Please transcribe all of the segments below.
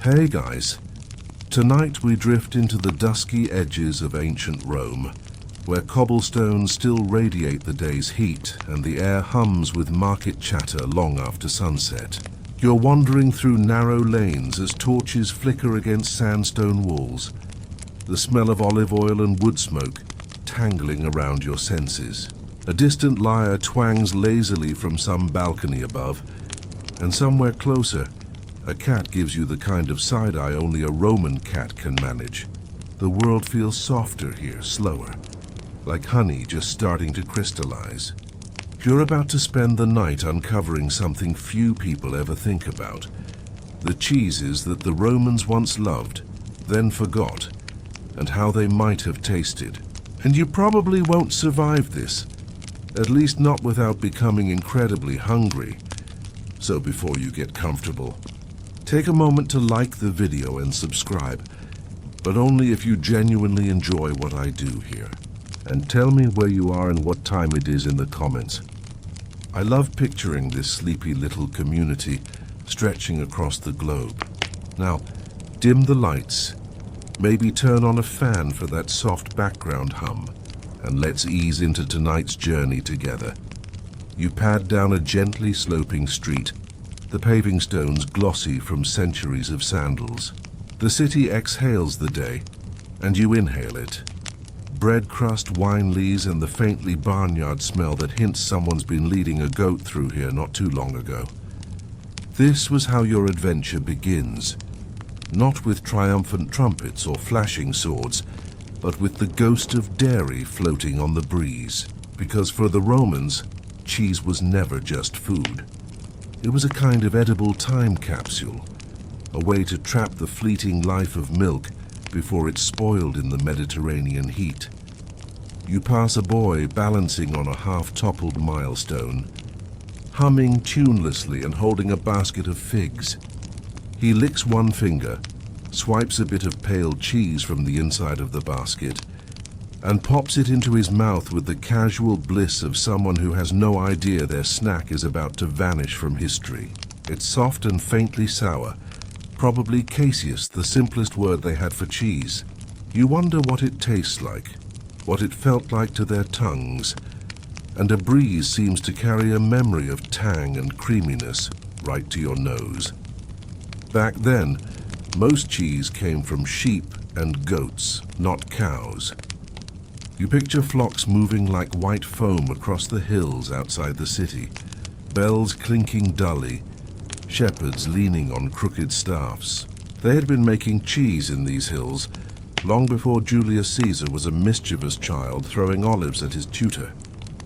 Hey guys, tonight we drift into the dusky edges of ancient Rome, where cobblestones still radiate the day's heat and the air hums with market chatter long after sunset. You're wandering through narrow lanes as torches flicker against sandstone walls, the smell of olive oil and wood smoke tangling around your senses. A distant lyre twangs lazily from some balcony above, and somewhere closer, a cat gives you the kind of side-eye only a Roman cat can manage. The world feels softer here, slower, like honey just starting to crystallize. You're about to spend the night uncovering something few people ever think about. The cheeses that the Romans once loved, then forgot, and how they might have tasted. And you probably won't survive this, at least not without becoming incredibly hungry. So before you get comfortable, take a moment to like the video and subscribe, but only if you genuinely enjoy what I do here. And tell me where you are and what time it is in the comments. I love picturing this sleepy little community stretching across the globe. Now, dim the lights, maybe turn on a fan for that soft background hum, and let's ease into tonight's journey together. You pad down a gently sloping street, the paving stones glossy from centuries of sandals. The city exhales the day, and you inhale it. Bread crust, wine lees, and the faintly barnyard smell that hints someone's been leading a goat through here not too long ago. This was how your adventure begins, not with triumphant trumpets or flashing swords, but with the ghost of dairy floating on the breeze. Because for the Romans, cheese was never just food. It was a kind of edible time capsule, a way to trap the fleeting life of milk before it's spoiled in the Mediterranean heat. You pass a boy balancing on a half-toppled milestone, humming tunelessly and holding a basket of figs. He licks one finger, swipes a bit of pale cheese from the inside of the basket, and pops it into his mouth with the casual bliss of someone who has no idea their snack is about to vanish from history. It's soft and faintly sour, probably caseous, the simplest word they had for cheese. You wonder what it tastes like, what it felt like to their tongues, and a breeze seems to carry a memory of tang and creaminess right to your nose. Back then, most cheese came from sheep and goats, not cows. You picture flocks moving like white foam across the hills outside the city, bells clinking dully, shepherds leaning on crooked staffs. They had been making cheese in these hills long before Julius Caesar was a mischievous child throwing olives at his tutor.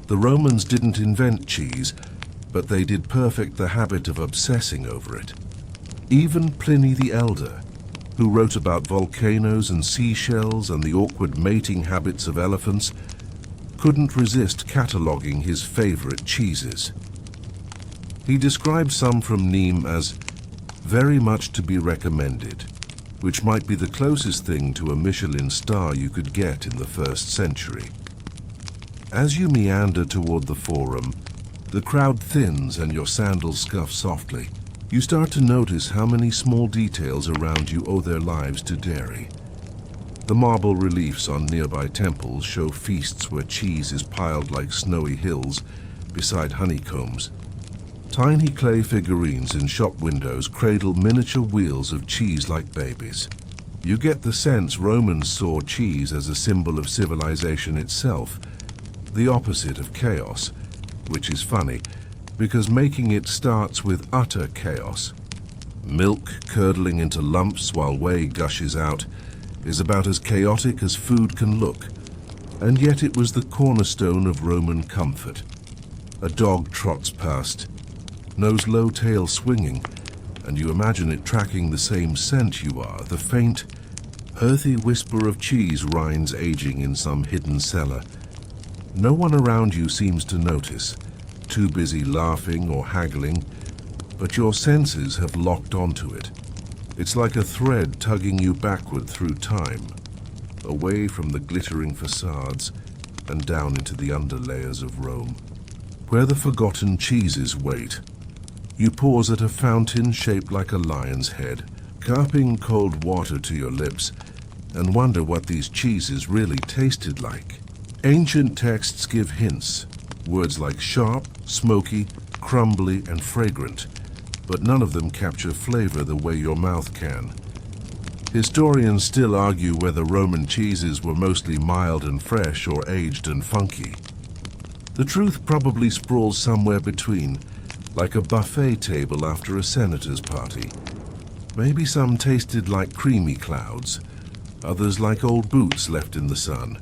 The Romans didn't invent cheese, but they did perfect the habit of obsessing over it. Even Pliny the Elder, who wrote about volcanoes and seashells and the awkward mating habits of elephants, couldn't resist cataloguing his favorite cheeses. He described some from Nîmes as very much to be recommended, which might be the closest thing to a Michelin star you could get in the 1st century. As you meander toward the forum, the crowd thins and your sandals scuff softly. You start to notice how many small details around you owe their lives to dairy. The marble reliefs on nearby temples show feasts where cheese is piled like snowy hills beside honeycombs. Tiny clay figurines in shop windows cradle miniature wheels of cheese like babies. You get the sense Romans saw cheese as a symbol of civilization itself, the opposite of chaos, which is funny, because making it starts with utter chaos. Milk curdling into lumps while whey gushes out is about as chaotic as food can look, and yet it was the cornerstone of Roman comfort. A dog trots past, nose low, tail swinging, and you imagine it tracking the same scent you are, the faint, earthy whisper of cheese rinds aging in some hidden cellar. No one around you seems to notice, too busy laughing or haggling, but your senses have locked onto it. It's like a thread tugging you backward through time, away from the glittering facades and down into the underlayers of Rome, where the forgotten cheeses wait. You pause at a fountain shaped like a lion's head, cupping cold water to your lips and wonder what these cheeses really tasted like. Ancient texts give hints, words like sharp, smoky, crumbly, and fragrant, but none of them capture flavor the way your mouth can. Historians still argue whether Roman cheeses were mostly mild and fresh or aged and funky. The truth probably sprawls somewhere between, like a buffet table after a senator's party. Maybe some tasted like creamy clouds, others like old boots left in the sun.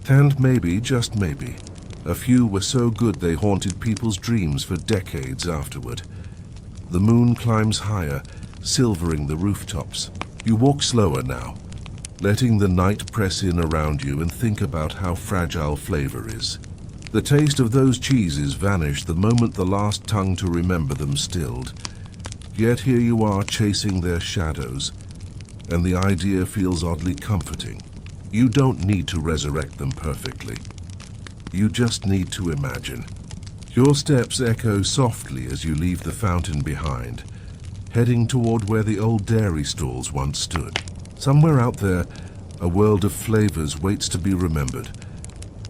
And maybe, just maybe, a few were so good they haunted people's dreams for decades afterward. The moon climbs higher, silvering the rooftops. You walk slower now, letting the night press in around you and think about how fragile flavor is. The taste of those cheeses vanished the moment the last tongue to remember them stilled. Yet here you are chasing their shadows, and the idea feels oddly comforting. You don't need to resurrect them perfectly. You just need to imagine. Your steps echo softly as you leave the fountain behind, heading toward where the old dairy stalls once stood. Somewhere out there, a world of flavors waits to be remembered.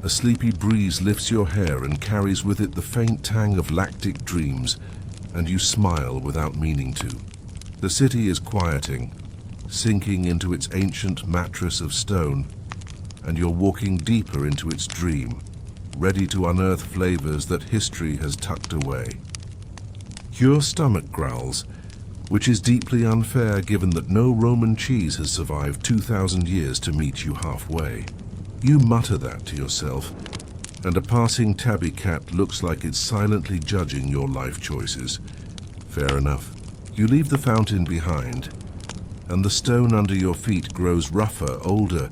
A sleepy breeze lifts your hair and carries with it the faint tang of lactic dreams, and you smile without meaning to. The city is quieting, sinking into its ancient mattress of stone, and you're walking deeper into its dream, ready to unearth flavors that history has tucked away. Your stomach growls, which is deeply unfair given that no Roman cheese has survived 2,000 years to meet you halfway. You mutter that to yourself, and a passing tabby cat looks like it's silently judging your life choices. Fair enough. You leave the fountain behind, and the stone under your feet grows rougher, older,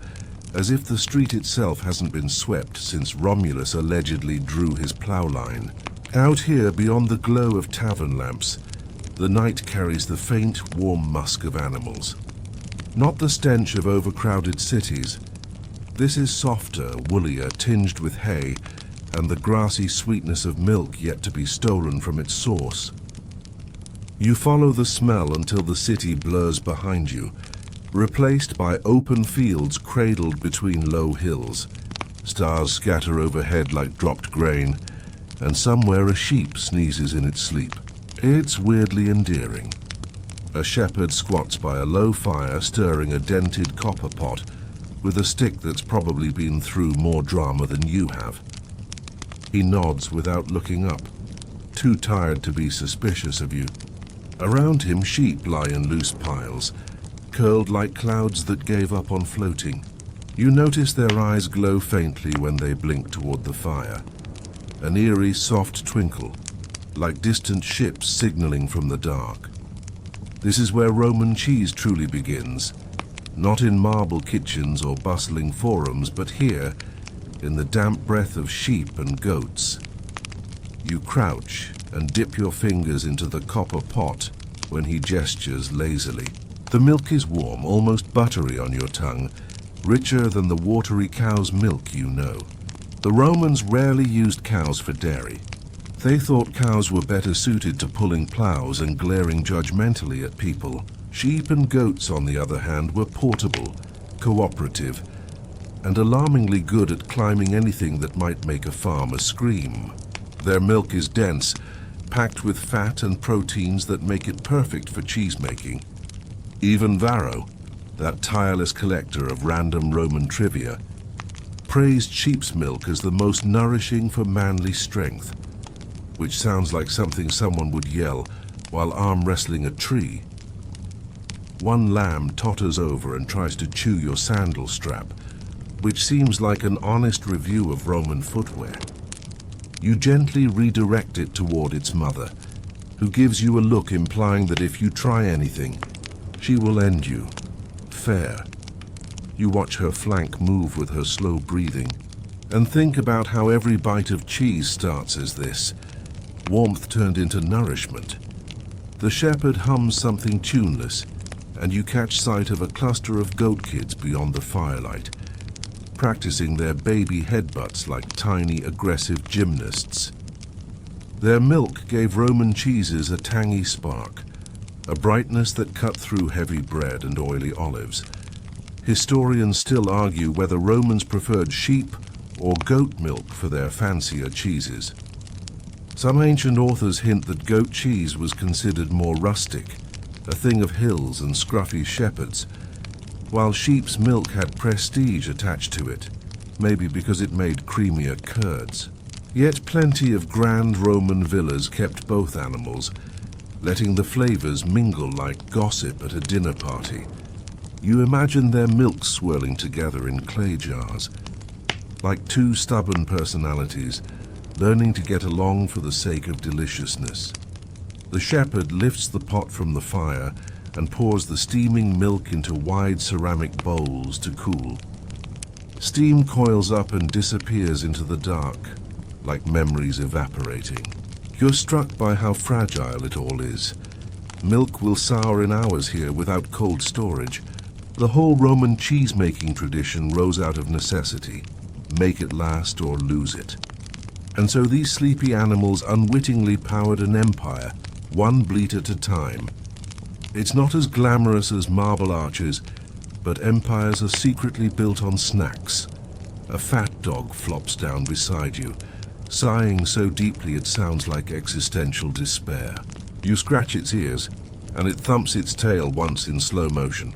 as if the street itself hasn't been swept since Romulus allegedly drew his plow line. Out here, beyond the glow of tavern lamps, the night carries the faint, warm musk of animals. Not the stench of overcrowded cities. This is softer, woollier, tinged with hay, and the grassy sweetness of milk yet to be stolen from its source. You follow the smell until the city blurs behind you, replaced by open fields cradled between low hills. Stars scatter overhead like dropped grain, and somewhere a sheep sneezes in its sleep. It's weirdly endearing. A shepherd squats by a low fire stirring a dented copper pot with a stick that's probably been through more drama than you have. He nods without looking up, too tired to be suspicious of you. Around him, sheep lie in loose piles, curled like clouds that gave up on floating. You notice their eyes glow faintly when they blink toward the fire, an eerie, soft twinkle, like distant ships signaling from the dark. This is where Roman cheese truly begins, not in marble kitchens or bustling forums, but here, in the damp breath of sheep and goats. You crouch and dip your fingers into the copper pot when he gestures lazily. The milk is warm, almost buttery on your tongue, richer than the watery cow's milk you know. The Romans rarely used cows for dairy. They thought cows were better suited to pulling plows and glaring judgmentally at people. Sheep and goats, on the other hand, were portable, cooperative, and alarmingly good at climbing anything that might make a farmer scream. Their milk is dense, packed with fat and proteins that make it perfect for cheese-making. Even Varro, that tireless collector of random Roman trivia, praised sheep's milk as the most nourishing for manly strength, which sounds like something someone would yell while arm wrestling a tree. One lamb totters over and tries to chew your sandal strap, which seems like an honest review of Roman footwear. You gently redirect it toward its mother, who gives you a look implying that if you try anything, she will end you. Fair. You watch her flank move with her slow breathing, and think about how every bite of cheese starts as this, warmth turned into nourishment. The shepherd hums something tuneless, and you catch sight of a cluster of goat kids beyond the firelight, practicing their baby headbutts like tiny, aggressive gymnasts. Their milk gave Roman cheeses a tangy spark, a brightness that cut through heavy bread and oily olives. Historians still argue whether Romans preferred sheep or goat milk for their fancier cheeses. Some ancient authors hint that goat cheese was considered more rustic, a thing of hills and scruffy shepherds, while sheep's milk had prestige attached to it, maybe because it made creamier curds. Yet plenty of grand Roman villas kept both animals, letting the flavors mingle like gossip at a dinner party. You imagine their milk swirling together in clay jars, like two stubborn personalities, learning to get along for the sake of deliciousness. The shepherd lifts the pot from the fire and pours the steaming milk into wide ceramic bowls to cool. Steam coils up and disappears into the dark, like memories evaporating. You're struck by how fragile it all is. Milk will sour in hours here without cold storage. The whole Roman cheese-making tradition rose out of necessity. Make it last or lose it. And so these sleepy animals unwittingly powered an empire, one bleat at a time. It's not as glamorous as marble arches, but empires are secretly built on snacks. A fat dog flops down beside you, sighing so deeply it sounds like existential despair. You scratch its ears, and it thumps its tail once in slow motion.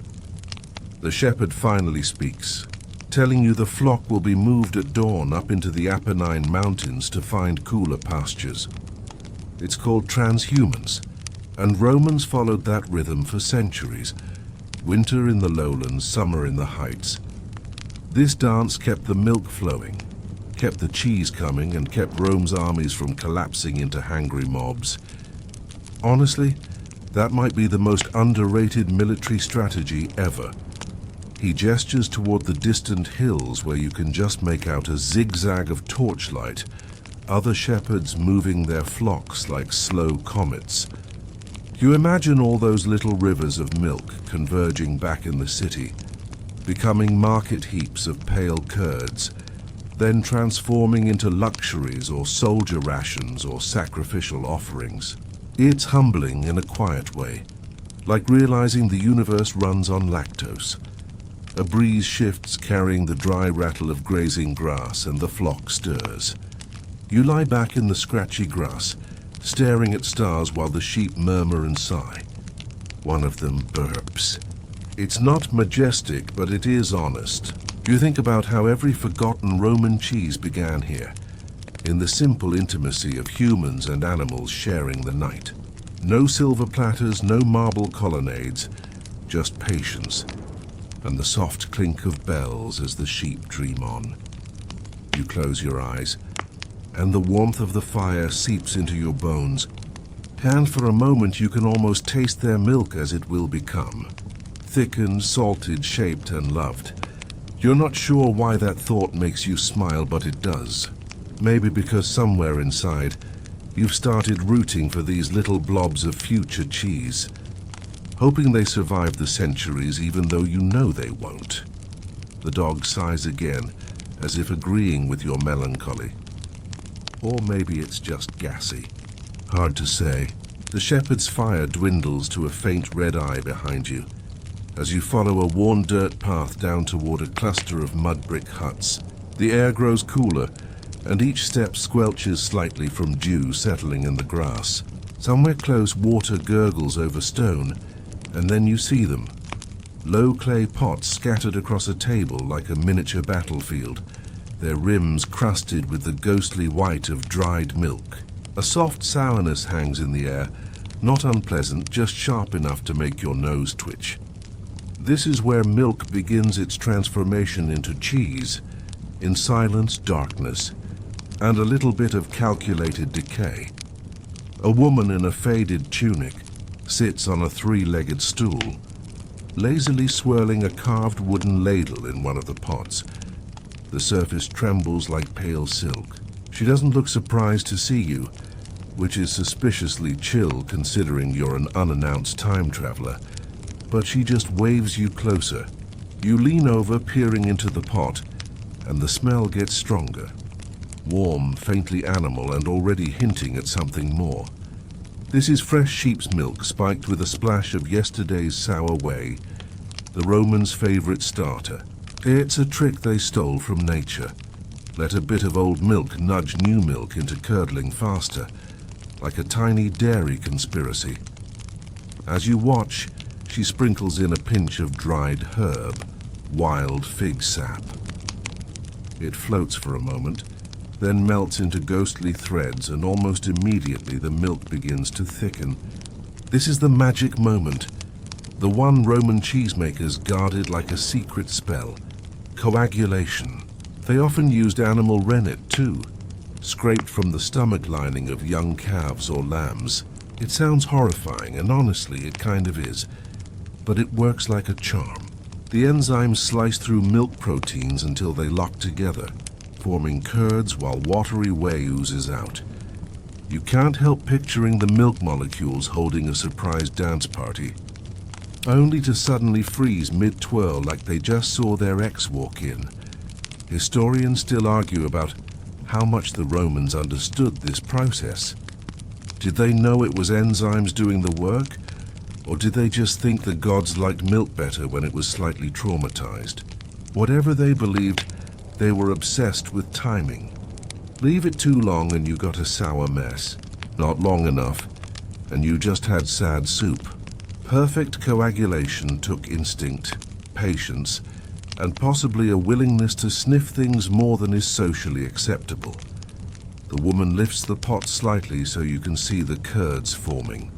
The shepherd finally speaks, telling you the flock will be moved at dawn up into the Apennine Mountains to find cooler pastures. It's called transhumance, and Romans followed that rhythm for centuries. Winter in the lowlands, summer in the heights. This dance kept the milk flowing, kept the cheese coming, and kept Rome's armies from collapsing into hangry mobs. Honestly, that might be the most underrated military strategy ever. He gestures toward the distant hills where you can just make out a zigzag of torchlight, other shepherds moving their flocks like slow comets. You imagine all those little rivers of milk converging back in the city, becoming market heaps of pale curds, then transforming into luxuries or soldier rations or sacrificial offerings. It's humbling in a quiet way, like realizing the universe runs on lactose. A breeze shifts carrying the dry rattle of grazing grass and the flock stirs. You lie back in the scratchy grass, staring at stars while the sheep murmur and sigh. One of them burps. It's not majestic, but it is honest. You think about how every forgotten Roman cheese began here, in the simple intimacy of humans and animals sharing the night. No silver platters, no marble colonnades, just patience, and the soft clink of bells as the sheep dream on. You close your eyes, and the warmth of the fire seeps into your bones, and for a moment you can almost taste their milk as it will become. Thickened, salted, shaped, and loved. You're not sure why that thought makes you smile, but it does. Maybe because somewhere inside, you've started rooting for these little blobs of future cheese, hoping they survive the centuries even though you know they won't. The dog sighs again, as if agreeing with your melancholy. Or maybe it's just gassy. Hard to say. The shepherd's fire dwindles to a faint red eye behind you, as you follow a worn dirt path down toward a cluster of mud brick huts. The air grows cooler, and each step squelches slightly from dew settling in the grass. Somewhere close, water gurgles over stone, and then you see them. Low clay pots scattered across a table like a miniature battlefield, their rims crusted with the ghostly white of dried milk. A soft sourness hangs in the air, not unpleasant, just sharp enough to make your nose twitch. This is where milk begins its transformation into cheese, in silence, darkness, and a little bit of calculated decay. A woman in a faded tunic sits on a three-legged stool, lazily swirling a carved wooden ladle in one of the pots. The surface trembles like pale silk. She doesn't look surprised to see you, which is suspiciously chill considering you're an unannounced time traveler, but she just waves you closer. You lean over, peering into the pot, and the smell gets stronger. Warm, faintly animal, and already hinting at something more. This is fresh sheep's milk spiked with a splash of yesterday's sour whey, the Romans' favorite starter. It's a trick they stole from nature. Let a bit of old milk nudge new milk into curdling faster, like a tiny dairy conspiracy. As you watch, she sprinkles in a pinch of dried herb, wild fig sap. It floats for a moment, then melts into ghostly threads, and almost immediately the milk begins to thicken. This is the magic moment, the one Roman cheesemakers guarded like a secret spell: coagulation. They often used animal rennet too, scraped from the stomach lining of young calves or lambs. It sounds horrifying, and honestly it kind of is, but it works like a charm. The enzymes slice through milk proteins until they lock together, forming curds while watery whey oozes out. You can't help picturing the milk molecules holding a surprise dance party, only to suddenly freeze mid-twirl like they just saw their ex walk in. Historians still argue about how much the Romans understood this process. Did they know it was enzymes doing the work, or did they just think the gods liked milk better when it was slightly traumatized? Whatever they believed, they were obsessed with timing. Leave it too long and you got a sour mess. Not long enough, and you just had sad soup. Perfect coagulation took instinct, patience, and possibly a willingness to sniff things more than is socially acceptable. The woman lifts the pot slightly so you can see the curds forming.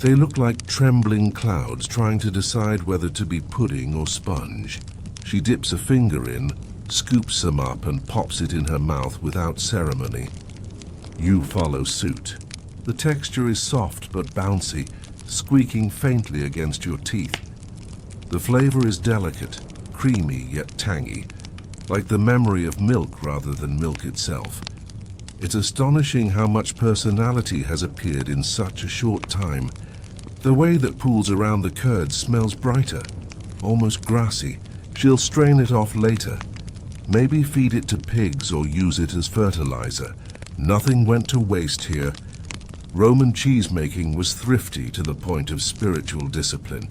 They look like trembling clouds trying to decide whether to be pudding or sponge. She dips a finger in, scoops some up, and pops it in her mouth without ceremony. You follow suit. The texture is soft but bouncy, squeaking faintly against your teeth. The flavor is delicate, creamy yet tangy, like the memory of milk rather than milk itself. It's astonishing how much personality has appeared in such a short time. The way that pools around the curds smells brighter, almost grassy. She'll strain it off later. Maybe feed it to pigs or use it as fertilizer. Nothing went to waste here. Roman cheesemaking was thrifty to the point of spiritual discipline.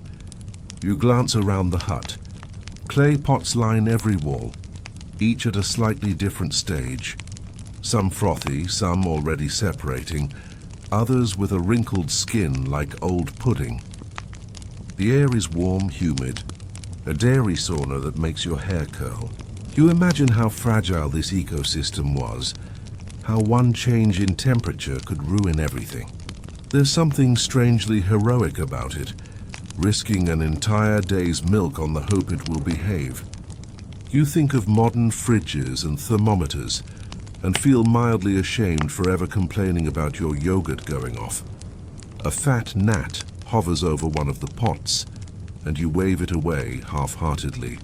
You glance around the hut. Clay pots line every wall, each at a slightly different stage. Some frothy, some already separating, others with a wrinkled skin like old pudding. The air is warm, humid, a dairy sauna that makes your hair curl. You imagine how fragile this ecosystem was, how one change in temperature could ruin everything. There's something strangely heroic about it, risking an entire day's milk on the hope it will behave. You think of modern fridges and thermometers, and feel mildly ashamed for ever complaining about your yogurt going off. A fat gnat hovers over one of the pots, and you wave it away half-heartedly.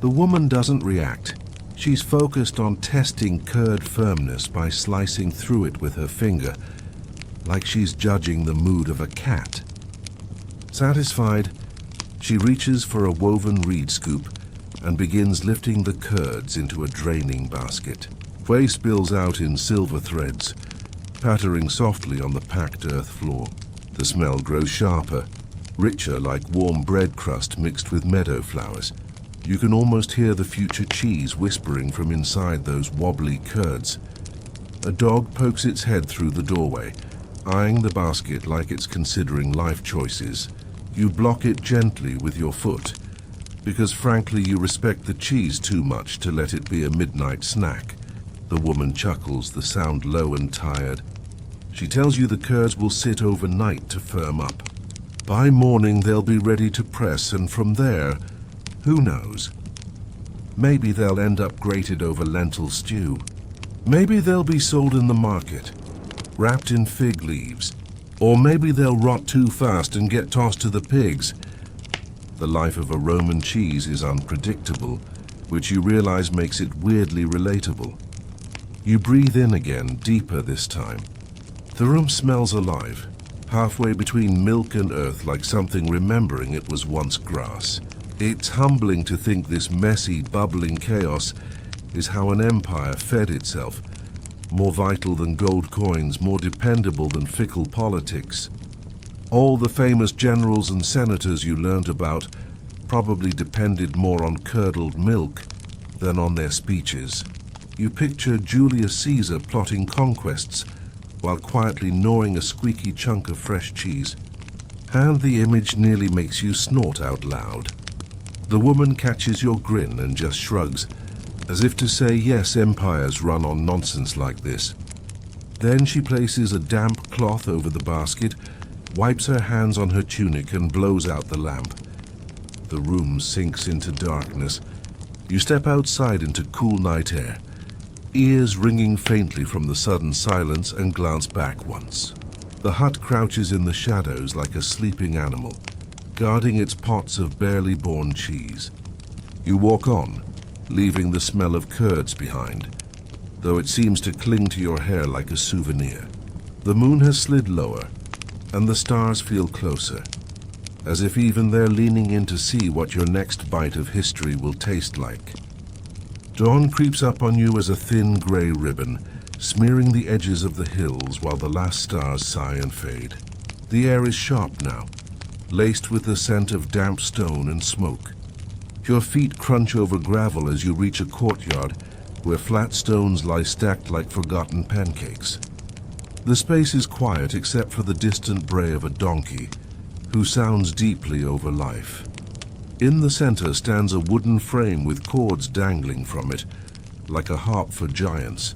The woman doesn't react. She's focused on testing curd firmness by slicing through it with her finger, like she's judging the mood of a cat. Satisfied, she reaches for a woven reed scoop and begins lifting the curds into a draining basket. Whey spills out in silver threads, pattering softly on the packed earth floor. The smell grows sharper, richer like warm bread crust mixed with meadow flowers. You can almost hear the future cheese whispering from inside those wobbly curds. A dog pokes its head through the doorway, eyeing the basket like it's considering life choices. You block it gently with your foot, because frankly you respect the cheese too much to let it be a midnight snack. The woman chuckles, the sound low and tired. She tells you the curds will sit overnight to firm up. By morning they'll be ready to press, and from there, who knows? Maybe they'll end up grated over lentil stew. Maybe they'll be sold in the market, wrapped in fig leaves. Or maybe they'll rot too fast and get tossed to the pigs. The life of a Roman cheese is unpredictable, which you realize makes it weirdly relatable. You breathe in again, deeper this time. The room smells alive, halfway between milk and earth, like something remembering it was once grass. It's humbling to think this messy, bubbling chaos is how an empire fed itself, more vital than gold coins, more dependable than fickle politics. All the famous generals and senators you learned about probably depended more on curdled milk than on their speeches. You picture Julius Caesar plotting conquests while quietly gnawing a squeaky chunk of fresh cheese, and the image nearly makes you snort out loud. The woman catches your grin and just shrugs, as if to say yes, empires run on nonsense like this. Then she places a damp cloth over the basket, wipes her hands on her tunic and blows out the lamp. The room sinks into darkness. You step outside into cool night air, ears ringing faintly from the sudden silence, and glance back once. The hut crouches in the shadows like a sleeping animal, guarding its pots of barely born cheese. You walk on, leaving the smell of curds behind, though it seems to cling to your hair like a souvenir. The moon has slid lower, and the stars feel closer, as if even they're leaning in to see what your next bite of history will taste like. Dawn creeps up on you as a thin gray ribbon, smearing the edges of the hills while the last stars sigh and fade. The air is sharp now, laced with the scent of damp stone and smoke. Your feet crunch over gravel as you reach a courtyard where flat stones lie stacked like forgotten pancakes. The space is quiet except for the distant bray of a donkey, who sounds deeply over life. In the center stands a wooden frame with cords dangling from it, like a harp for giants.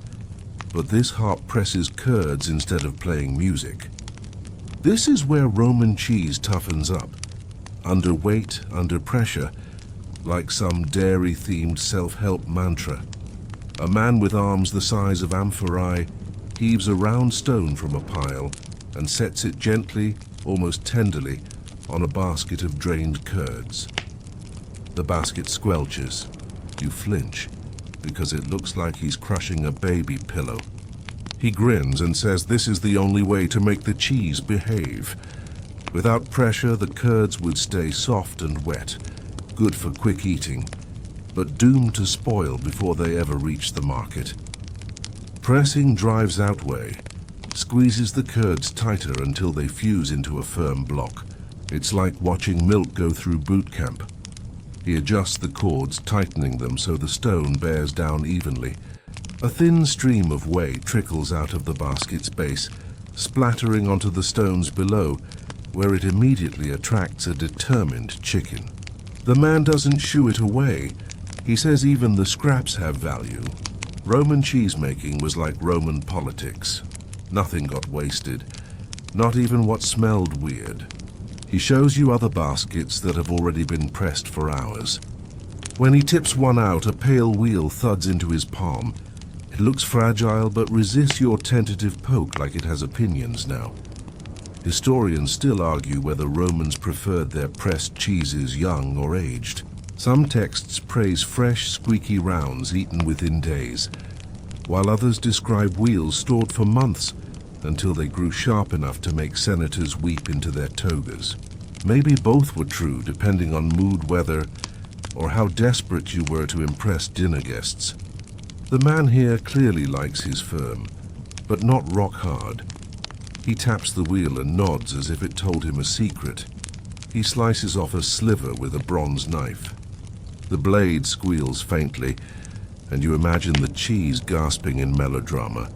But this harp presses curds instead of playing music. This is where Roman cheese toughens up, under weight, under pressure, like some dairy-themed self-help mantra. A man with arms the size of amphorae heaves a round stone from a pile and sets it gently, almost tenderly, on a basket of drained curds. The basket squelches. You flinch, because it looks like he's crushing a baby pillow. He grins and says this is the only way to make the cheese behave. Without pressure, the curds would stay soft and wet, good for quick eating, but doomed to spoil before they ever reach the market. Pressing drives outway, squeezes the curds tighter until they fuse into a firm block. It's like watching milk go through boot camp. He adjusts the cords, tightening them so the stone bears down evenly. A thin stream of whey trickles out of the basket's base, splattering onto the stones below, where it immediately attracts a determined chicken. The man doesn't shoo it away. He says even the scraps have value. Roman cheesemaking was like Roman politics. Nothing got wasted, not even what smelled weird. He shows you other baskets that have already been pressed for hours. When he tips one out, a pale wheel thuds into his palm. It looks fragile, but resists your tentative poke like it has opinions now. Historians still argue whether Romans preferred their pressed cheeses young or aged. Some texts praise fresh, squeaky rounds eaten within days, while others describe wheels stored for months until they grew sharp enough to make senators weep into their togas. Maybe both were true, depending on mood, weather, or how desperate you were to impress dinner guests. The man here clearly likes his firm, but not rock hard. He taps the wheel and nods as if it told him a secret. He slices off a sliver with a bronze knife. The blade squeals faintly, and you imagine the cheese gasping in melodrama.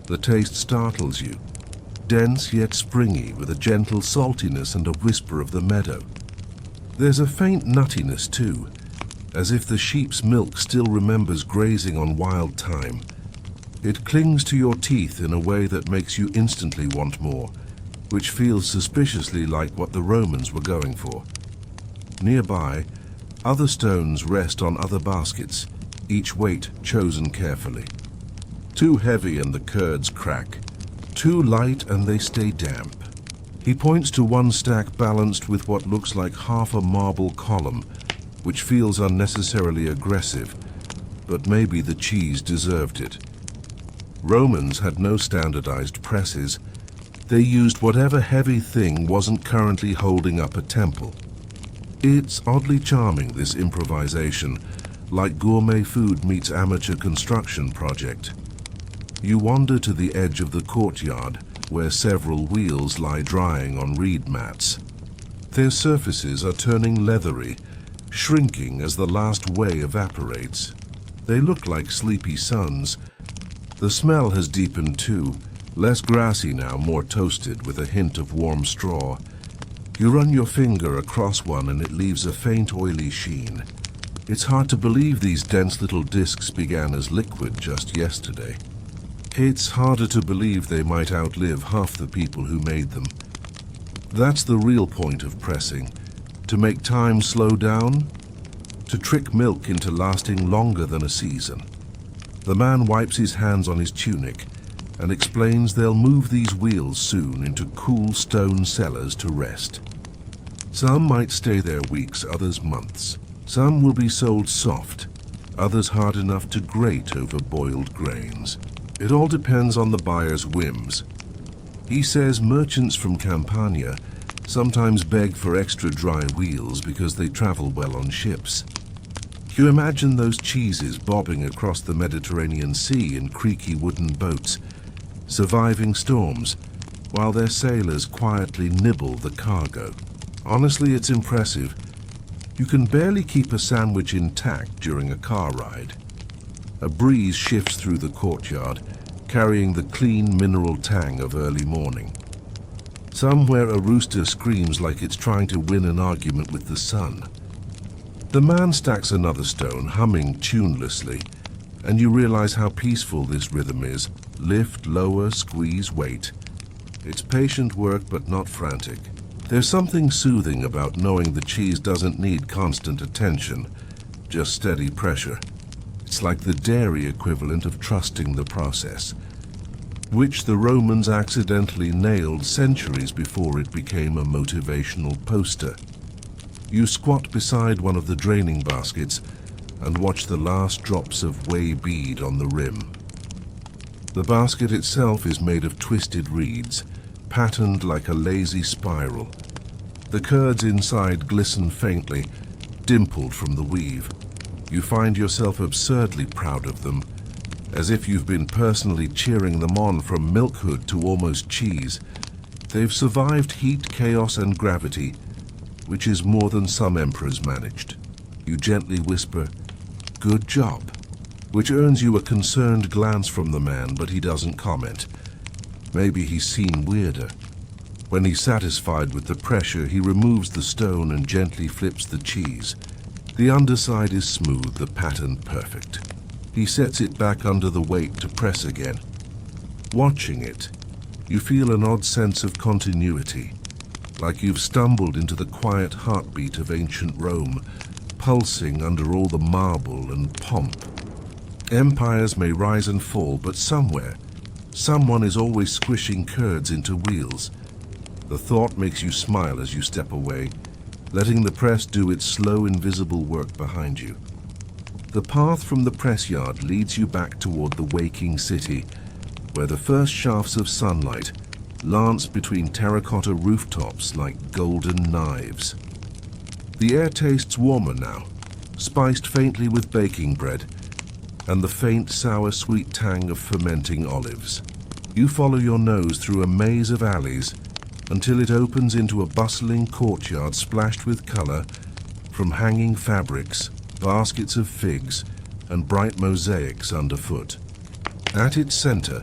The taste startles you, dense yet springy, with a gentle saltiness and a whisper of the meadow. There's a faint nuttiness too, as if the sheep's milk still remembers grazing on wild thyme. It clings to your teeth in a way that makes you instantly want more, which feels suspiciously like what the Romans were going for. Nearby, other stones rest on other baskets, each weight chosen carefully. Too heavy and the curds crack. Too light and they stay damp. He points to one stack balanced with what looks like half a marble column, which feels unnecessarily aggressive, but maybe the cheese deserved it. Romans had no standardized presses. They used whatever heavy thing wasn't currently holding up a temple. It's oddly charming, this improvisation, like gourmet food meets amateur construction project. You wander to the edge of the courtyard, where several wheels lie drying on reed mats. Their surfaces are turning leathery, shrinking as the last whey evaporates. They look like sleepy suns. The smell has deepened too, less grassy now, more toasted, with a hint of warm straw. You run your finger across one and it leaves a faint oily sheen. It's hard to believe these dense little discs began as liquid just yesterday. It's harder to believe they might outlive half the people who made them. That's the real point of pressing, to make time slow down, to trick milk into lasting longer than a season. The man wipes his hands on his tunic and explains they'll move these wheels soon into cool stone cellars to rest. Some might stay there weeks, others months. Some will be sold soft, others hard enough to grate over boiled grains. It all depends on the buyer's whims. He says merchants from Campania sometimes beg for extra dry wheels because they travel well on ships. You imagine those cheeses bobbing across the Mediterranean Sea in creaky wooden boats, surviving storms, while their sailors quietly nibble the cargo. Honestly, it's impressive. You can barely keep a sandwich intact during a car ride. A breeze shifts through the courtyard, carrying the clean mineral tang of early morning. Somewhere a rooster screams like it's trying to win an argument with the sun. The man stacks another stone, humming tunelessly, and you realize how peaceful this rhythm is. Lift, lower, squeeze, wait. It's patient work, but not frantic. There's something soothing about knowing the cheese doesn't need constant attention, just steady pressure. It's like the dairy equivalent of trusting the process, which the Romans accidentally nailed centuries before it became a motivational poster. You squat beside one of the draining baskets and watch the last drops of whey bead on the rim. The basket itself is made of twisted reeds, patterned like a lazy spiral. The curds inside glisten faintly, dimpled from the weave. You find yourself absurdly proud of them, as if you've been personally cheering them on from milkhood to almost cheese. They've survived heat, chaos, and gravity, which is more than some emperors managed. You gently whisper, "Good job," which earns you a concerned glance from the man, but he doesn't comment. Maybe he's seen weirder. When he's satisfied with the pressure, he removes the stone and gently flips the cheese. The underside is smooth, the pattern perfect. He sets it back under the weight to press again. Watching it, you feel an odd sense of continuity, like you've stumbled into the quiet heartbeat of ancient Rome, pulsing under all the marble and pomp. Empires may rise and fall, but somewhere, someone is always squishing curds into wheels. The thought makes you smile as you step away, letting the press do its slow, invisible work behind you. The path from the press yard leads you back toward the waking city, where the first shafts of sunlight lance between terracotta rooftops like golden knives. The air tastes warmer now, spiced faintly with baking bread, and the faint, sour, sweet tang of fermenting olives. You follow your nose through a maze of alleys until it opens into a bustling courtyard splashed with color from hanging fabrics, baskets of figs, and bright mosaics underfoot. At its center,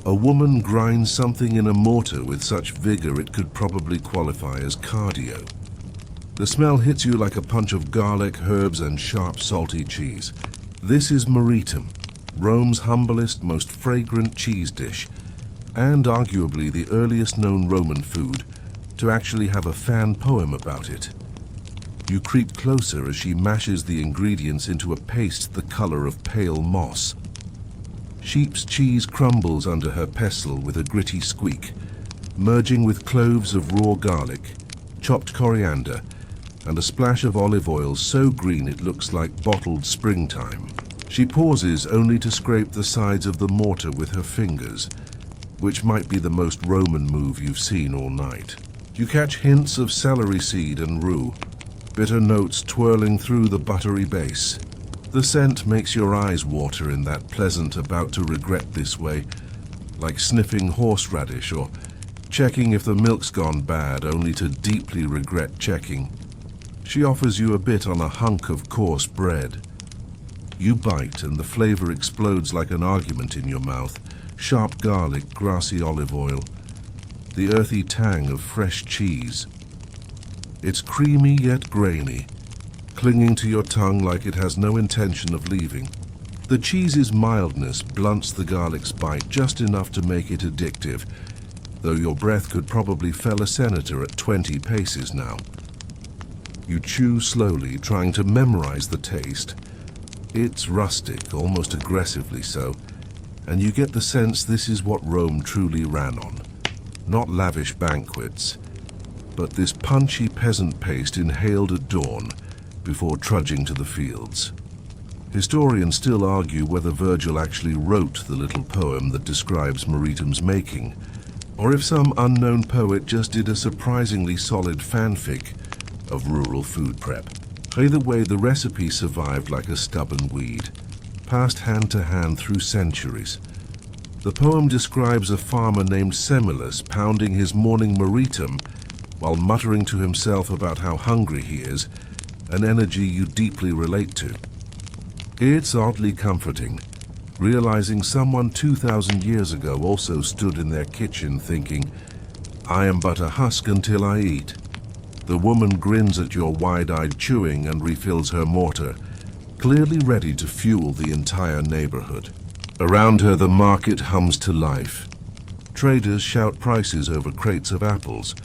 a woman grinds something in a mortar with such vigor it could probably qualify as cardio. The smell hits you like a punch of garlic, herbs, and sharp, salty cheese. This is Maritum, Rome's humblest, most fragrant cheese dish, and arguably the earliest known Roman food to actually have a fan poem about it. You creep closer as she mashes the ingredients into a paste the color of pale moss. Sheep's cheese crumbles under her pestle with a gritty squeak, merging with cloves of raw garlic, chopped coriander, and a splash of olive oil so green it looks like bottled springtime. She pauses only to scrape the sides of the mortar with her fingers, which might be the most Roman move you've seen all night. You catch hints of celery seed and rue, bitter notes twirling through the buttery base. The scent makes your eyes water in that pleasant about to regret this way, like sniffing horseradish or checking if the milk's gone bad only to deeply regret checking. She offers you a bit on a hunk of coarse bread. You bite and the flavor explodes like an argument in your mouth. Sharp garlic, grassy olive oil, the earthy tang of fresh cheese. It's creamy yet grainy, clinging to your tongue like it has no intention of leaving. The cheese's mildness blunts the garlic's bite just enough to make it addictive, though your breath could probably fell a senator at 20 paces now. You chew slowly, trying to memorize the taste. It's rustic, almost aggressively so, and you get the sense this is what Rome truly ran on. Not lavish banquets, but this punchy peasant paste inhaled at dawn before trudging to the fields. Historians still argue whether Virgil actually wrote the little poem that describes Maritim's making, or if some unknown poet just did a surprisingly solid fanfic of rural food prep. Either way, the recipe survived like a stubborn weed, passed hand to hand through centuries. The poem describes a farmer named Semilus pounding his morning Maritim while muttering to himself about how hungry he is, an energy you deeply relate to. It's oddly comforting, realizing someone 2,000 years ago also stood in their kitchen thinking, "I am but a husk until I eat." The woman grins at your wide-eyed chewing and refills her mortar, clearly ready to fuel the entire neighborhood. Around her, the market hums to life. Traders shout prices over crates of apples.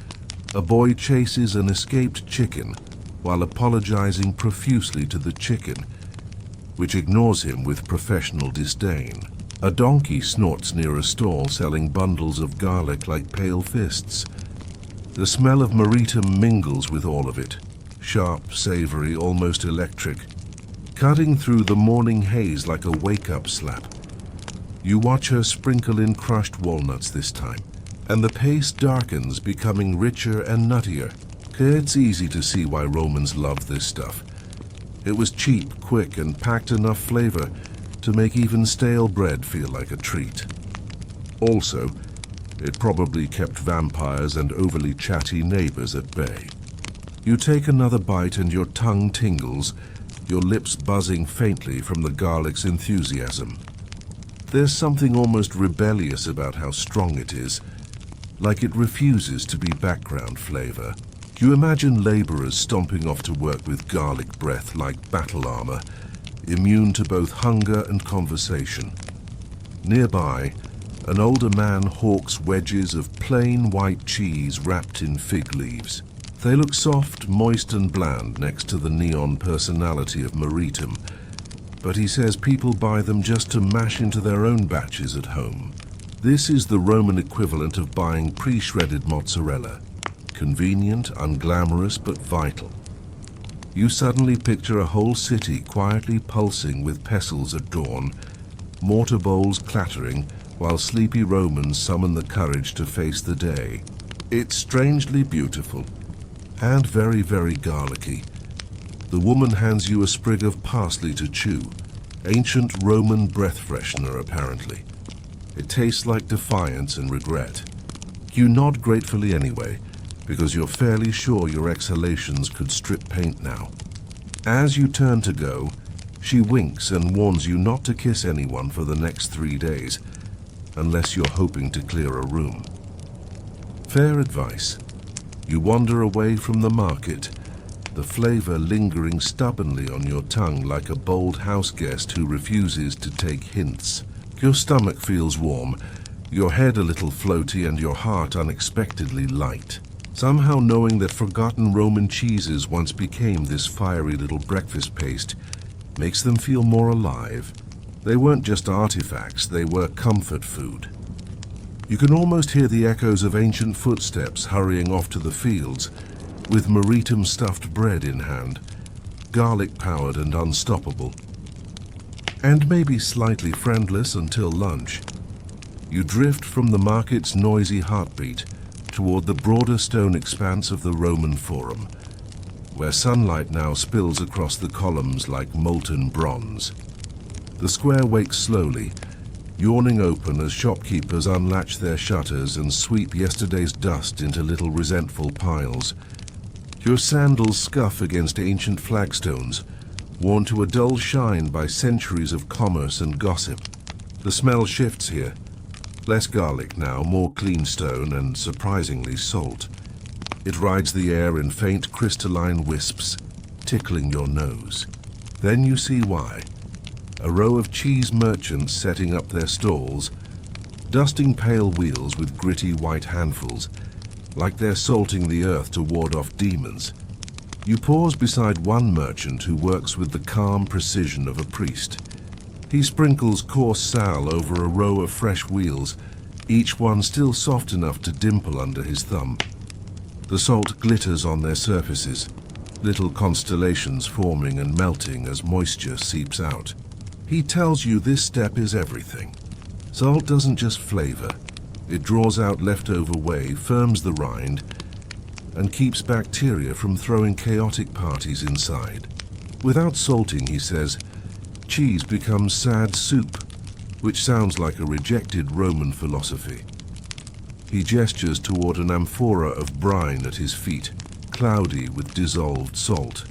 A boy chases an escaped chicken while apologizing profusely to the chicken, which ignores him with professional disdain. A donkey snorts near a stall selling bundles of garlic like pale fists. The smell of Maritim mingles with all of it, sharp, savory, almost electric, cutting through the morning haze like a wake-up slap. You watch her sprinkle in crushed walnuts this time, and the paste darkens, becoming richer and nuttier. It's easy to see why Romans loved this stuff. It was cheap, quick, and packed enough flavor to make even stale bread feel like a treat. Also, it probably kept vampires and overly chatty neighbors at bay. You take another bite and your tongue tingles, your lips buzzing faintly from the garlic's enthusiasm. There's something almost rebellious about how strong it is, like it refuses to be background flavor. You imagine laborers stomping off to work with garlic breath like battle armor, immune to both hunger and conversation. Nearby, an older man hawks wedges of plain white cheese wrapped in fig leaves. They look soft, moist, and bland next to the neon personality of Maritim, but he says people buy them just to mash into their own batches at home. This is the Roman equivalent of buying pre-shredded mozzarella. Convenient, unglamorous, but vital. You suddenly picture a whole city quietly pulsing with pestles at dawn, mortar bowls clattering, while sleepy Romans summon the courage to face the day. It's strangely beautiful, and very, very garlicky. The woman hands you a sprig of parsley to chew, ancient Roman breath freshener apparently. It tastes like defiance and regret. You nod gratefully anyway, because you're fairly sure your exhalations could strip paint now. As you turn to go, she winks and warns you not to kiss anyone for the next 3 days, unless you're hoping to clear a room. Fair advice. You wander away from the market, the flavor lingering stubbornly on your tongue like a bold house guest who refuses to take hints. Your stomach feels warm, your head a little floaty, and your heart unexpectedly light. Somehow knowing that forgotten Roman cheeses once became this fiery little breakfast paste makes them feel more alive. They weren't just artifacts, they were comfort food. You can almost hear the echoes of ancient footsteps hurrying off to the fields, with Maritim stuffed bread in hand, garlic-powered and unstoppable. And maybe slightly friendless until lunch. You drift from the market's noisy heartbeat toward the broader stone expanse of the Roman Forum. where sunlight now spills across the columns like molten bronze. The square wakes slowly, yawning open as shopkeepers unlatch their shutters and sweep yesterday's dust into little resentful piles. Your sandals scuff against ancient flagstones, worn to a dull shine by centuries of commerce and gossip. The smell shifts here. Less garlic now, more clean stone and surprisingly salt. It rides the air in faint crystalline wisps, tickling your nose. Then you see why. A row of cheese merchants setting up their stalls, dusting pale wheels with gritty white handfuls, like they're salting the earth to ward off demons. You pause beside one merchant who works with the calm precision of a priest. He sprinkles coarse sal over a row of fresh wheels, each one still soft enough to dimple under his thumb. The salt glitters on their surfaces, little constellations forming and melting as moisture seeps out. He tells you this step is everything. Salt doesn't just flavor. It draws out leftover whey, firms the rind, and keeps bacteria from throwing chaotic parties inside. Without salting, he says, cheese becomes sad soup, which sounds like a rejected Roman philosophy. He gestures toward an amphora of brine at his feet, cloudy with dissolved salt.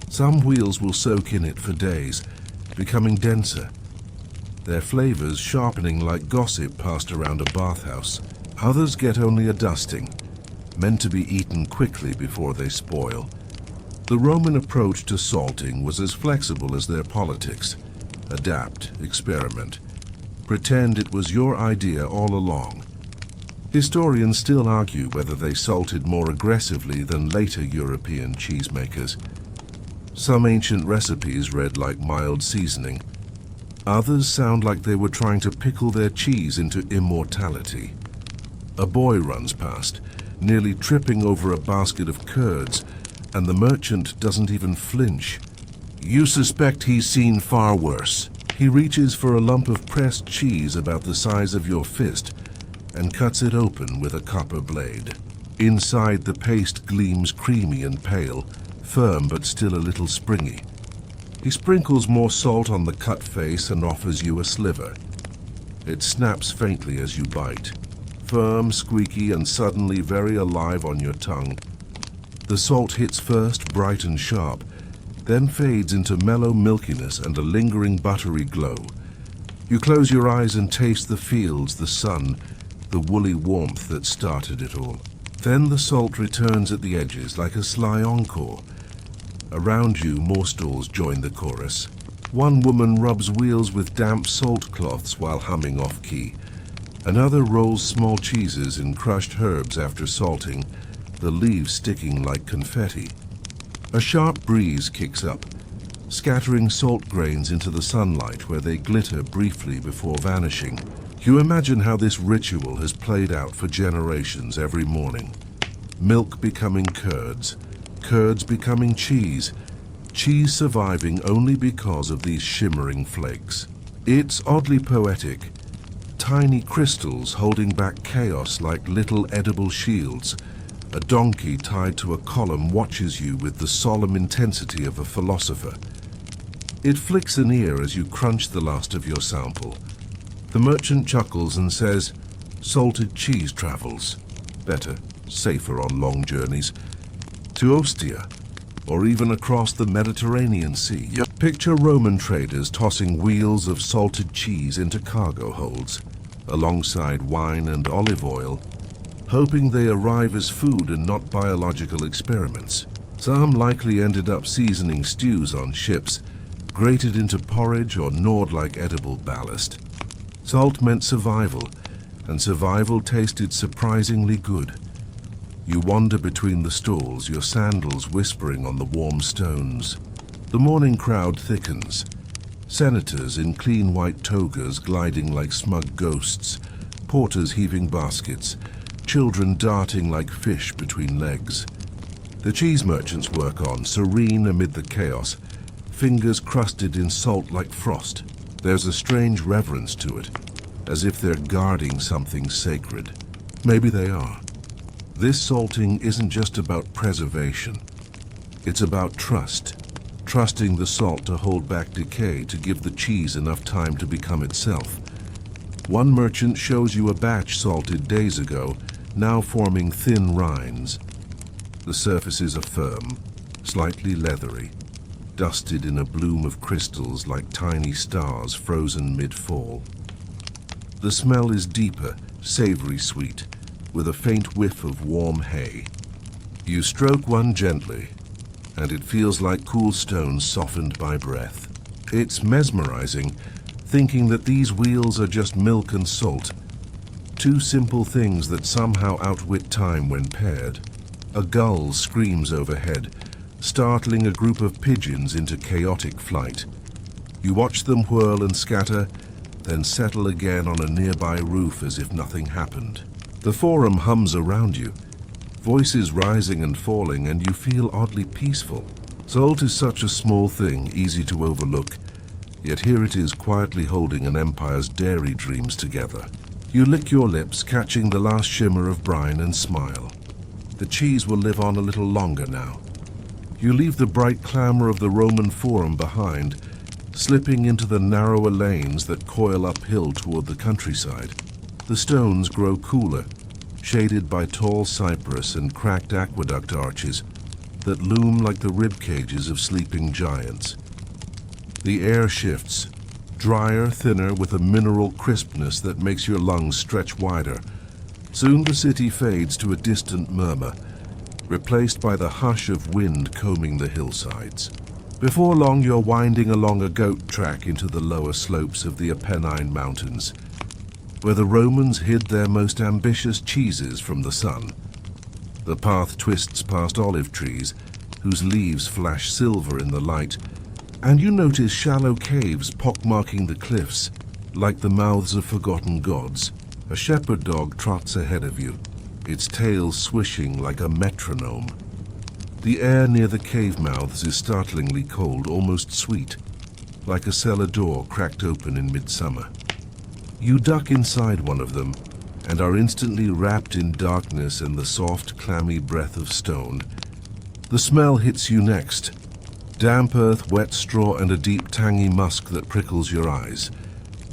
Some wheels will soak in it for days, becoming denser, their flavors sharpening like gossip passed around a bathhouse. Others get only a dusting, meant to be eaten quickly before they spoil. The Roman approach to salting was as flexible as their politics. Adapt, experiment, pretend it was your idea all along. Historians still argue whether they salted more aggressively than later European cheesemakers. Some ancient recipes read like mild seasoning. Others sound like they were trying to pickle their cheese into immortality. A boy runs past, nearly tripping over a basket of curds, and the merchant doesn't even flinch. You suspect he's seen far worse. He reaches for a lump of pressed cheese about the size of your fist and cuts it open with a copper blade. Inside, the paste gleams creamy and pale, firm but still a little springy. He sprinkles more salt on the cut face and offers you a sliver. It snaps faintly as you bite, firm, squeaky, and suddenly very alive on your tongue. The salt hits first bright and sharp, then fades into mellow milkiness and a lingering buttery glow. You close your eyes and taste the fields, the sun, the woolly warmth that started it all. Then the salt returns at the edges like a sly encore. Around you, more stalls join the chorus. One woman rubs wheels with damp salt cloths while humming off-key. Another rolls small cheeses in crushed herbs after salting, the leaves sticking like confetti. A sharp breeze kicks up, scattering salt grains into the sunlight where they glitter briefly before vanishing. You imagine how this ritual has played out for generations every morning. Milk becoming curds, curds becoming cheese, cheese surviving only because of these shimmering flakes. It's oddly poetic. Tiny crystals holding back chaos like little edible shields. A donkey tied to a column watches you with the solemn intensity of a philosopher. It flicks an ear as you crunch the last of your sample. The merchant chuckles and says, salted cheese travels. Better, safer on long journeys. To Ostia, or even across the Mediterranean Sea. Picture Roman traders tossing wheels of salted cheese into cargo holds, alongside wine and olive oil, hoping they arrive as food and not biological experiments. Some likely ended up seasoning stews on ships, grated into porridge or gnawed like edible ballast. Salt meant survival, and survival tasted surprisingly good. You wander between the stalls, your sandals whispering on the warm stones. The morning crowd thickens. Senators in clean white togas gliding like smug ghosts, porters heaving baskets, children darting like fish between legs. The cheese merchants work on, serene amid the chaos, fingers crusted in salt like frost. There's a strange reverence to it, as if they're guarding something sacred. Maybe they are. This salting isn't just about preservation. It's about trust. Trusting the salt to hold back decay to give the cheese enough time to become itself. One merchant shows you a batch salted days ago, now forming thin rinds. The surfaces are firm, slightly leathery, dusted in a bloom of crystals like tiny stars frozen mid-fall. The smell is deeper, savory sweet, with a faint whiff of warm hay. You stroke one gently, and it feels like cool stones softened by breath. It's mesmerizing, thinking that these wheels are just milk and salt, two simple things that somehow outwit time when paired. A gull screams overhead, startling a group of pigeons into chaotic flight. You watch them whirl and scatter, then settle again on a nearby roof as if nothing happened. The forum hums around you, voices rising and falling, and you feel oddly peaceful. Salt is such a small thing, easy to overlook, yet here it is quietly holding an empire's dairy dreams together. You lick your lips, catching the last shimmer of brine, and smile. The cheese will live on a little longer now. You leave the bright clamor of the Roman Forum behind, slipping into the narrower lanes that coil uphill toward the countryside. The stones grow cooler, shaded by tall cypress and cracked aqueduct arches that loom like the rib cages of sleeping giants. The air shifts, drier, thinner, with a mineral crispness that makes your lungs stretch wider. Soon the city fades to a distant murmur, replaced by the hush of wind combing the hillsides. Before long, you're winding along a goat track into the lower slopes of the Apennine Mountains, where the Romans hid their most ambitious cheeses from the sun. The path twists past olive trees, whose leaves flash silver in the light, and you notice shallow caves pockmarking the cliffs, like the mouths of forgotten gods. A shepherd dog trots ahead of you, its tail swishing like a metronome. The air near the cave mouths is startlingly cold, almost sweet, like a cellar door cracked open in midsummer. You duck inside one of them and are instantly wrapped in darkness and the soft, clammy breath of stone. The smell hits you next. Damp earth, wet straw, and a deep, tangy musk that prickles your eyes.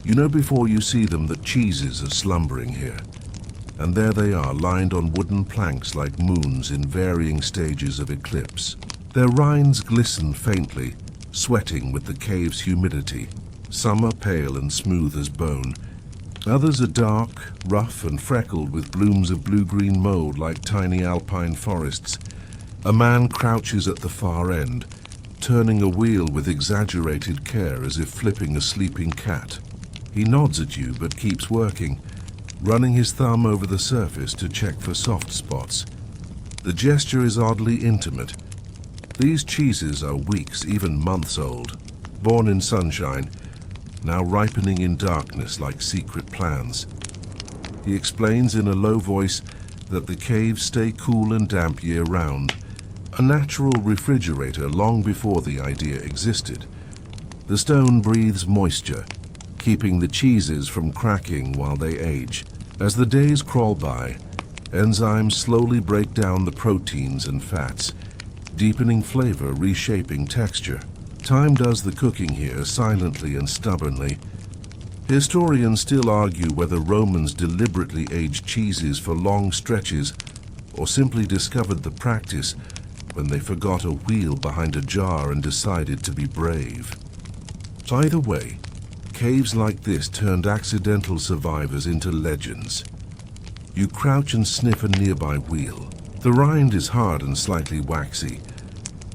You know before you see them that cheeses are slumbering here. And there they are, lined on wooden planks like moons in varying stages of eclipse. Their rinds glisten faintly, sweating with the cave's humidity. Some are pale and smooth as bone. Others are dark, rough, and freckled with blooms of blue-green mold like tiny alpine forests. A man crouches at the far end, turning a wheel with exaggerated care as if flipping a sleeping cat. He nods at you but keeps working, running his thumb over the surface to check for soft spots. The gesture is oddly intimate. These cheeses are weeks, even months old, born in sunshine, now ripening in darkness like secret plans. He explains in a low voice that the caves stay cool and damp year-round, a natural refrigerator long before the idea existed. The stone breathes moisture, keeping the cheeses from cracking while they age. As the days crawl by, enzymes slowly break down the proteins and fats, deepening flavor, reshaping texture. Time does the cooking here, silently and stubbornly. Historians still argue whether Romans deliberately aged cheeses for long stretches or simply discovered the practice when they forgot a wheel behind a jar and decided to be brave. Either way, caves like this turned accidental survivors into legends. You crouch and sniff a nearby wheel. The rind is hard and slightly waxy,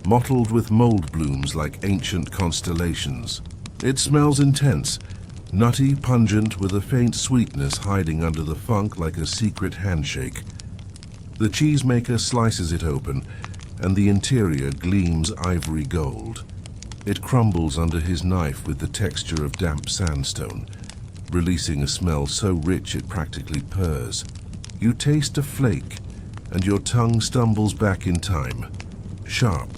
mottled with mold blooms like ancient constellations. It smells intense, nutty, pungent, with a faint sweetness hiding under the funk like a secret handshake. The cheesemaker slices it open, and the interior gleams ivory gold. It crumbles under his knife with the texture of damp sandstone, releasing a smell so rich it practically purrs. You taste a flake, and your tongue stumbles back in time. Sharp,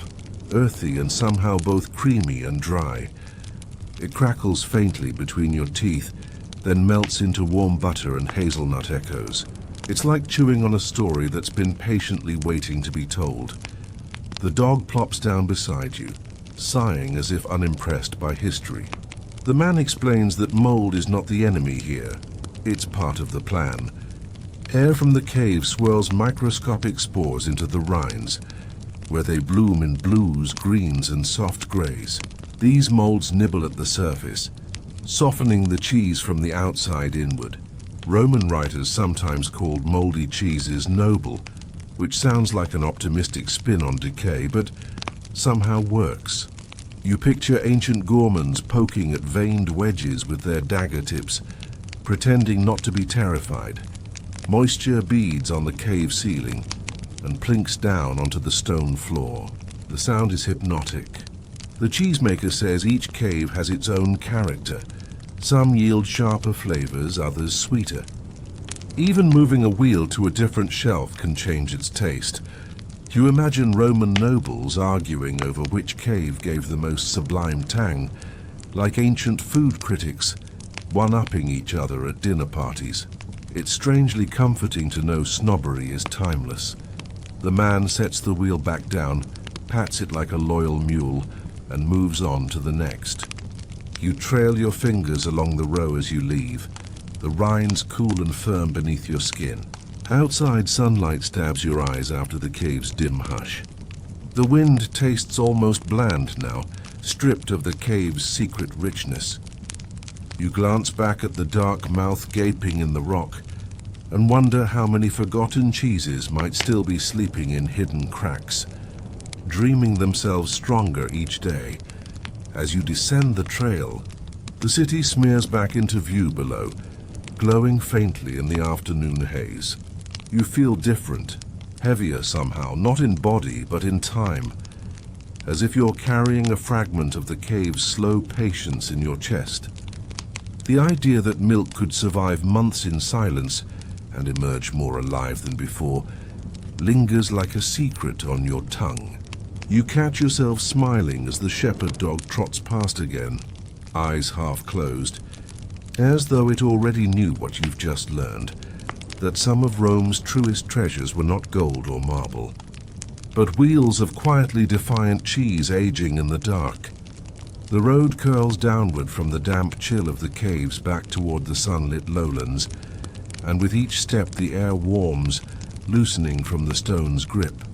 earthy, and somehow both creamy and dry. It crackles faintly between your teeth, then melts into warm butter and hazelnut echoes. It's like chewing on a story that's been patiently waiting to be told. The dog plops down beside you, sighing as if unimpressed by history. The man explains that mold is not the enemy here. It's part of the plan. Air from the cave swirls microscopic spores into the rinds, where they bloom in blues, greens, and soft grays. These molds nibble at the surface, softening the cheese from the outside inward. Roman writers sometimes called moldy cheeses noble, which sounds like an optimistic spin on decay, but somehow works. You picture ancient gourmands poking at veined wedges with their dagger tips, pretending not to be terrified. Moisture beads on the cave ceiling and plinks down onto the stone floor. The sound is hypnotic. The cheesemaker says each cave has its own character. Some yield sharper flavors, others sweeter. Even moving a wheel to a different shelf can change its taste. You imagine Roman nobles arguing over which cave gave the most sublime tang, like ancient food critics, one-upping each other at dinner parties. It's strangely comforting to know snobbery is timeless. The man sets the wheel back down, pats it like a loyal mule, and moves on to the next. You trail your fingers along the row as you leave, the rinds cool and firm beneath your skin. Outside, sunlight stabs your eyes after the cave's dim hush. The wind tastes almost bland now, stripped of the cave's secret richness. You glance back at the dark mouth gaping in the rock and wonder how many forgotten cheeses might still be sleeping in hidden cracks, dreaming themselves stronger each day. As you descend the trail, the city smears back into view below, glowing faintly in the afternoon haze. You feel different, heavier somehow, not in body but in time, as if you're carrying a fragment of the cave's slow patience in your chest. The idea that milk could survive months in silence and emerge more alive than before lingers like a secret on your tongue. You catch yourself smiling as the shepherd dog trots past again, eyes half closed, as though it already knew what you've just learned, that some of Rome's truest treasures were not gold or marble, but wheels of quietly defiant cheese aging in the dark. The road curls downward from the damp chill of the caves back toward the sunlit lowlands, and with each step the air warms, loosening from the stone's grip.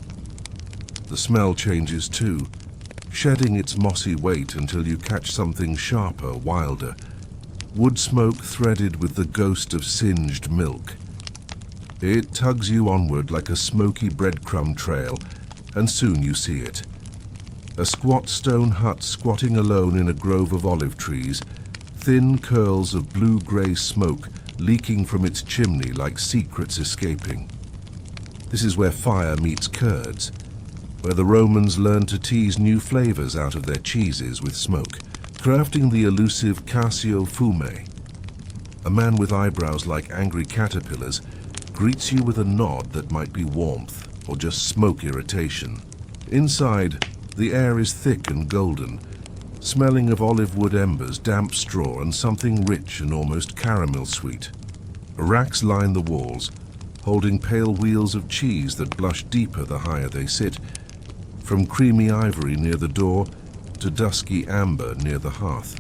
The smell changes too, shedding its mossy weight until you catch something sharper, wilder, wood smoke threaded with the ghost of singed milk. It tugs you onward like a smoky breadcrumb trail, and soon you see it. A squat stone hut squatting alone in a grove of olive trees, thin curls of blue-gray smoke leaking from its chimney like secrets escaping. This is where fire meets curds, where the Romans learned to tease new flavors out of their cheeses with smoke, crafting the elusive Cacio fumé. A man with eyebrows like angry caterpillars greets you with a nod that might be warmth or just smoke irritation. Inside, the air is thick and golden, smelling of olive wood embers, damp straw, and something rich and almost caramel sweet. Racks line the walls, holding pale wheels of cheese that blush deeper the higher they sit, from creamy ivory near the door to dusky amber near the hearth.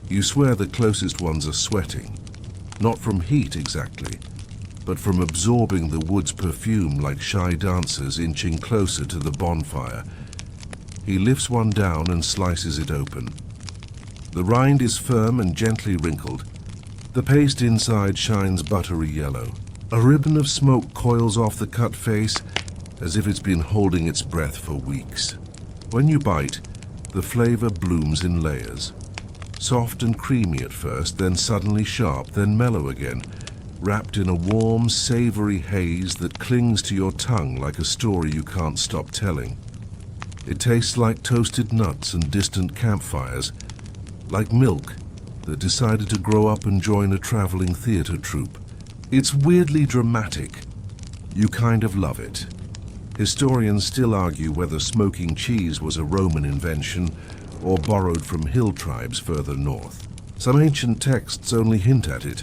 You swear the closest ones are sweating, not from heat exactly, but from absorbing the wood's perfume like shy dancers inching closer to the bonfire. He lifts one down and slices it open. The rind is firm and gently wrinkled. The paste inside shines buttery yellow. A ribbon of smoke coils off the cut face as if it's been holding its breath for weeks. When you bite, the flavor blooms in layers. Soft and creamy at first, then suddenly sharp, then mellow again, wrapped in a warm, savory haze that clings to your tongue like a story you can't stop telling. It tastes like toasted nuts and distant campfires, like milk that decided to grow up and join a traveling theater troupe. It's weirdly dramatic. You kind of love it. Historians still argue whether smoking cheese was a Roman invention or borrowed from hill tribes further north. Some ancient texts only hint at it,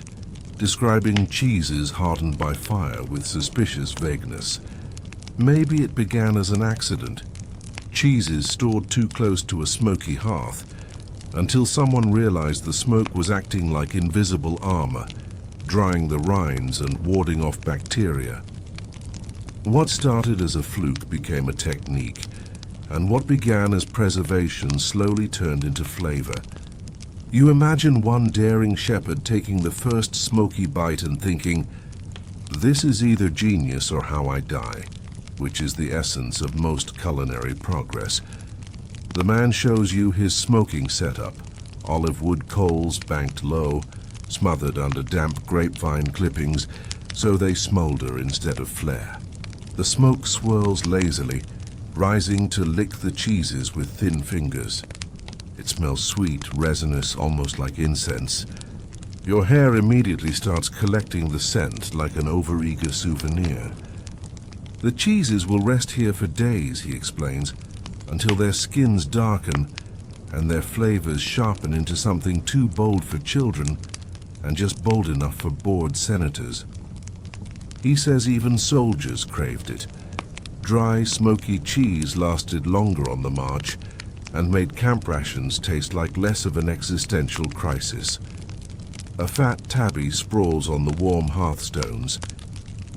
describing cheeses hardened by fire with suspicious vagueness. Maybe it began as an accident, cheeses stored too close to a smoky hearth, until someone realized the smoke was acting like invisible armor, drying the rinds and warding off bacteria. What started as a fluke became a technique, and what began as preservation slowly turned into flavor. You imagine one daring shepherd taking the first smoky bite and thinking, "This is either genius or how I die," which is the essence of most culinary progress. The man shows you his smoking setup, olive wood coals banked low, smothered under damp grapevine clippings so they smolder instead of flare. The smoke swirls lazily, rising to lick the cheeses with thin fingers. It smells sweet, resinous, almost like incense. Your hair immediately starts collecting the scent like an overeager souvenir. The cheeses will rest here for days, he explains, until their skins darken and their flavors sharpen into something too bold for children and just bold enough for bored senators. He says even soldiers craved it. Dry, smoky cheese lasted longer on the march and made camp rations taste like less of an existential crisis. A fat tabby sprawls on the warm hearthstones,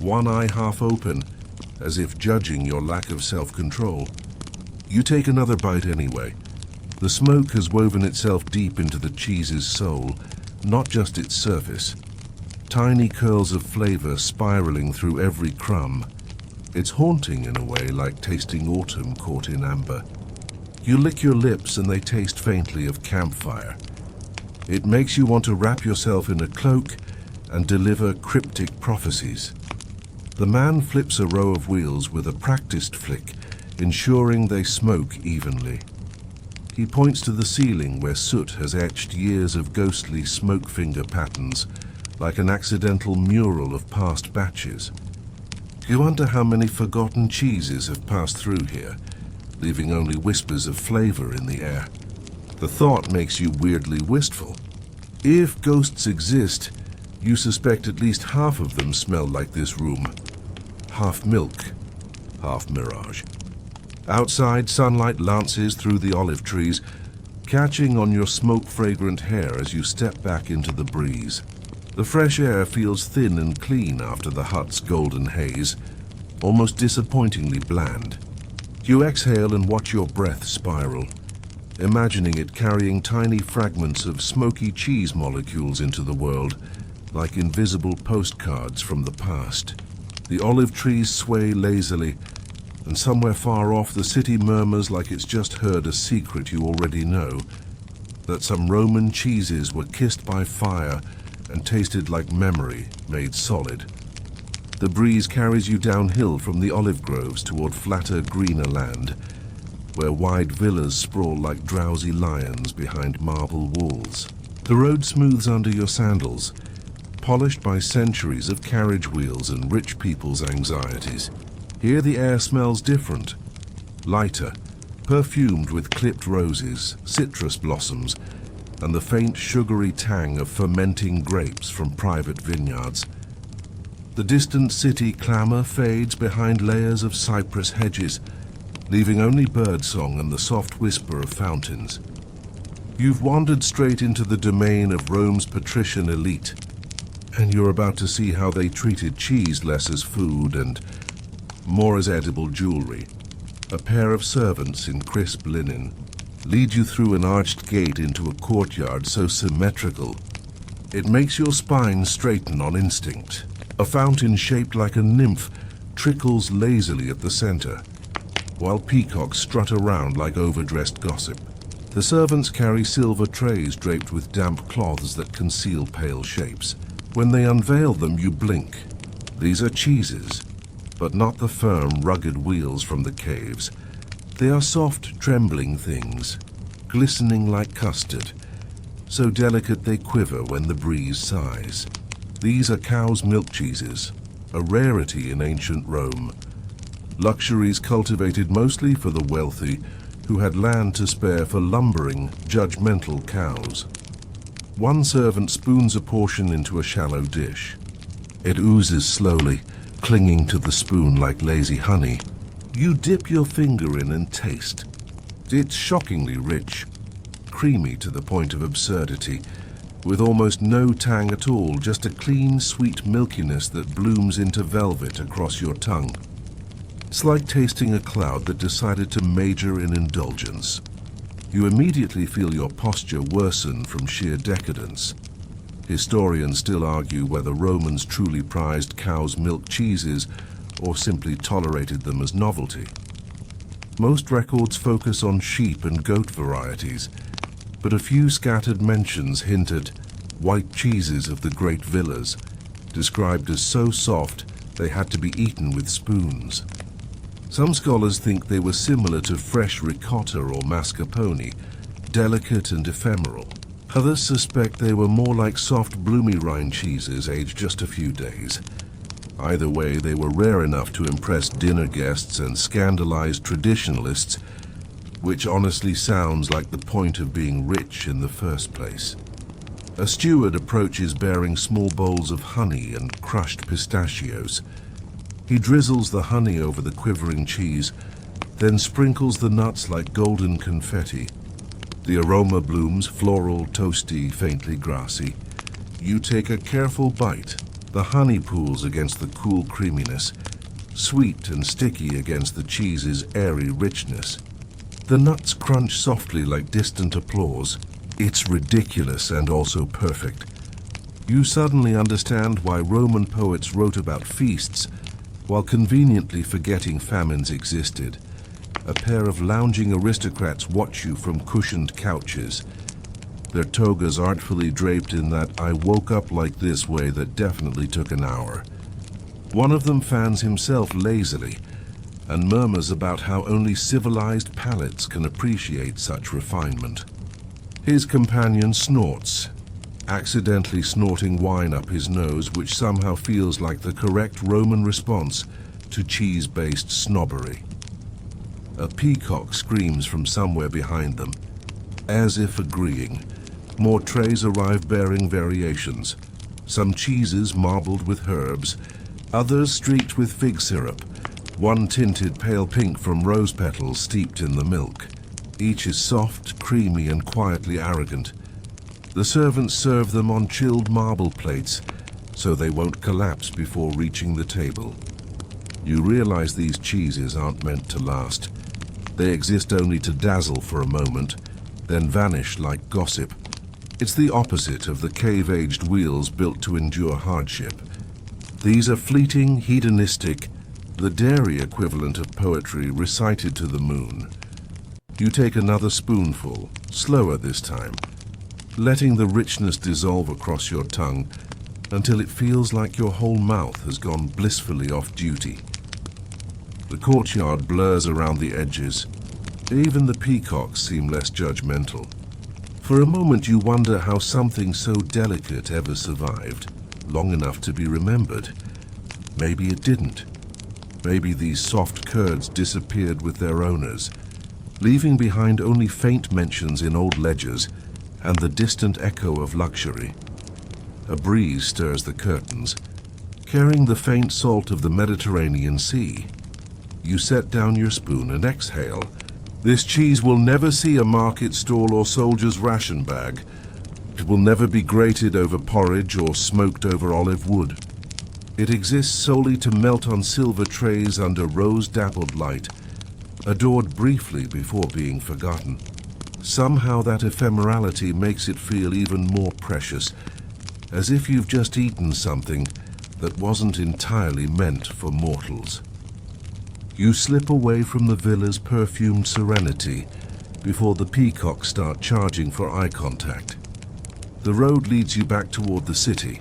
one eye half open, as if judging your lack of self-control. You take another bite anyway. The smoke has woven itself deep into the cheese's soul, not just its surface. Tiny curls of flavor spiraling through every crumb. It's haunting in a way, like tasting autumn caught in amber. You lick your lips and they taste faintly of campfire. It makes you want to wrap yourself in a cloak and deliver cryptic prophecies. The man flips a row of wheels with a practiced flick, ensuring they smoke evenly. He points to the ceiling where soot has etched years of ghostly smoke finger patterns, like an accidental mural of past batches. You wonder how many forgotten cheeses have passed through here, leaving only whispers of flavor in the air. The thought makes you weirdly wistful. If ghosts exist, you suspect at least half of them smell like this room. Half milk, half mirage. Outside, sunlight lances through the olive trees, catching on your smoke-fragrant hair as you step back into the breeze. The fresh air feels thin and clean after the hut's golden haze, almost disappointingly bland. You exhale and watch your breath spiral, imagining it carrying tiny fragments of smoky cheese molecules into the world, like invisible postcards from the past. The olive trees sway lazily, and somewhere far off the city murmurs like it's just heard a secret you already know, that some Roman cheeses were kissed by fire and tasted like memory made solid. The breeze carries you downhill from the olive groves toward flatter, greener land, where wide villas sprawl like drowsy lions behind marble walls. The road smooths under your sandals, polished by centuries of carriage wheels and rich people's anxieties. Here the air smells different, lighter, perfumed with clipped roses, citrus blossoms, and the faint sugary tang of fermenting grapes from private vineyards. The distant city clamor fades behind layers of cypress hedges, leaving only birdsong and the soft whisper of fountains. You've wandered straight into the domain of Rome's patrician elite, and you're about to see how they treated cheese less as food and more as edible jewelry. A pair of servants in crisp linen lead you through an arched gate into a courtyard so symmetrical it makes your spine straighten on instinct. A fountain shaped like a nymph trickles lazily at the center, while peacocks strut around like overdressed gossip. The servants carry silver trays draped with damp cloths that conceal pale shapes. When they unveil them, you blink. These are cheeses, but not the firm, rugged wheels from the caves. They are soft, trembling things, glistening like custard, so delicate they quiver when the breeze sighs. These are cow's milk cheeses, a rarity in ancient Rome. Luxuries cultivated mostly for the wealthy who had land to spare for lumbering, judgmental cows. One servant spoons a portion into a shallow dish. It oozes slowly, clinging to the spoon like lazy honey. You dip your finger in and taste. It's shockingly rich, creamy to the point of absurdity, with almost no tang at all, just a clean, sweet milkiness that blooms into velvet across your tongue. It's like tasting a cloud that decided to major in indulgence. You immediately feel your posture worsen from sheer decadence. Historians still argue whether Romans truly prized cow's milk cheeses or simply tolerated them as novelty. Most records focus on sheep and goat varieties, but a few scattered mentions hint at white cheeses of the great villas, described as so soft they had to be eaten with spoons. Some scholars think they were similar to fresh ricotta or mascarpone, delicate and ephemeral. Others suspect they were more like soft bloomy rind cheeses aged just a few days. Either way, they were rare enough to impress dinner guests and scandalize traditionalists, which honestly sounds like the point of being rich in the first place. A steward approaches bearing small bowls of honey and crushed pistachios. He drizzles the honey over the quivering cheese, then sprinkles the nuts like golden confetti. The aroma blooms, floral, toasty, faintly grassy. You take a careful bite. The honey pools against the cool creaminess, sweet and sticky against the cheese's airy richness. The nuts crunch softly like distant applause. It's ridiculous and also perfect. You suddenly understand why Roman poets wrote about feasts while conveniently forgetting famines existed. A pair of lounging aristocrats watch you from cushioned couches, their togas artfully draped in that "I woke up like this" way that definitely took an hour. One of them fans himself lazily and murmurs about how only civilized palates can appreciate such refinement. His companion snorts, accidentally snorting wine up his nose, which somehow feels like the correct Roman response to cheese-based snobbery. A peacock screams from somewhere behind them, as if agreeing. More trays arrive bearing variations, some cheeses marbled with herbs, others streaked with fig syrup, one tinted pale pink from rose petals steeped in the milk. Each is soft, creamy, and quietly arrogant. The servants serve them on chilled marble plates, so they won't collapse before reaching the table. You realize these cheeses aren't meant to last. They exist only to dazzle for a moment, then vanish like gossip. It's the opposite of the cave-aged wheels built to endure hardship. These are fleeting, hedonistic, the dairy equivalent of poetry recited to the moon. You take another spoonful, slower this time, letting the richness dissolve across your tongue until it feels like your whole mouth has gone blissfully off duty. The courtyard blurs around the edges. Even the peacocks seem less judgmental. For a moment you wonder how something so delicate ever survived, long enough to be remembered. Maybe it didn't. Maybe these soft curds disappeared with their owners, leaving behind only faint mentions in old ledgers and the distant echo of luxury. A breeze stirs the curtains, carrying the faint salt of the Mediterranean Sea. You set down your spoon and exhale. This cheese will never see a market stall or soldier's ration bag. It will never be grated over porridge or smoked over olive wood. It exists solely to melt on silver trays under rose-dappled light, adored briefly before being forgotten. Somehow that ephemerality makes it feel even more precious, as if you've just eaten something that wasn't entirely meant for mortals. You slip away from the villa's perfumed serenity before the peacocks start charging for eye contact. The road leads you back toward the city,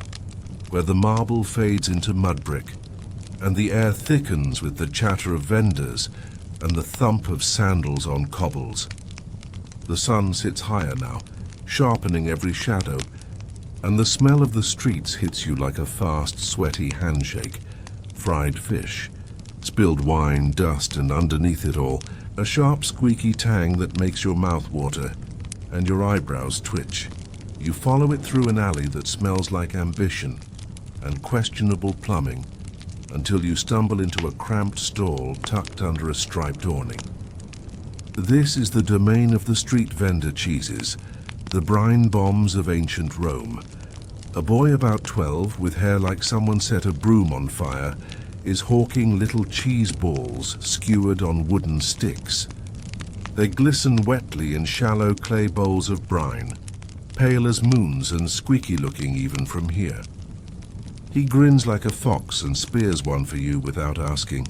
where the marble fades into mud brick, and the air thickens with the chatter of vendors and the thump of sandals on cobbles. The sun sits higher now, sharpening every shadow, and the smell of the streets hits you like a fast, sweaty handshake. Fried fish, spilled wine, dust, and underneath it all, a sharp, squeaky tang that makes your mouth water and your eyebrows twitch. You follow it through an alley that smells like ambition and questionable plumbing until you stumble into a cramped stall tucked under a striped awning. This is the domain of the street vendor cheeses, the brine bombs of ancient Rome. A boy about 12, with hair like someone set a broom on fire, is hawking little cheese balls skewered on wooden sticks. They glisten wetly in shallow clay bowls of brine, pale as moons and squeaky-looking even from here. He grins like a fox and spears one for you without asking,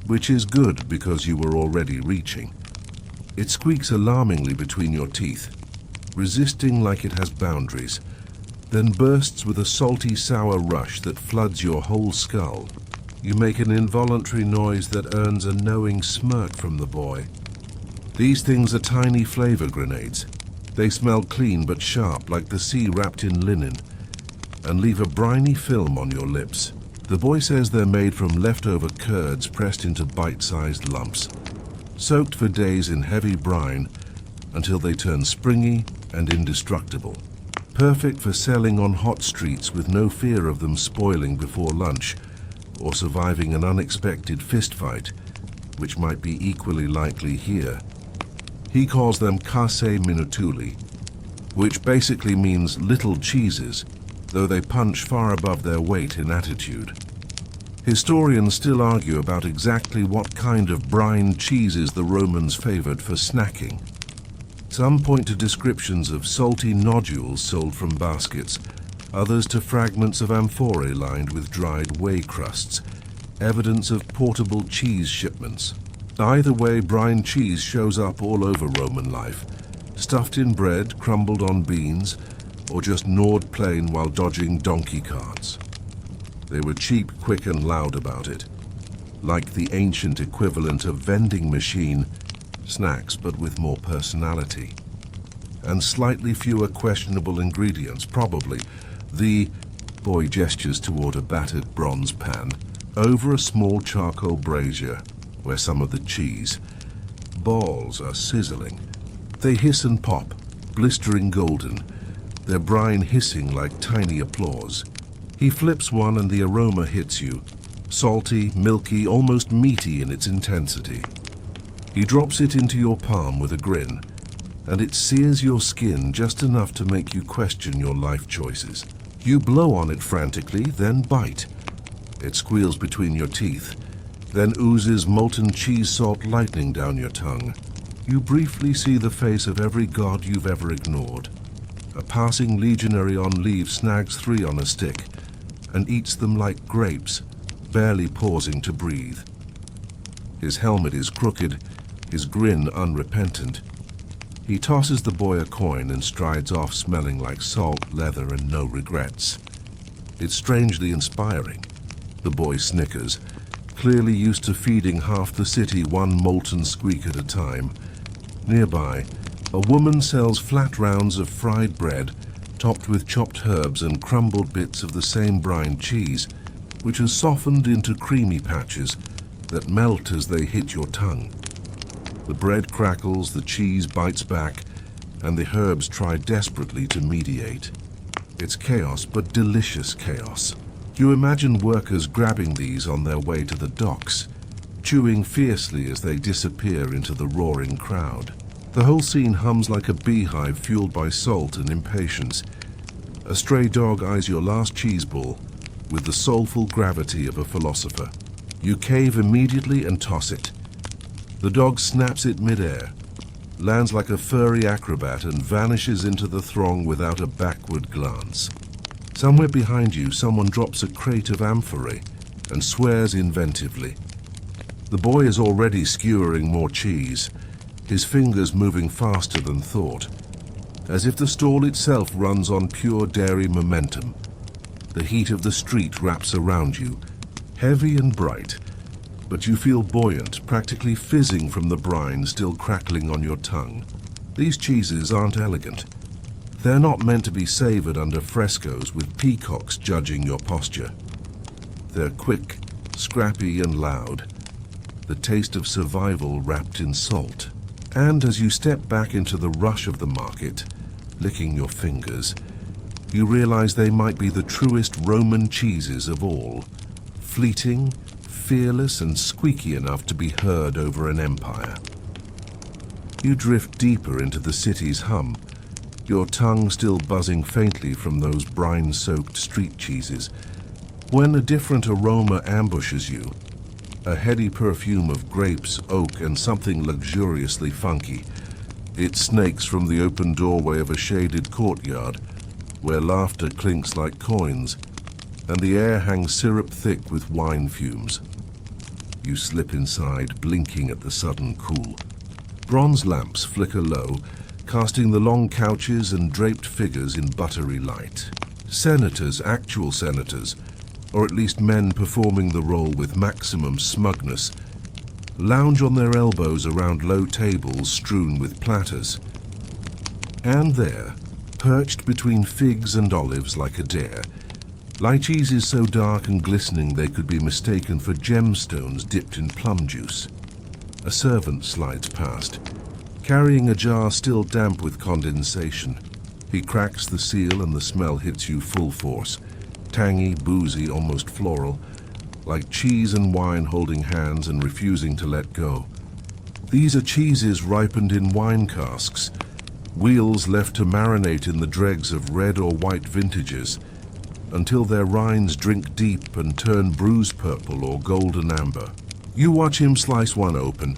which is good because you were already reaching. It squeaks alarmingly between your teeth, resisting like it has boundaries, then bursts with a salty, sour rush that floods your whole skull. You make an involuntary noise that earns a knowing smirk from the boy. These things are tiny flavor grenades. They smell clean but sharp, like the sea wrapped in linen, and leave a briny film on your lips. The boy says they're made from leftover curds pressed into bite-sized lumps, soaked for days in heavy brine until they turn springy and indestructible. Perfect for selling on hot streets with no fear of them spoiling before lunch or surviving an unexpected fistfight, which might be equally likely here. He calls them cacio minutuli, which basically means little cheeses, though they punch far above their weight in attitude. Historians still argue about exactly what kind of brine cheeses the Romans favored for snacking. Some point to descriptions of salty nodules sold from baskets, others to fragments of amphorae lined with dried whey crusts, evidence of portable cheese shipments. Either way, brine cheese shows up all over Roman life, stuffed in bread, crumbled on beans, or just gnawed plain while dodging donkey carts. They were cheap, quick, and loud about it, like the ancient equivalent of vending machine snacks, but with more personality. And slightly fewer questionable ingredients, probably. The boy gestures toward a battered bronze pan over a small charcoal brazier where some of the cheese balls are sizzling. They hiss and pop, blistering golden, their brine hissing like tiny applause. He flips one and the aroma hits you, salty, milky, almost meaty in its intensity. He drops it into your palm with a grin, and it sears your skin just enough to make you question your life choices. You blow on it frantically, then bite. It squeals between your teeth, then oozes molten cheese salt lightning down your tongue. You briefly see the face of every god you've ever ignored. A passing legionary on leave snags 3 on a stick and eats them like grapes, barely pausing to breathe. His helmet is crooked, his grin unrepentant. He tosses the boy a coin and strides off smelling like salt, leather, and no regrets. It's strangely inspiring. The boy snickers, clearly used to feeding half the city one molten squeak at a time. Nearby, a woman sells flat rounds of fried bread topped with chopped herbs and crumbled bits of the same brine cheese, which has softened into creamy patches that melt as they hit your tongue. The bread crackles, the cheese bites back, and the herbs try desperately to mediate. It's chaos, but delicious chaos. You imagine workers grabbing these on their way to the docks, chewing fiercely as they disappear into the roaring crowd. The whole scene hums like a beehive fueled by salt and impatience. A stray dog eyes your last cheese ball with the soulful gravity of a philosopher. You cave immediately and toss it. The dog snaps it midair, lands like a furry acrobat, and vanishes into the throng without a backward glance. Somewhere behind you, someone drops a crate of amphorae and swears inventively. The boy is already skewering more cheese, his fingers moving faster than thought, as if the stall itself runs on pure dairy momentum. The heat of the street wraps around you, heavy and bright, but you feel buoyant, practically fizzing from the brine still crackling on your tongue. These cheeses aren't elegant. They're not meant to be savored under frescoes with peacocks judging your posture. They're quick, scrappy, and loud, the taste of survival wrapped in salt. And as you step back into the rush of the market, licking your fingers, you realize they might be the truest Roman cheeses of all. fleeting, fearless and squeaky enough to be heard over an empire. You drift deeper into the city's hum, your tongue still buzzing faintly from those brine-soaked street cheeses, when a different aroma ambushes you, a heady perfume of grapes, oak, and something luxuriously funky. It snakes from the open doorway of a shaded courtyard, where laughter clinks like coins, and the air hangs syrup-thick with wine fumes. You slip inside, blinking at the sudden cool. Bronze lamps flicker low, casting the long couches and draped figures in buttery light. Senators, actual senators, or at least men performing the role with maximum smugness, lounge on their elbows around low tables strewn with platters. And there, perched between figs and olives like a dare, lie cheeses so dark and glistening they could be mistaken for gemstones dipped in plum juice. A servant slides past, carrying a jar still damp with condensation. He cracks the seal and the smell hits you full force. Tangy, boozy, almost floral, like cheese and wine holding hands and refusing to let go. These are cheeses ripened in wine casks, wheels left to marinate in the dregs of red or white vintages, until their rinds drink deep and turn bruise purple or golden amber. You watch him slice one open.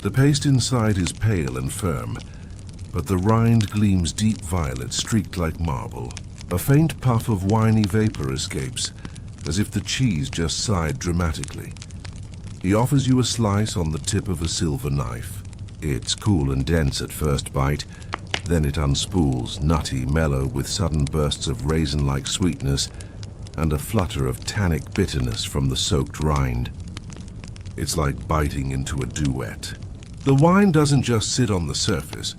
The paste inside is pale and firm, but the rind gleams deep violet, streaked like marble. A faint puff of winey vapor escapes, as if the cheese just sighed dramatically. He offers you a slice on the tip of a silver knife. It's cool and dense at first bite, then it unspools, nutty, mellow, with sudden bursts of raisin-like sweetness and a flutter of tannic bitterness from the soaked rind. It's like biting into a duet. The wine doesn't just sit on the surface.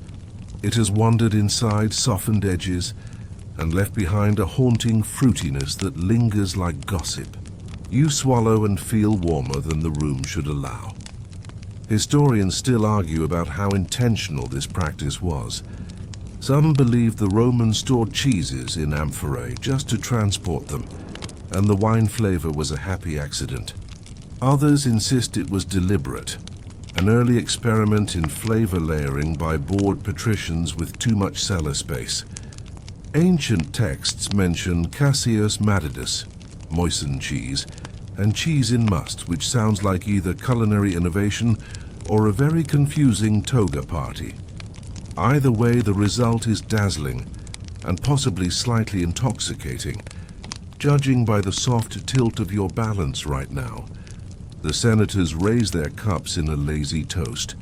It has wandered inside softened edges and left behind a haunting fruitiness that lingers like gossip. You swallow and feel warmer than the room should allow. Historians still argue about how intentional this practice was. Some believe the Romans stored cheeses in amphorae just to transport them, and the wine flavor was a happy accident. Others insist it was deliberate, an early experiment in flavor layering by bored patricians with too much cellar space. Ancient texts mention Cacios madidus, moistened cheese, and cheese in must, which sounds like either culinary innovation or a very confusing toga party. Either way, the result is dazzling and possibly slightly intoxicating, judging by the soft tilt of your balance right now. The senators raise their cups in a lazy toast,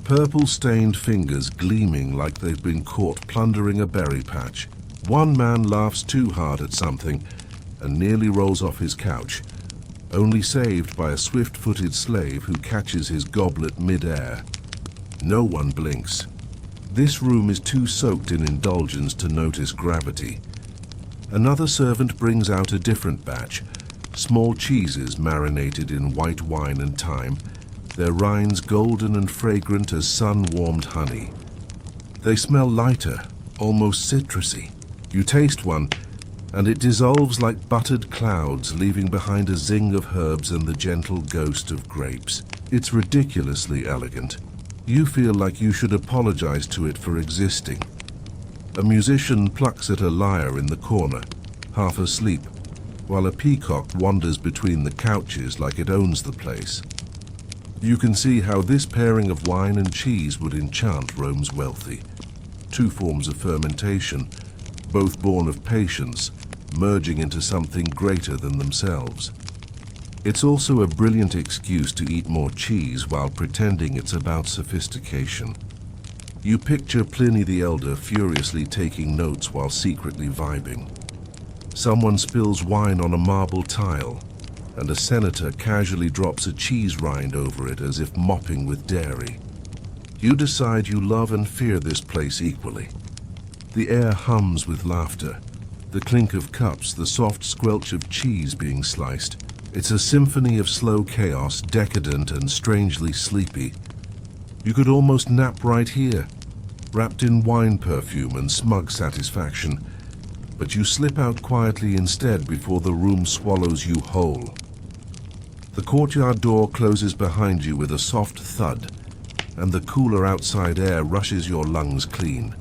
purple-stained fingers gleaming like they've been caught plundering a berry patch. One man laughs too hard at something and nearly rolls off his couch, only saved by a swift-footed slave who catches his goblet mid-air. No one blinks. This room is too soaked in indulgence to notice gravity. Another servant brings out a different batch, small cheeses marinated in white wine and thyme, their rinds golden and fragrant as sun-warmed honey. They smell lighter, almost citrusy. You taste one, and it dissolves like buttered clouds, leaving behind a zing of herbs and the gentle ghost of grapes. It's ridiculously elegant. You feel like you should apologize to it for existing. A musician plucks at a lyre in the corner, half asleep, while a peacock wanders between the couches like it owns the place. You can see how this pairing of wine and cheese would enchant Rome's wealthy. Two forms of fermentation, both born of patience, merging into something greater than themselves. It's also a brilliant excuse to eat more cheese while pretending it's about sophistication. You picture Pliny the Elder furiously taking notes while secretly vibing. Someone spills wine on a marble tile, and a senator casually drops a cheese rind over it as if mopping with dairy. You decide you love and fear this place equally. The air hums with laughter, the clink of cups, the soft squelch of cheese being sliced. It's a symphony of slow chaos, decadent and strangely sleepy. You could almost nap right here, wrapped in wine perfume and smug satisfaction, but you slip out quietly instead before the room swallows you whole. The courtyard door closes behind you with a soft thud, and the cooler outside air rushes your lungs clean.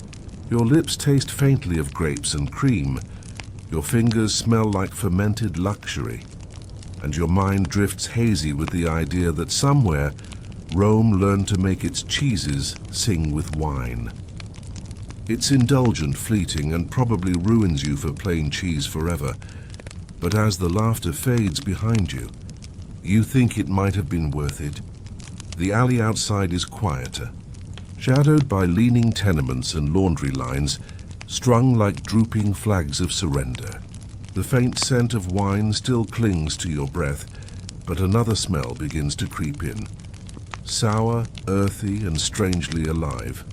Your lips taste faintly of grapes and cream, your fingers smell like fermented luxury, and your mind drifts hazy with the idea that somewhere Rome learned to make its cheeses sing with wine. It's indulgent, fleeting, and probably ruins you for plain cheese forever, but as the laughter fades behind you, you think it might have been worth it. The alley outside is quieter, shadowed by leaning tenements and laundry lines strung like drooping flags of surrender. The faint scent of wine still clings to your breath, but another smell begins to creep in. Sour, earthy, and strangely alive.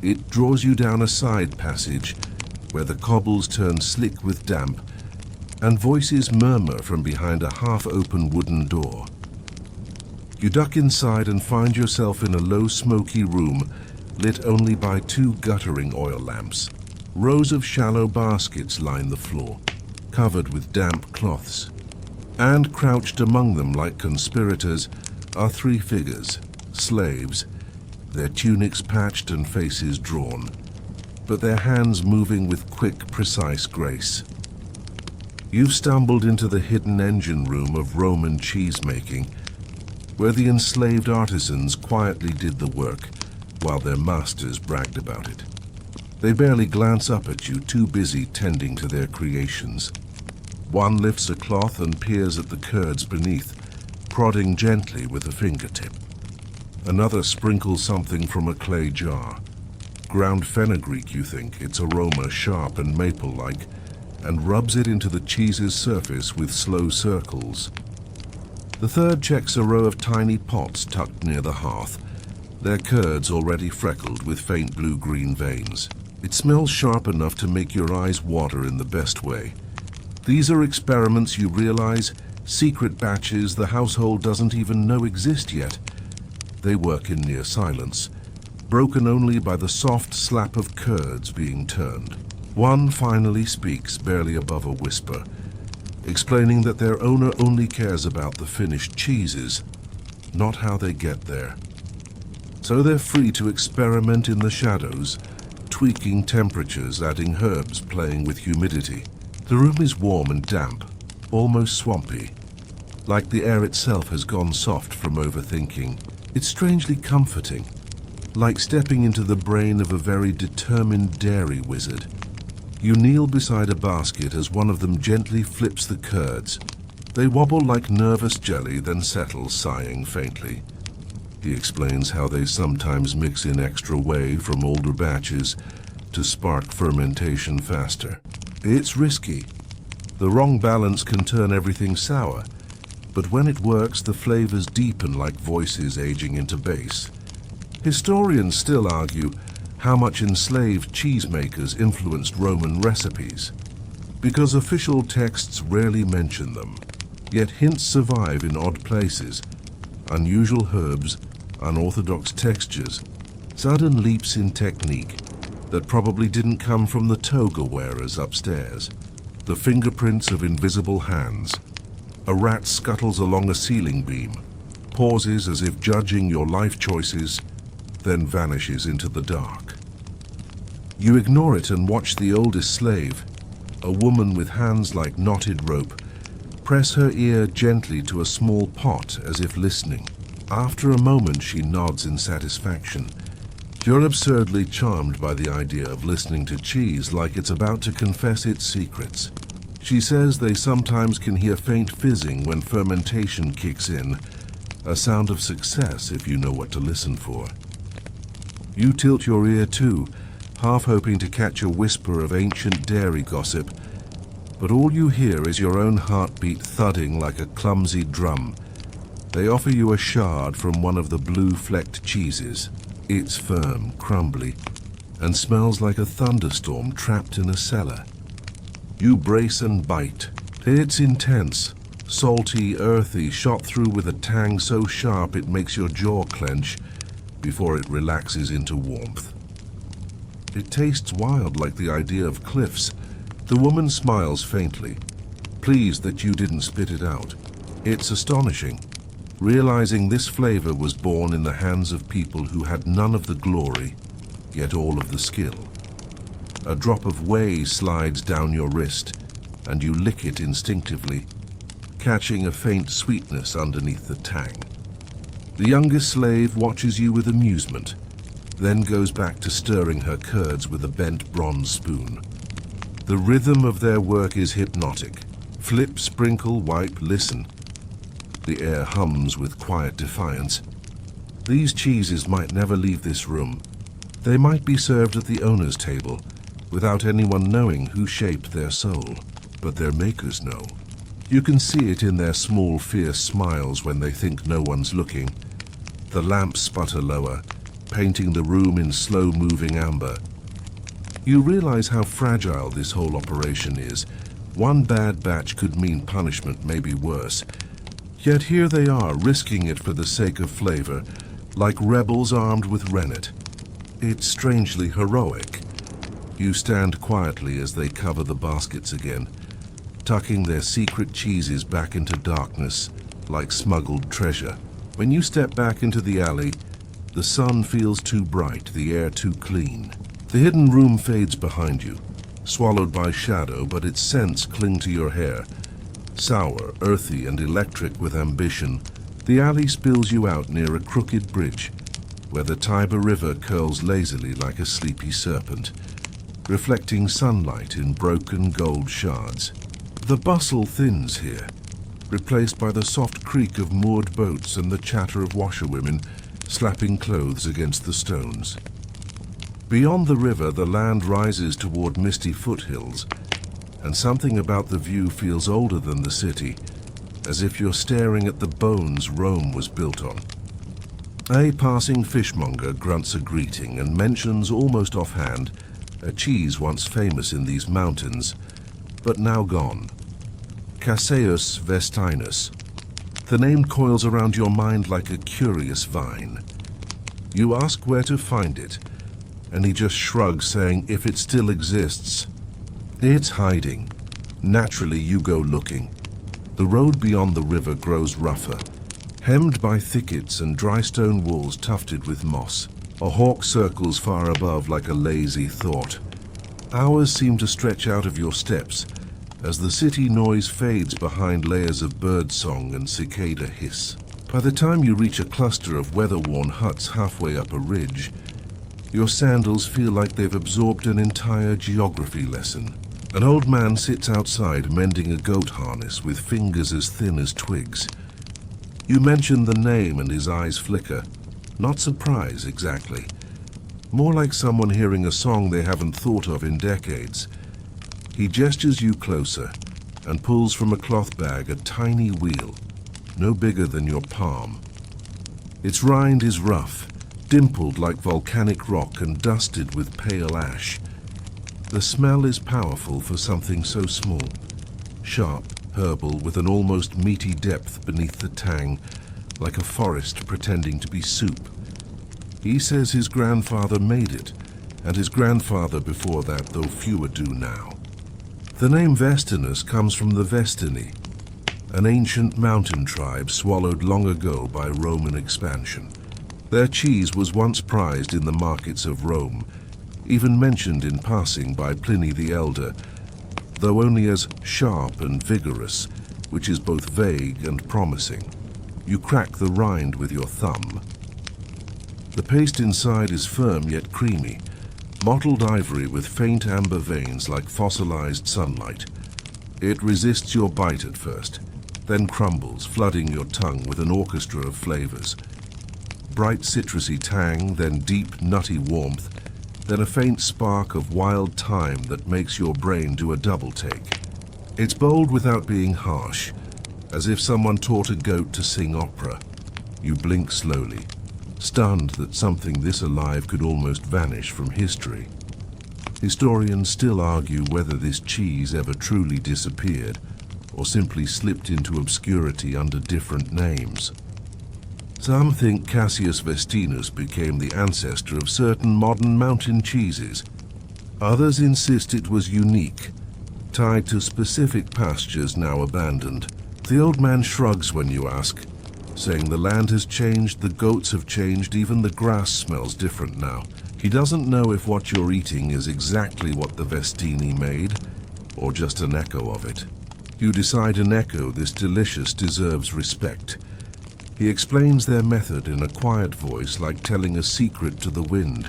It draws you down a side passage where the cobbles turn slick with damp, and voices murmur from behind a half-open wooden door. You duck inside and find yourself in a low, smoky room lit only by 2 guttering oil lamps. Rows of shallow baskets line the floor, covered with damp cloths. And crouched among them like conspirators are 3 figures, slaves, their tunics patched and faces drawn, but their hands moving with quick, precise grace. You've stumbled into the hidden engine room of Roman cheese-making, where the enslaved artisans quietly did the work while their masters bragged about it. They barely glance up at you, too busy tending to their creations. One lifts a cloth and peers at the curds beneath, prodding gently with a fingertip. Another sprinkles something from a clay jar. Ground fenugreek, you think, its aroma sharp and maple-like, and rubs it into the cheese's surface with slow circles. The third checks a row of tiny pots tucked near the hearth, their curds already freckled with faint blue-green veins. It smells sharp enough to make your eyes water in the best way. These are experiments, you realize, secret batches the household doesn't even know exist yet. They work in near silence, broken only by the soft slap of curds being turned. One finally speaks, barely above a whisper, explaining that their owner only cares about the finished cheeses, not how they get there. So they're free to experiment in the shadows, tweaking temperatures, adding herbs, playing with humidity. The room is warm and damp, almost swampy, like the air itself has gone soft from overthinking. It's strangely comforting, like stepping into the brain of a very determined dairy wizard. You kneel beside a basket as one of them gently flips the curds. They wobble like nervous jelly, then settle, sighing faintly. He explains how they sometimes mix in extra whey from older batches to spark fermentation faster. It's risky. The wrong balance can turn everything sour, but when it works, the flavors deepen like voices aging into bass. Historians still argue how much enslaved cheesemakers influenced Roman recipes, because official texts rarely mention them. Yet hints survive in odd places, unusual herbs, unorthodox textures, sudden leaps in technique that probably didn't come from the toga wearers upstairs. The fingerprints of invisible hands. A rat scuttles along a ceiling beam, pauses as if judging your life choices, then vanishes into the dark. You ignore it and watch the oldest slave, a woman with hands like knotted rope, press her ear gently to a small pot as if listening. After a moment, she nods in satisfaction. You're absurdly charmed by the idea of listening to cheese like it's about to confess its secrets. She says they sometimes can hear faint fizzing when fermentation kicks in, a sound of success if you know what to listen for. You tilt your ear too, half hoping to catch a whisper of ancient dairy gossip, but all you hear is your own heartbeat thudding like a clumsy drum. They offer you a shard from one of the blue-flecked cheeses. It's firm, crumbly, and smells like a thunderstorm trapped in a cellar. You brace and bite. It's intense, salty, earthy, shot through with a tang so sharp it makes your jaw clench before it relaxes into warmth. It tastes wild, like the idea of cliffs. The woman smiles faintly, pleased that you didn't spit it out. It's astonishing, realizing this flavor was born in the hands of people who had none of the glory, yet all of the skill. A drop of whey slides down your wrist, and you lick it instinctively, catching a faint sweetness underneath the tang. The youngest slave watches you with amusement, then goes back to stirring her curds with a bent bronze spoon. The rhythm of their work is hypnotic. Flip, sprinkle, wipe, listen. The air hums with quiet defiance. These cheeses might never leave this room. They might be served at the owner's table, without anyone knowing who shaped their soul. But their makers know. You can see it in their small, fierce smiles when they think no one's looking. The lamps sputter lower, painting the room in slow-moving amber. You realize how fragile this whole operation is. One bad batch could mean punishment, maybe worse. Yet here they are, risking it for the sake of flavor, like rebels armed with rennet. It's strangely heroic. You stand quietly as they cover the baskets again, tucking their secret cheeses back into darkness like smuggled treasure. When you step back into the alley, the sun feels too bright, the air too clean. The hidden room fades behind you, swallowed by shadow, but its scents cling to your hair. Sour, earthy, and electric with ambition, the alley spills you out near a crooked bridge, where the Tiber River curls lazily like a sleepy serpent, reflecting sunlight in broken gold shards. The bustle thins here, replaced by the soft creak of moored boats and the chatter of washerwomen slapping clothes against the stones. Beyond the river, the land rises toward misty foothills, and something about the view feels older than the city, as if you're staring at the bones Rome was built on. A passing fishmonger grunts a greeting and mentions almost offhand a cheese once famous in these mountains, but now gone. Cacios vestinus. The name coils around your mind like a curious vine. You ask where to find it, and he just shrugs, saying if it still exists. It's hiding. Naturally, you go looking. The road beyond the river grows rougher, hemmed by thickets and dry stone walls tufted with moss. A hawk circles far above like a lazy thought. Hours seem to stretch out of your steps as the city noise fades behind layers of birdsong and cicada hiss. By the time you reach a cluster of weather-worn huts halfway up a ridge, your sandals feel like they've absorbed an entire geography lesson. An old man sits outside mending a goat harness with fingers as thin as twigs. You mention the name and his eyes flicker. Not surprise, exactly. More like someone hearing a song they haven't thought of in decades. He gestures you closer and pulls from a cloth bag a tiny wheel, no bigger than your palm. Its rind is rough, dimpled like volcanic rock and dusted with pale ash. The smell is powerful for something so small, sharp, herbal, with an almost meaty depth beneath the tang, like a forest pretending to be soup. He says his grandfather made it, and his grandfather before that, though fewer do now. The name Vestinus comes from the Vestini, an ancient mountain tribe swallowed long ago by Roman expansion. Their cheese was once prized in the markets of Rome, even mentioned in passing by Pliny the Elder, though only as sharp and vigorous, which is both vague and promising. You crack the rind with your thumb. The paste inside is firm yet creamy, mottled ivory with faint amber veins like fossilized sunlight. It resists your bite at first, then crumbles, flooding your tongue with an orchestra of flavors. Bright citrusy tang, then deep nutty warmth, then a faint spark of wild thyme that makes your brain do a double take. It's bold without being harsh, as if someone taught a goat to sing opera. You blink slowly, stunned that something this alive could almost vanish from history. Historians still argue whether this cheese ever truly disappeared or simply slipped into obscurity under different names. Some think Cassius Vestinus became the ancestor of certain modern mountain cheeses. Others insist it was unique, tied to specific pastures now abandoned. The old man shrugs when you ask, saying the land has changed, the goats have changed, even the grass smells different now. He doesn't know if what you're eating is exactly what the Vestini made, or just an echo of it. You decide an echo this delicious deserves respect. He explains their method in a quiet voice, like telling a secret to the wind.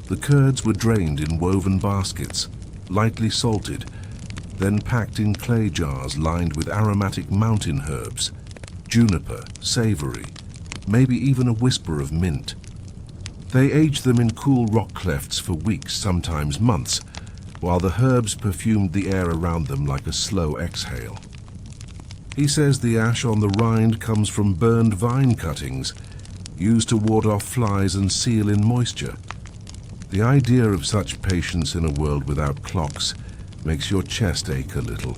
The curds were drained in woven baskets, lightly salted, then packed in clay jars lined with aromatic mountain herbs, juniper, savory, maybe even a whisper of mint. They age them in cool rock clefts for weeks, sometimes months, while the herbs perfumed the air around them like a slow exhale. He says the ash on the rind comes from burned vine cuttings, used to ward off flies and seal in moisture. The idea of such patience in a world without clocks makes your chest ache a little.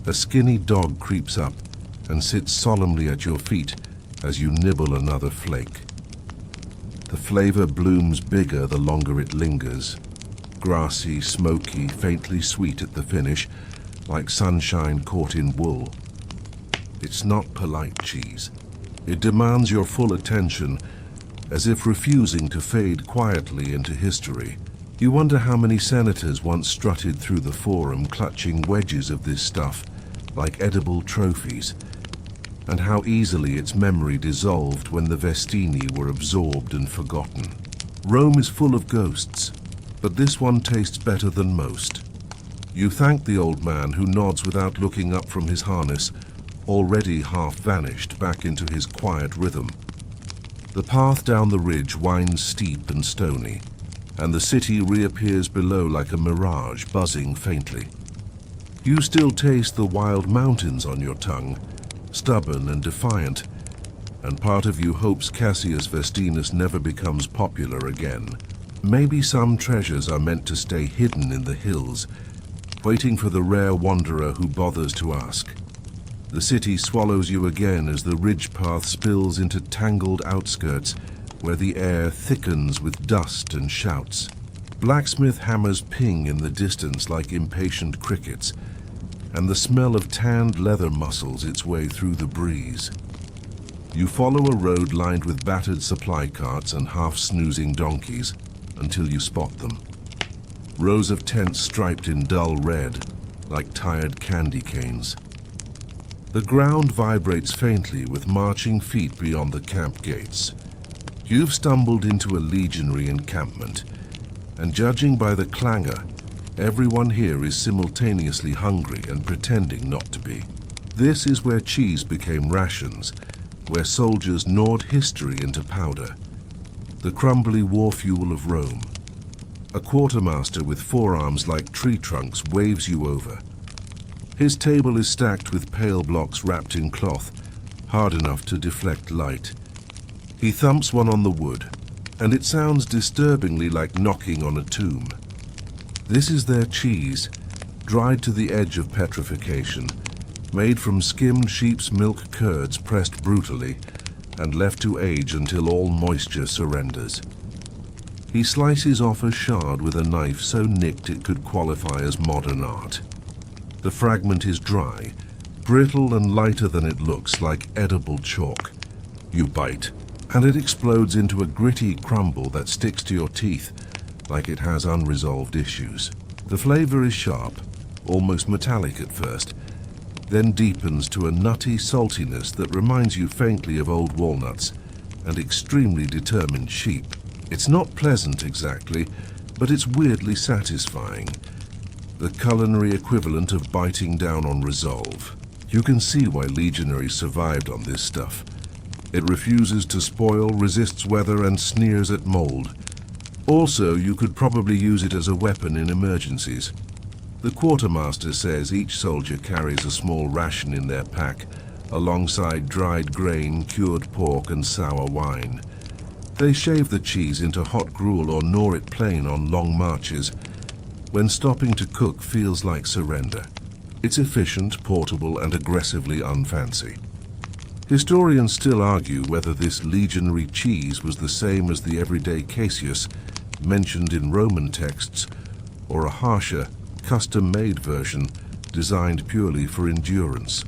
A skinny dog creeps up and sits solemnly at your feet as you nibble another flake. The flavor blooms bigger the longer it lingers. Grassy, smoky, faintly sweet at the finish, like sunshine caught in wool. It's not polite cheese. It demands your full attention, as if refusing to fade quietly into history. You wonder how many senators once strutted through the forum clutching wedges of this stuff, like edible trophies, and how easily its memory dissolved when the Vestini were absorbed and forgotten. Rome is full of ghosts, but this one tastes better than most. You thank the old man, who nods without looking up from his harness, already half vanished back into his quiet rhythm. The path down the ridge winds steep and stony, and the city reappears below like a mirage, buzzing faintly. You still taste the wild mountains on your tongue, stubborn and defiant, and part of you hopes Cassius Vestinus never becomes popular again. Maybe some treasures are meant to stay hidden in the hills, waiting for the rare wanderer who bothers to ask. The city swallows you again as the ridge path spills into tangled outskirts where the air thickens with dust and shouts. Blacksmith hammers ping in the distance like impatient crickets, and the smell of tanned leather muscles its way through the breeze. You follow a road lined with battered supply carts and half-snoozing donkeys until you spot them. Rows of tents striped in dull red, like tired candy canes. The ground vibrates faintly with marching feet beyond the camp gates. You've stumbled into a legionary encampment, and judging by the clangor, everyone here is simultaneously hungry and pretending not to be. This is where cheese became rations, where soldiers gnawed history into powder. The crumbly war fuel of Rome. A quartermaster with forearms like tree trunks waves you over. His table is stacked with pale blocks wrapped in cloth, hard enough to deflect light. He thumps one on the wood, and it sounds disturbingly like knocking on a tomb. This is their cheese, dried to the edge of petrification, made from skimmed sheep's milk curds pressed brutally and left to age until all moisture surrenders. He slices off a shard with a knife so nicked it could qualify as modern art. The fragment is dry, brittle and lighter than it looks, like edible chalk. You bite, and it explodes into a gritty crumble that sticks to your teeth like it has unresolved issues. The flavor is sharp, almost metallic at first, then deepens to a nutty saltiness that reminds you faintly of old walnuts and extremely determined sheep. It's not pleasant exactly, but it's weirdly satisfying. The culinary equivalent of biting down on resolve. You can see why legionaries survived on this stuff. It refuses to spoil, resists weather, and sneers at mold. Also, you could probably use it as a weapon in emergencies. The quartermaster says each soldier carries a small ration in their pack, alongside dried grain, cured pork, and sour wine. They shave the cheese into hot gruel or gnaw it plain on long marches, when stopping to cook feels like surrender. It's efficient, portable, and aggressively unfancy. Historians still argue whether this legionary cheese was the same as the everyday Cacius mentioned in Roman texts, or a harsher, custom-made version designed purely for endurance.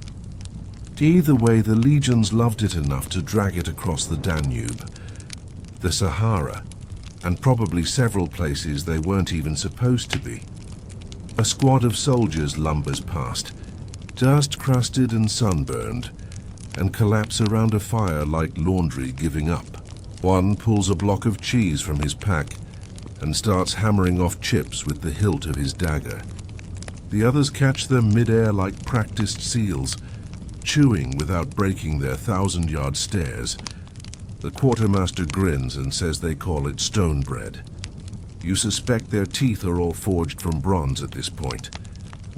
Either way, the legions loved it enough to drag it across the Danube, the Sahara, and probably several places they weren't even supposed to be. A squad of soldiers lumbers past, dust-crusted and sunburned, and collapse around a fire like laundry giving up. One pulls a block of cheese from his pack and starts hammering off chips with the hilt of his dagger. The others catch them mid-air like practiced seals, chewing without breaking their 1,000-yard stares. The quartermaster grins and says they call it stone bread. You suspect their teeth are all forged from bronze at this point.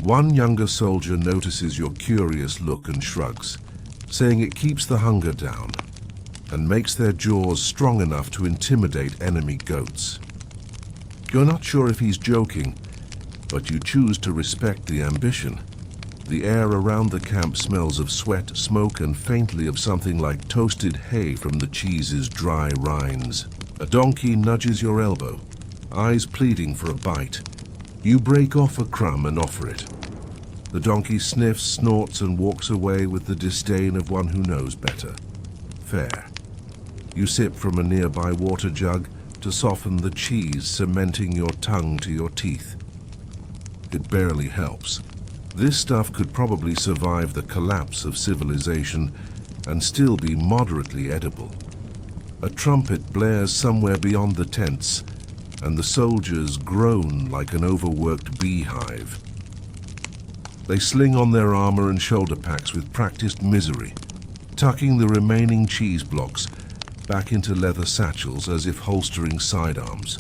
One younger soldier notices your curious look and shrugs, saying it keeps the hunger down and makes their jaws strong enough to intimidate enemy goats. You're not sure if he's joking, but you choose to respect the ambition. The air around the camp smells of sweat, smoke, and faintly of something like toasted hay from the cheese's dry rinds. A donkey nudges your elbow, eyes pleading for a bite. You break off a crumb and offer it. The donkey sniffs, snorts, and walks away with the disdain of one who knows better. Fair. You sip from a nearby water jug to soften the cheese, cementing your tongue to your teeth. It barely helps. This stuff could probably survive the collapse of civilization and still be moderately edible. A trumpet blares somewhere beyond the tents, and the soldiers groan like an overworked beehive. They sling on their armor and shoulder packs with practiced misery, tucking the remaining cheese blocks back into leather satchels as if holstering sidearms.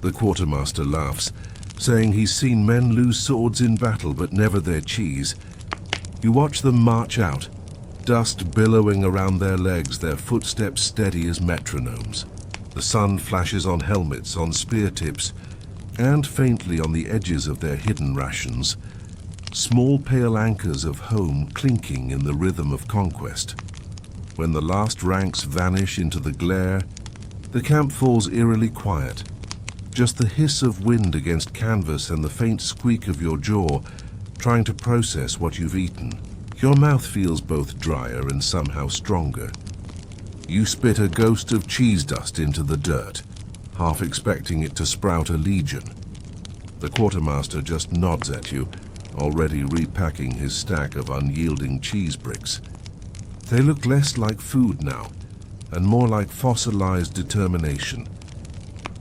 The quartermaster laughs, saying he's seen men lose swords in battle but never their cheese. You watch them march out, dust billowing around their legs, their footsteps steady as metronomes. The sun flashes on helmets, on spear tips, and faintly on the edges of their hidden rations, small pale anchors of home clinking in the rhythm of conquest. When the last ranks vanish into the glare, the camp falls eerily quiet. Just the hiss of wind against canvas and the faint squeak of your jaw trying to process what you've eaten. Your mouth feels both drier and somehow stronger. You spit a ghost of cheese dust into the dirt, half expecting it to sprout a legion. The quartermaster just nods at you, already repacking his stack of unyielding cheese bricks. They look less like food now, and more like fossilized determination.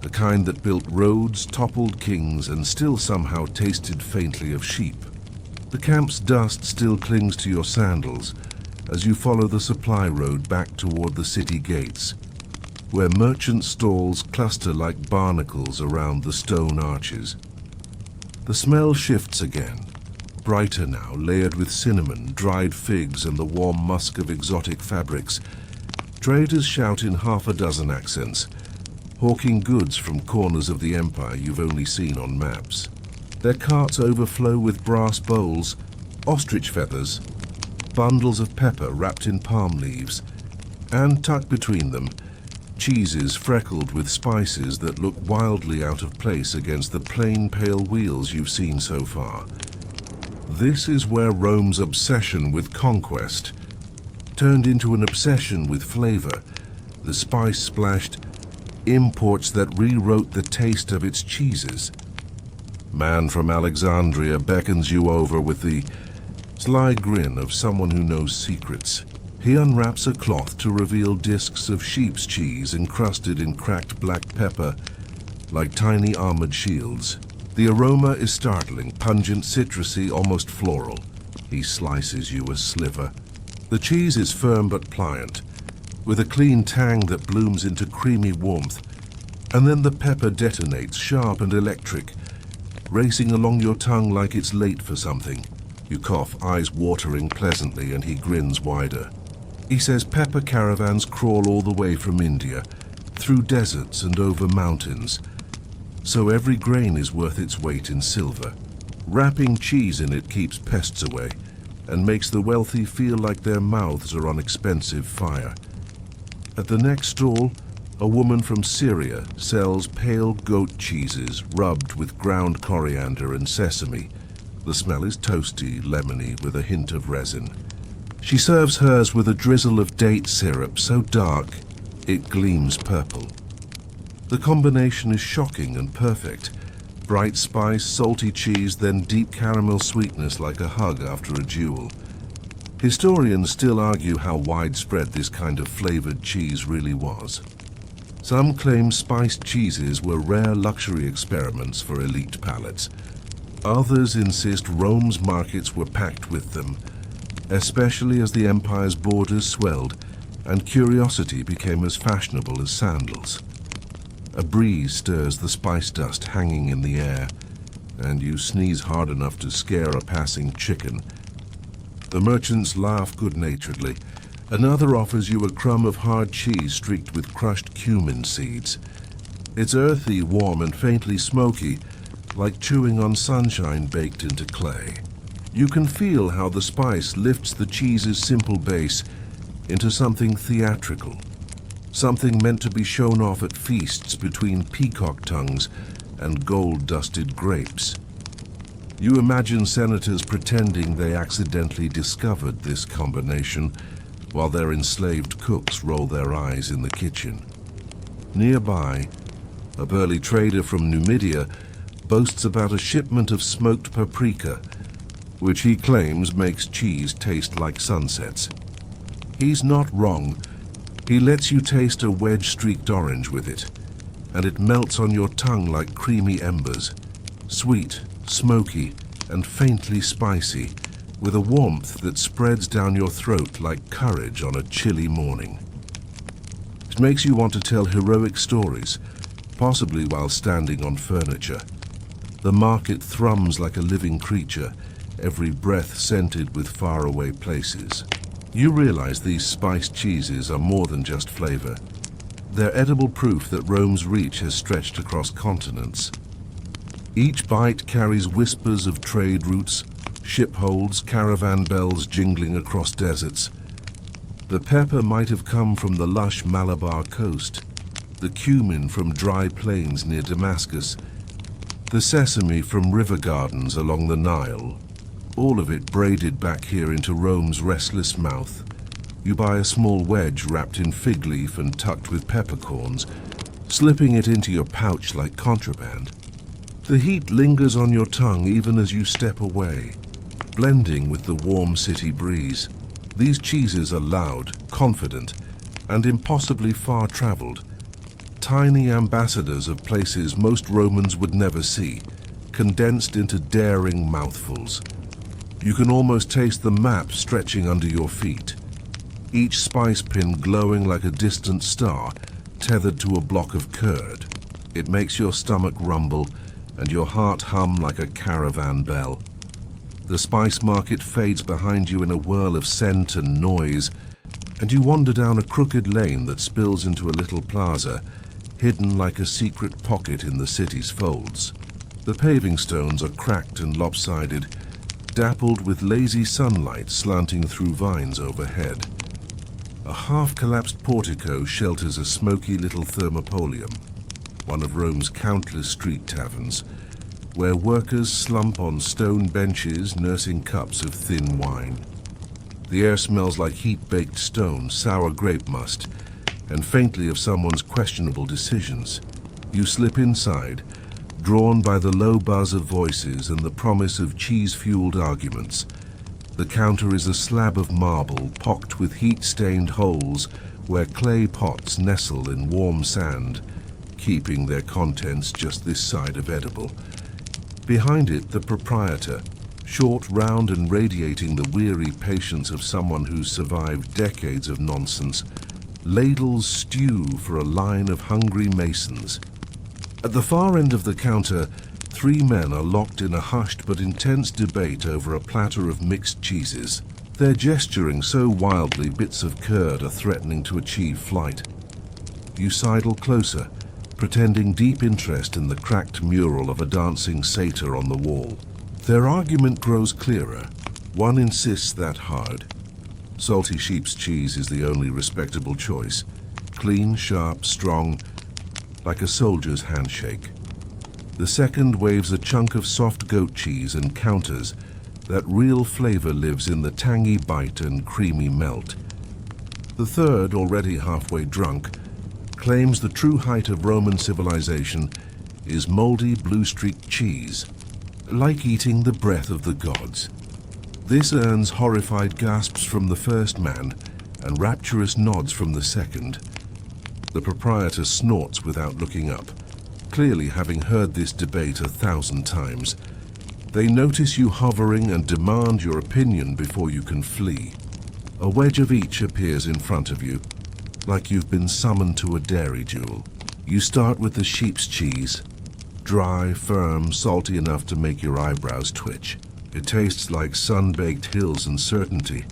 The kind that built roads, toppled kings, and still somehow tasted faintly of sheep. The camp's dust still clings to your sandals as you follow the supply road back toward the city gates, where merchant stalls cluster like barnacles around the stone arches. The smell shifts again, brighter now, layered with cinnamon, dried figs, and the warm musk of exotic fabrics. Traders shout in half a dozen accents, hawking goods from corners of the empire you've only seen on maps. Their carts overflow with brass bowls, ostrich feathers, bundles of pepper wrapped in palm leaves, and tucked between them, cheeses freckled with spices that look wildly out of place against the plain pale wheels you've seen so far. This is where Rome's obsession with conquest turned into an obsession with flavor, the spice-splashed imports that rewrote the taste of its cheeses. Man from Alexandria beckons you over with the sly grin of someone who knows secrets. He unwraps a cloth to reveal discs of sheep's cheese encrusted in cracked black pepper like tiny armored shields. The aroma is startling, pungent, citrusy, almost floral. He slices you a sliver. The cheese is firm but pliant, with a clean tang that blooms into creamy warmth, and then the pepper detonates, sharp and electric, racing along your tongue like it's late for something. You cough, eyes watering pleasantly, and he grins wider. He says pepper caravans crawl all the way from India, through deserts and over mountains, so every grain is worth its weight in silver. Wrapping cheese in it keeps pests away and makes the wealthy feel like their mouths are on expensive fire. At the next stall, a woman from Syria sells pale goat cheeses rubbed with ground coriander and sesame. The smell is toasty, lemony, with a hint of resin. She serves hers with a drizzle of date syrup so dark it gleams purple. The combination is shocking and perfect. Bright spice, salty cheese, then deep caramel sweetness like a hug after a duel. Historians still argue how widespread this kind of flavored cheese really was. Some claim spiced cheeses were rare luxury experiments for elite palates. Others insist Rome's markets were packed with them, especially as the empire's borders swelled and curiosity became as fashionable as sandals. A breeze stirs the spice dust hanging in the air, and you sneeze hard enough to scare a passing chicken. The merchants laugh good-naturedly. Another offers you a crumb of hard cheese streaked with crushed cumin seeds. It's earthy, warm, and faintly smoky, like chewing on sunshine baked into clay. You can feel how the spice lifts the cheese's simple base into something theatrical, something meant to be shown off at feasts between peacock tongues and gold-dusted grapes. You imagine senators pretending they accidentally discovered this combination while their enslaved cooks roll their eyes in the kitchen. Nearby, a burly trader from Numidia boasts about a shipment of smoked paprika, which he claims makes cheese taste like sunsets. He's not wrong. He lets you taste a wedge-streaked orange with it, and it melts on your tongue like creamy embers, sweet, smoky, and faintly spicy, with a warmth that spreads down your throat like courage on a chilly morning. It makes you want to tell heroic stories, possibly while standing on furniture. The market thrums like a living creature, every breath scented with faraway places. You realize these spiced cheeses are more than just flavor. They're edible proof that Rome's reach has stretched across continents. Each bite carries whispers of trade routes, ship holds, caravan bells jingling across deserts. The pepper might have come from the lush Malabar coast, the cumin from dry plains near Damascus, the sesame from river gardens along the Nile, all of it braided back here into Rome's restless mouth. You buy a small wedge wrapped in fig leaf and tucked with peppercorns, slipping it into your pouch like contraband. The heat lingers on your tongue even as you step away, blending with the warm city breeze. These cheeses are loud, confident, and impossibly far-traveled. Tiny ambassadors of places most Romans would never see, condensed into daring mouthfuls. You can almost taste the map stretching under your feet, each spice pin glowing like a distant star tethered to a block of curd. It makes your stomach rumble and your heart hum like a caravan bell. The spice market fades behind you in a whirl of scent and noise, and you wander down a crooked lane that spills into a little plaza, hidden like a secret pocket in the city's folds. The paving stones are cracked and lopsided, dappled with lazy sunlight slanting through vines overhead. A half-collapsed portico shelters a smoky little thermopolium, one of Rome's countless street taverns, where workers slump on stone benches nursing cups of thin wine. The air smells like heat-baked stone, sour grape must, and faintly of someone's questionable decisions. You slip inside, drawn by the low buzz of voices and the promise of cheese-fueled arguments. The counter is a slab of marble pocked with heat-stained holes where clay pots nestle in warm sand, keeping their contents just this side of edible. Behind it, the proprietor, short, round, and radiating the weary patience of someone who's survived decades of nonsense, ladles stew for a line of hungry masons. At the far end of the counter, three men are locked in a hushed but intense debate over a platter of mixed cheeses. They're gesturing so wildly bits of curd are threatening to achieve flight. You sidle closer, pretending deep interest in the cracked mural of a dancing satyr on the wall. Their argument grows clearer. One insists that hard. Salty sheep's cheese is the only respectable choice. Clean, sharp, strong, like a soldier's handshake. The second waves a chunk of soft goat cheese and counters, that real flavor lives in the tangy bite and creamy melt. The third, already halfway drunk, claims the true height of Roman civilization is moldy blue-streaked cheese, like eating the breath of the gods. This earns horrified gasps from the first man and rapturous nods from the second. The proprietor snorts without looking up, clearly having heard this debate 1,000 times. They notice you hovering and demand your opinion before you can flee. A wedge of each appears in front of you, like you've been summoned to a dairy duel. You start with the sheep's cheese, dry, firm, salty enough to make your eyebrows twitch. It tastes like sun-baked hills and certainty.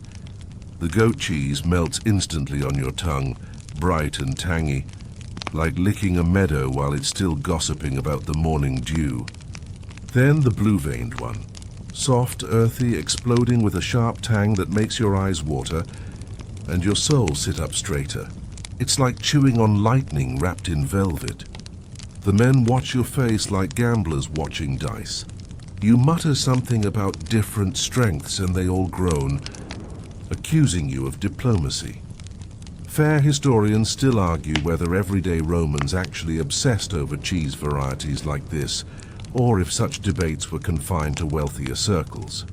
The goat cheese melts instantly on your tongue, bright and tangy, like licking a meadow while it's still gossiping about the morning dew. Then the blue-veined one, soft, earthy, exploding with a sharp tang that makes your eyes water and your soul sit up straighter. It's like chewing on lightning wrapped in velvet. The men watch your face like gamblers watching dice. You mutter something about different strengths and they all groan, accusing you of diplomacy. Fair historians still argue whether everyday Romans actually obsessed over cheese varieties like this, or if such debates were confined to wealthier circles.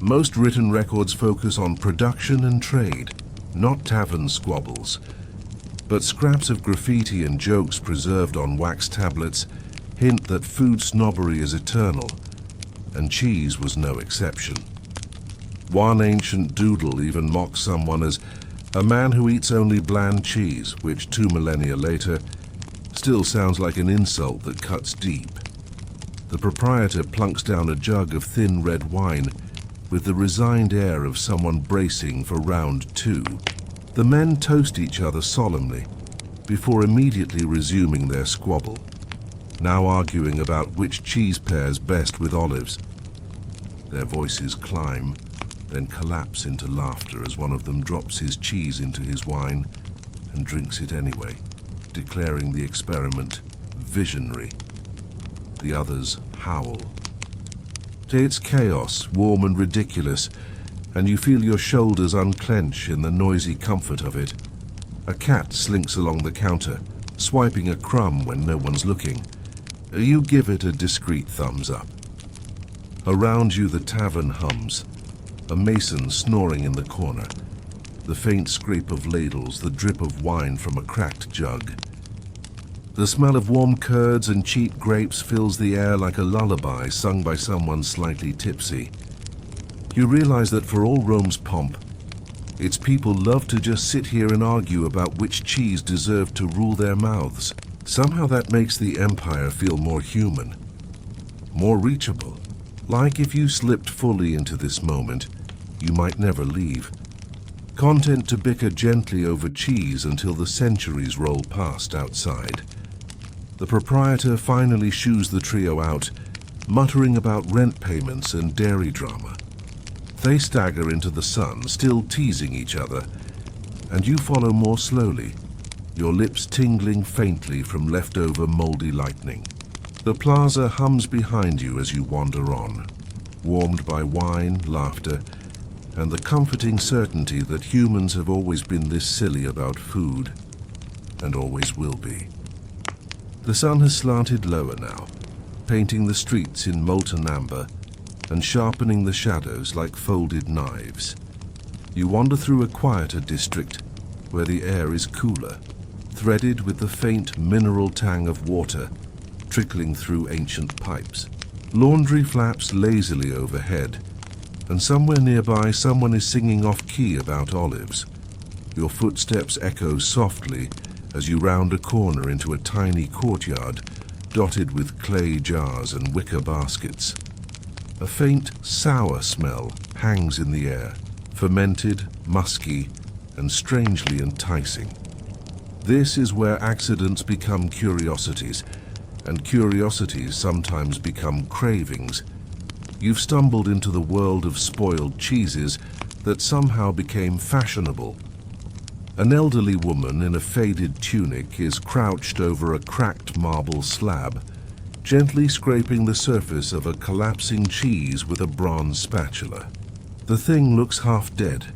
Most written records focus on production and trade, not tavern squabbles. But scraps of graffiti and jokes preserved on wax tablets hint that food snobbery is eternal, and cheese was no exception. One ancient doodle even mocks someone as a man who eats only bland cheese, which 2 millennia later still sounds like an insult that cuts deep. The proprietor plunks down a jug of thin red wine with the resigned air of someone bracing for round 2. The men toast each other solemnly before immediately resuming their squabble, now arguing about which cheese pairs best with olives. Their voices climb, then collapse into laughter as one of them drops his cheese into his wine and drinks it anyway, declaring the experiment visionary. The others howl. It's chaos, warm and ridiculous, and you feel your shoulders unclench in the noisy comfort of it. A cat slinks along the counter, swiping a crumb when no one's looking. You give it a discreet thumbs up. Around you the tavern hums, a mason snoring in the corner, the faint scrape of ladles, the drip of wine from a cracked jug. The smell of warm curds and cheap grapes fills the air like a lullaby sung by someone slightly tipsy. You realize that for all Rome's pomp, its people love to just sit here and argue about which cheese deserved to rule their mouths. Somehow that makes the empire feel more human, more reachable. Like if you slipped fully into this moment, you might never leave. Content to bicker gently over cheese until the centuries roll past outside. The proprietor finally shoos the trio out, muttering about rent payments and dairy drama. They stagger into the sun, still teasing each other, and you follow more slowly, your lips tingling faintly from leftover moldy lightning. The plaza hums behind you as you wander on, warmed by wine, laughter, and the comforting certainty that humans have always been this silly about food, and always will be. The sun has slanted lower now, painting the streets in molten amber and sharpening the shadows like folded knives. You wander through a quieter district where the air is cooler, threaded with the faint mineral tang of water trickling through ancient pipes. Laundry flaps lazily overhead, and somewhere nearby someone is singing off-key about olives. Your footsteps echo softly as you round a corner into a tiny courtyard dotted with clay jars and wicker baskets. A faint, sour smell hangs in the air, fermented, musky, and strangely enticing. This is where accidents become curiosities, and curiosities sometimes become cravings. You've stumbled into the world of spoiled cheeses that somehow became fashionable. An elderly woman in a faded tunic is crouched over a cracked marble slab, gently scraping the surface of a collapsing cheese with a bronze spatula. The thing looks half dead,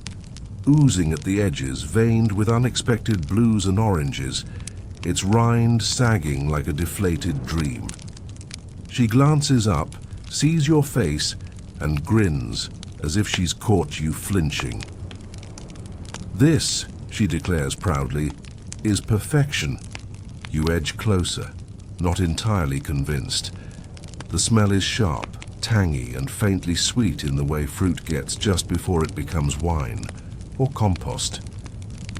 oozing at the edges, veined with unexpected blues and oranges, its rind sagging like a deflated dream. She glances up, sees your face, and grins as if she's caught you flinching. "This," she declares proudly, "is perfection." You edge closer, not entirely convinced. The smell is sharp, tangy, and faintly sweet in the way fruit gets just before it becomes wine or compost.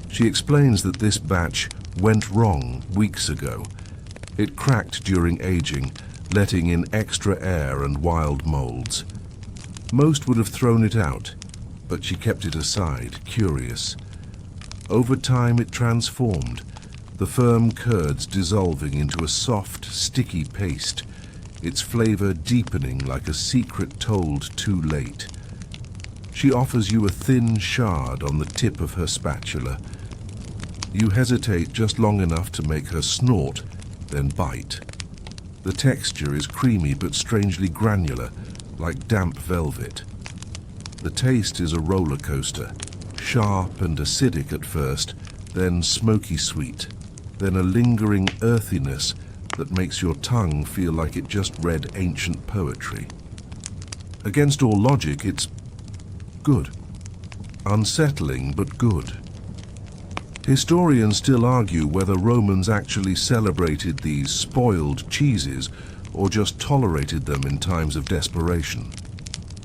She explains that this batch went wrong weeks ago. It cracked during aging, letting in extra air and wild molds. Most would have thrown it out, but she kept it aside, curious. Over time it transformed, the firm curds dissolving into a soft, sticky paste, its flavor deepening like a secret told too late. She offers you a thin shard on the tip of her spatula. You hesitate just long enough to make her snort, then bite. The texture is creamy but strangely granular, like damp velvet. The taste is a roller coaster, sharp and acidic at first, then smoky sweet, then a lingering earthiness that makes your tongue feel like it just read ancient poetry. Against all logic, it's good. Unsettling, but good. Historians still argue whether Romans actually celebrated these spoiled cheeses or just tolerated them in times of desperation.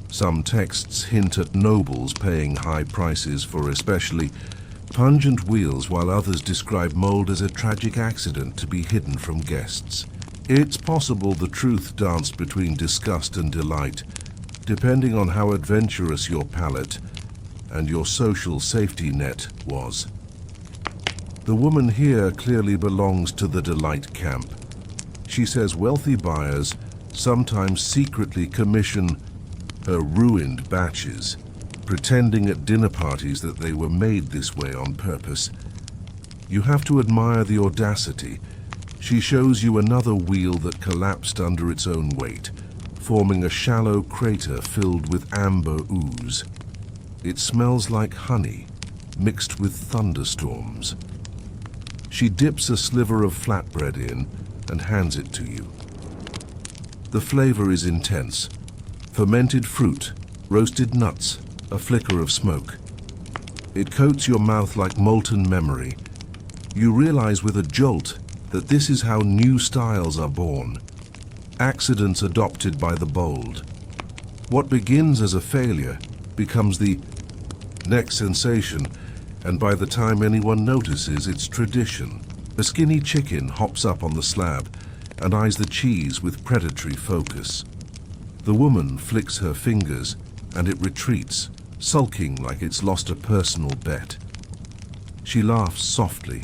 Some texts hint at nobles paying high prices for especially pungent wheels, while others describe mold as a tragic accident to be hidden from guests. It's possible the truth danced between disgust and delight, depending on how adventurous your palate and your social safety net was. The woman here clearly belongs to the delight camp. She says wealthy buyers sometimes secretly commission her ruined batches, pretending at dinner parties that they were made this way on purpose. You have to admire the audacity. She shows you another wheel that collapsed under its own weight, forming a shallow crater filled with amber ooze. It smells like honey, mixed with thunderstorms. She dips a sliver of flatbread in and hands it to you. The flavor is intense. Fermented fruit, roasted nuts, a flicker of smoke. It coats your mouth like molten memory. You realize with a jolt that this is how new styles are born. Accidents adopted by the bold. What begins as a failure becomes the next sensation, and by the time anyone notices, it's tradition. A skinny chicken hops up on the slab and eyes the cheese with predatory focus. The woman flicks her fingers and it retreats, sulking like it's lost a personal bet. She laughs softly,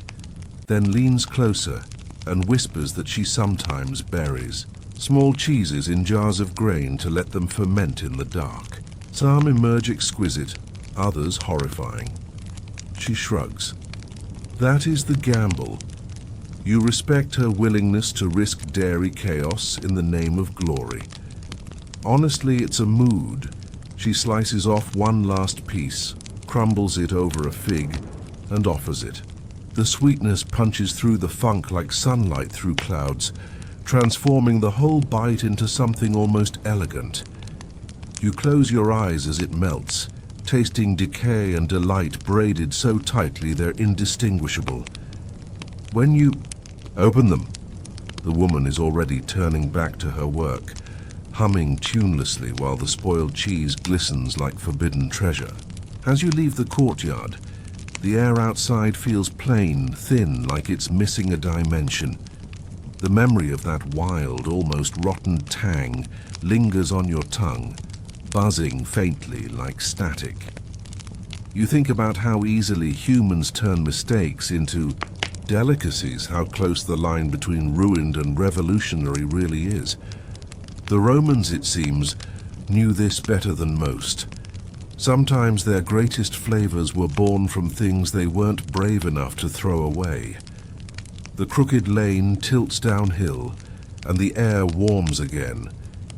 then leans closer and whispers that she sometimes buries small cheeses in jars of grain to let them ferment in the dark. Some emerge exquisite, others horrifying. She shrugs. That is the gamble. You respect her willingness to risk dairy chaos in the name of glory. Honestly, it's a mood. She slices off one last piece, crumbles it over a fig, and offers it. The sweetness punches through the funk like sunlight through clouds, transforming the whole bite into something almost elegant. You close your eyes as it melts, tasting decay and delight braided so tightly they're indistinguishable. When you open them, the woman is already turning back to her work, humming tunelessly while the spoiled cheese glistens like forbidden treasure. As you leave the courtyard, the air outside feels plain, thin, like it's missing a dimension. The memory of that wild, almost rotten tang lingers on your tongue, buzzing faintly like static. You think about how easily humans turn mistakes into delicacies, how close the line between ruined and revolutionary really is. The Romans, it seems, knew this better than most. Sometimes their greatest flavors were born from things they weren't brave enough to throw away. The crooked lane tilts downhill, and the air warms again,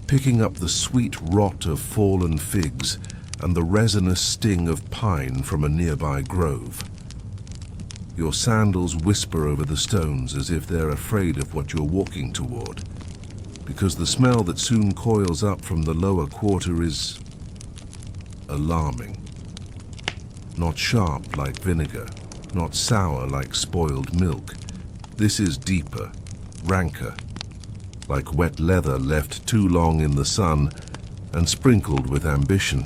picking up the sweet rot of fallen figs and the resinous sting of pine from a nearby grove. Your sandals whisper over the stones as if they're afraid of what you're walking toward, because the smell that soon coils up from the lower quarter is alarming. Not sharp like vinegar, not sour like spoiled milk. This is deeper, ranker, like wet leather left too long in the sun and sprinkled with ambition.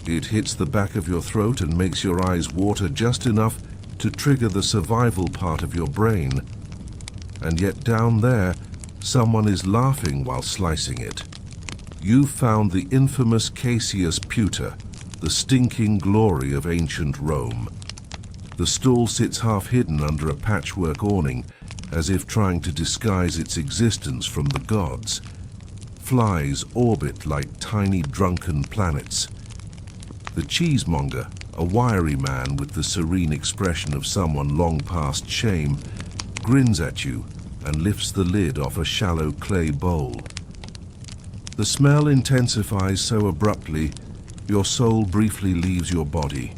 It hits the back of your throat and makes your eyes water just enough to trigger the survival part of your brain. And yet down there, someone is laughing while slicing it. You've found the infamous Cacius puter, the stinking glory of ancient Rome. The stool sits half hidden under a patchwork awning, as if trying to disguise its existence from the gods. Flies orbit like tiny drunken planets. The cheesemonger, a wiry man with the serene expression of someone long past shame, grins at you and lifts the lid off a shallow clay bowl. The smell intensifies so abruptly, your soul briefly leaves your body.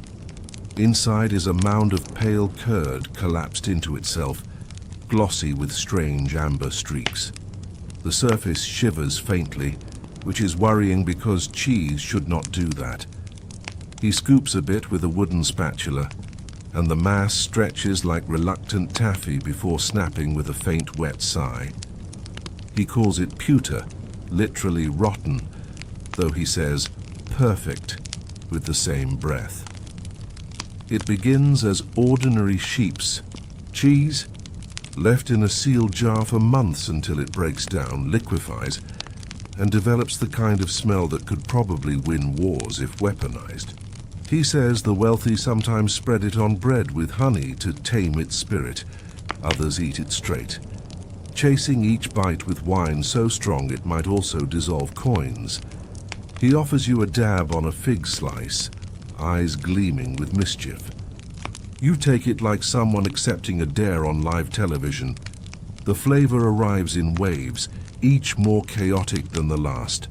Inside is a mound of pale curd collapsed into itself, glossy with strange amber streaks. The surface shivers faintly, which is worrying because cheese should not do that. He scoops a bit with a wooden spatula, and the mass stretches like reluctant taffy before snapping with a faint wet sigh. He calls it puter, literally rotten, though he says perfect with the same breath. It begins as ordinary sheep's cheese, left in a sealed jar for months until it breaks down, liquefies, and develops the kind of smell that could probably win wars if weaponized. He says the wealthy sometimes spread it on bread with honey to tame its spirit. Others eat it straight, chasing each bite with wine so strong it might also dissolve coins. He offers you a dab on a fig slice, eyes gleaming with mischief. You take it like someone accepting a dare on live television. The flavor arrives in waves, each more chaotic than the last.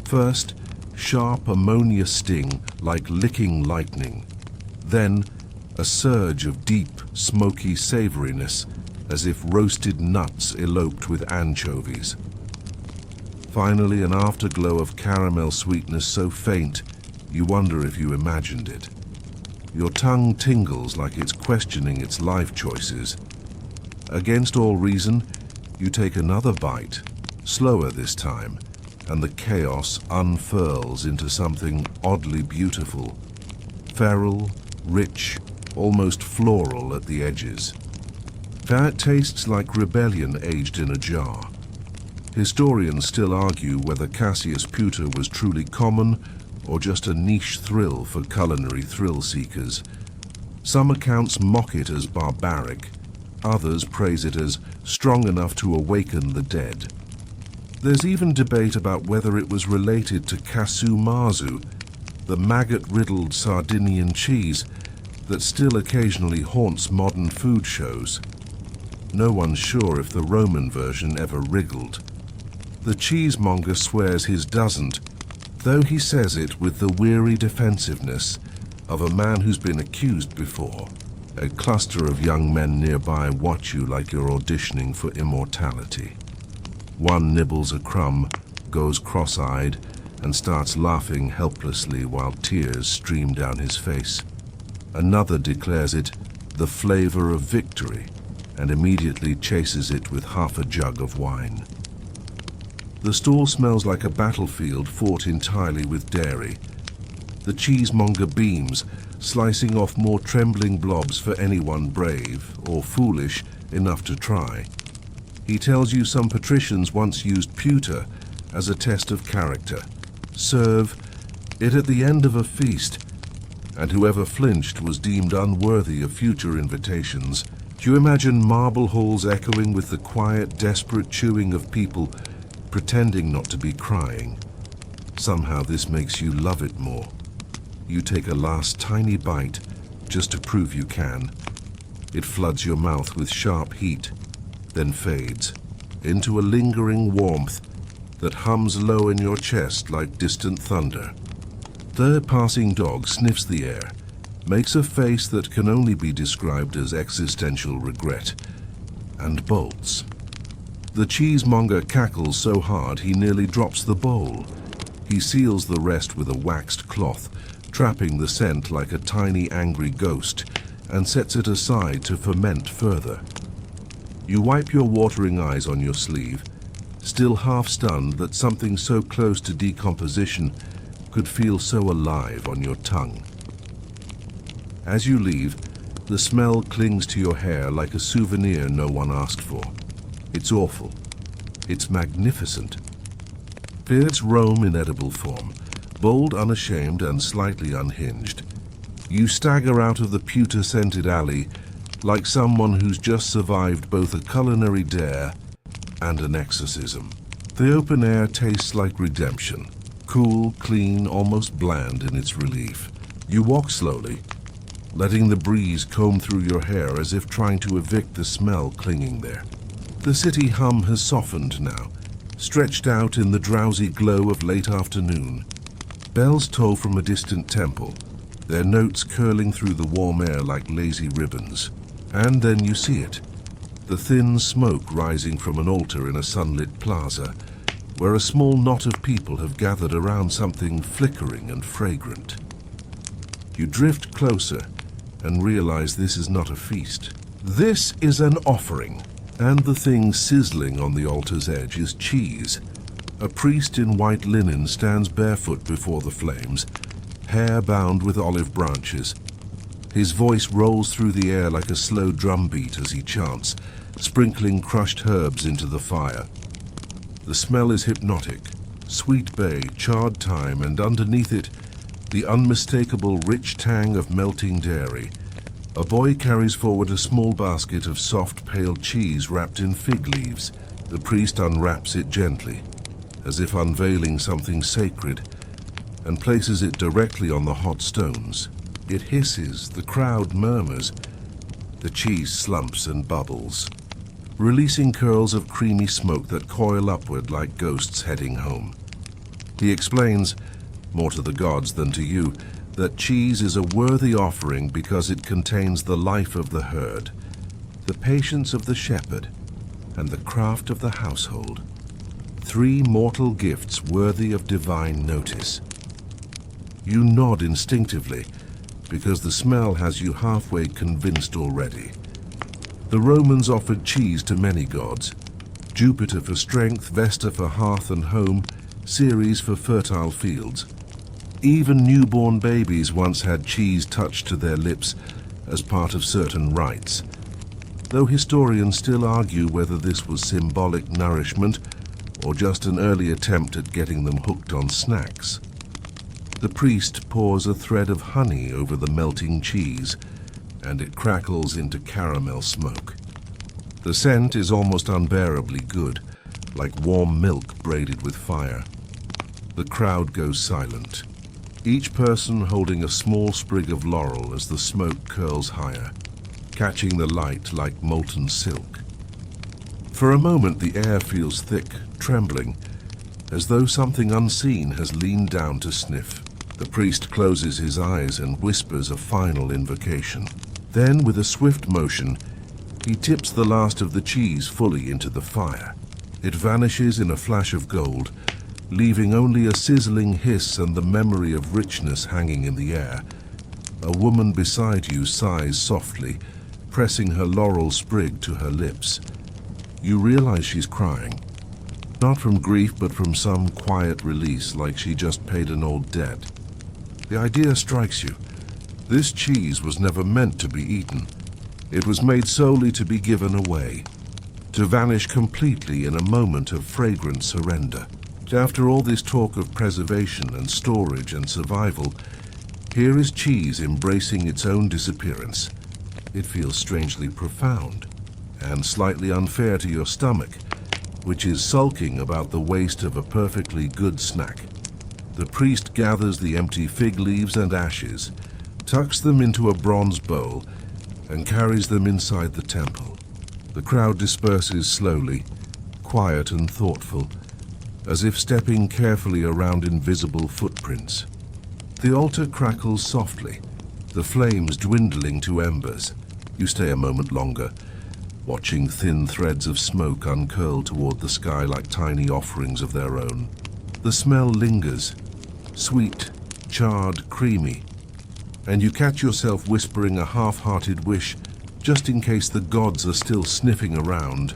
First, sharp ammonia sting like licking lightning. Then, a surge of deep, smoky savoriness, as if roasted nuts eloped with anchovies. Finally, an afterglow of caramel sweetness so faint, you wonder if you imagined it. Your tongue tingles like it's questioning its life choices. Against all reason, you take another bite, slower this time, and the chaos unfurls into something oddly beautiful. Feral, rich, almost floral at the edges. That tastes like rebellion aged in a jar. Historians still argue whether Cassius puter was truly common or just a niche thrill for culinary thrill-seekers. Some accounts mock it as barbaric, others praise it as strong enough to awaken the dead. There's even debate about whether it was related to casu marzu, the maggot-riddled Sardinian cheese that still occasionally haunts modern food shows. No one's sure if the Roman version ever wriggled. The cheesemonger swears his doesn't, though he says it with the weary defensiveness of a man who's been accused before. A cluster of young men nearby watch you like you're auditioning for immortality. One nibbles a crumb, goes cross-eyed, and starts laughing helplessly while tears stream down his face. Another declares it the flavor of victory and immediately chases it with half a jug of wine. The stall smells like a battlefield fought entirely with dairy. The cheesemonger beams, slicing off more trembling blobs for anyone brave or foolish enough to try. He tells you some patricians once used puter as a test of character. Serve it at the end of a feast, and whoever flinched was deemed unworthy of future invitations. Do you imagine marble halls echoing with the quiet, desperate chewing of people pretending not to be crying? Somehow this makes you love it more. You take a last tiny bite, just to prove you can. It floods your mouth with sharp heat, then fades. into a lingering warmth that hums low in your chest like distant thunder. The passing dog sniffs the air, makes a face that can only be described as existential regret, and bolts. The cheesemonger cackles so hard he nearly drops the bowl. He seals the rest with a waxed cloth, trapping the scent like a tiny angry ghost, and sets it aside to ferment further. You wipe your watering eyes on your sleeve, still half stunned that something so close to decomposition could feel so alive on your tongue. As you leave, the smell clings to your hair like a souvenir no one asked for. It's awful. It's magnificent. Spirits roam in edible form, bold, unashamed, and slightly unhinged. You stagger out of the pewter-scented alley like someone who's just survived both a culinary dare and an exorcism. The open air tastes like redemption, cool, clean, almost bland in its relief. You walk slowly, letting the breeze comb through your hair as if trying to evict the smell clinging there. The city hum has softened now, stretched out in the drowsy glow of late afternoon. Bells toll from a distant temple, their notes curling through the warm air like lazy ribbons. And then you see it, the thin smoke rising from an altar in a sunlit plaza, where a small knot of people have gathered around something flickering and fragrant. You drift closer and realize this is not a feast. This is an offering, and the thing sizzling on the altar's edge is cheese. A priest in white linen stands barefoot before the flames, hair bound with olive branches. His voice rolls through the air like a slow drumbeat as he chants, sprinkling crushed herbs into the fire. The smell is hypnotic, sweet bay, charred thyme, and underneath it, the unmistakable rich tang of melting dairy. A boy carries forward a small basket of soft, pale cheese wrapped in fig leaves. The priest unwraps it gently, as if unveiling something sacred, and places it directly on the hot stones. It hisses, the crowd murmurs. The cheese slumps and bubbles, releasing curls of creamy smoke that coil upward like ghosts heading home. He explains, more to the gods than to you, that cheese is a worthy offering because it contains the life of the herd, the patience of the shepherd, and the craft of the household. 3 mortal gifts worthy of divine notice. You nod instinctively, because the smell has you halfway convinced already. The Romans offered cheese to many gods: Jupiter for strength, Vesta for hearth and home, Ceres for fertile fields. Even newborn babies once had cheese touched to their lips as part of certain rites, though historians still argue whether this was symbolic nourishment or just an early attempt at getting them hooked on snacks. The priest pours a thread of honey over the melting cheese, and it crackles into caramel smoke. The scent is almost unbearably good, like warm milk braided with fire. The crowd goes silent, each person holding a small sprig of laurel as the smoke curls higher, catching the light like molten silk. For a moment the air feels thick, trembling, as though something unseen has leaned down to sniff. The priest closes his eyes and whispers a final invocation. Then, with a swift motion, he tips the last of the cheese fully into the fire. It vanishes in a flash of gold, leaving only a sizzling hiss and the memory of richness hanging in the air. A woman beside you sighs softly, pressing her laurel sprig to her lips. You realize she's crying, not from grief but from some quiet release, like she just paid an old debt. The idea strikes you. This cheese was never meant to be eaten. It was made solely to be given away, to vanish completely in a moment of fragrant surrender. After all this talk of preservation and storage and survival, here is cheese embracing its own disappearance. It feels strangely profound and slightly unfair to your stomach, which is sulking about the waste of a perfectly good snack. The priest gathers the empty fig leaves and ashes, tucks them into a bronze bowl, and carries them inside the temple. The crowd disperses slowly, quiet and thoughtful, as if stepping carefully around invisible footprints. The altar crackles softly, the flames dwindling to embers. You stay a moment longer, watching thin threads of smoke uncurl toward the sky like tiny offerings of their own. The smell lingers, sweet, charred, creamy, and you catch yourself whispering a half-hearted wish just in case the gods are still sniffing around.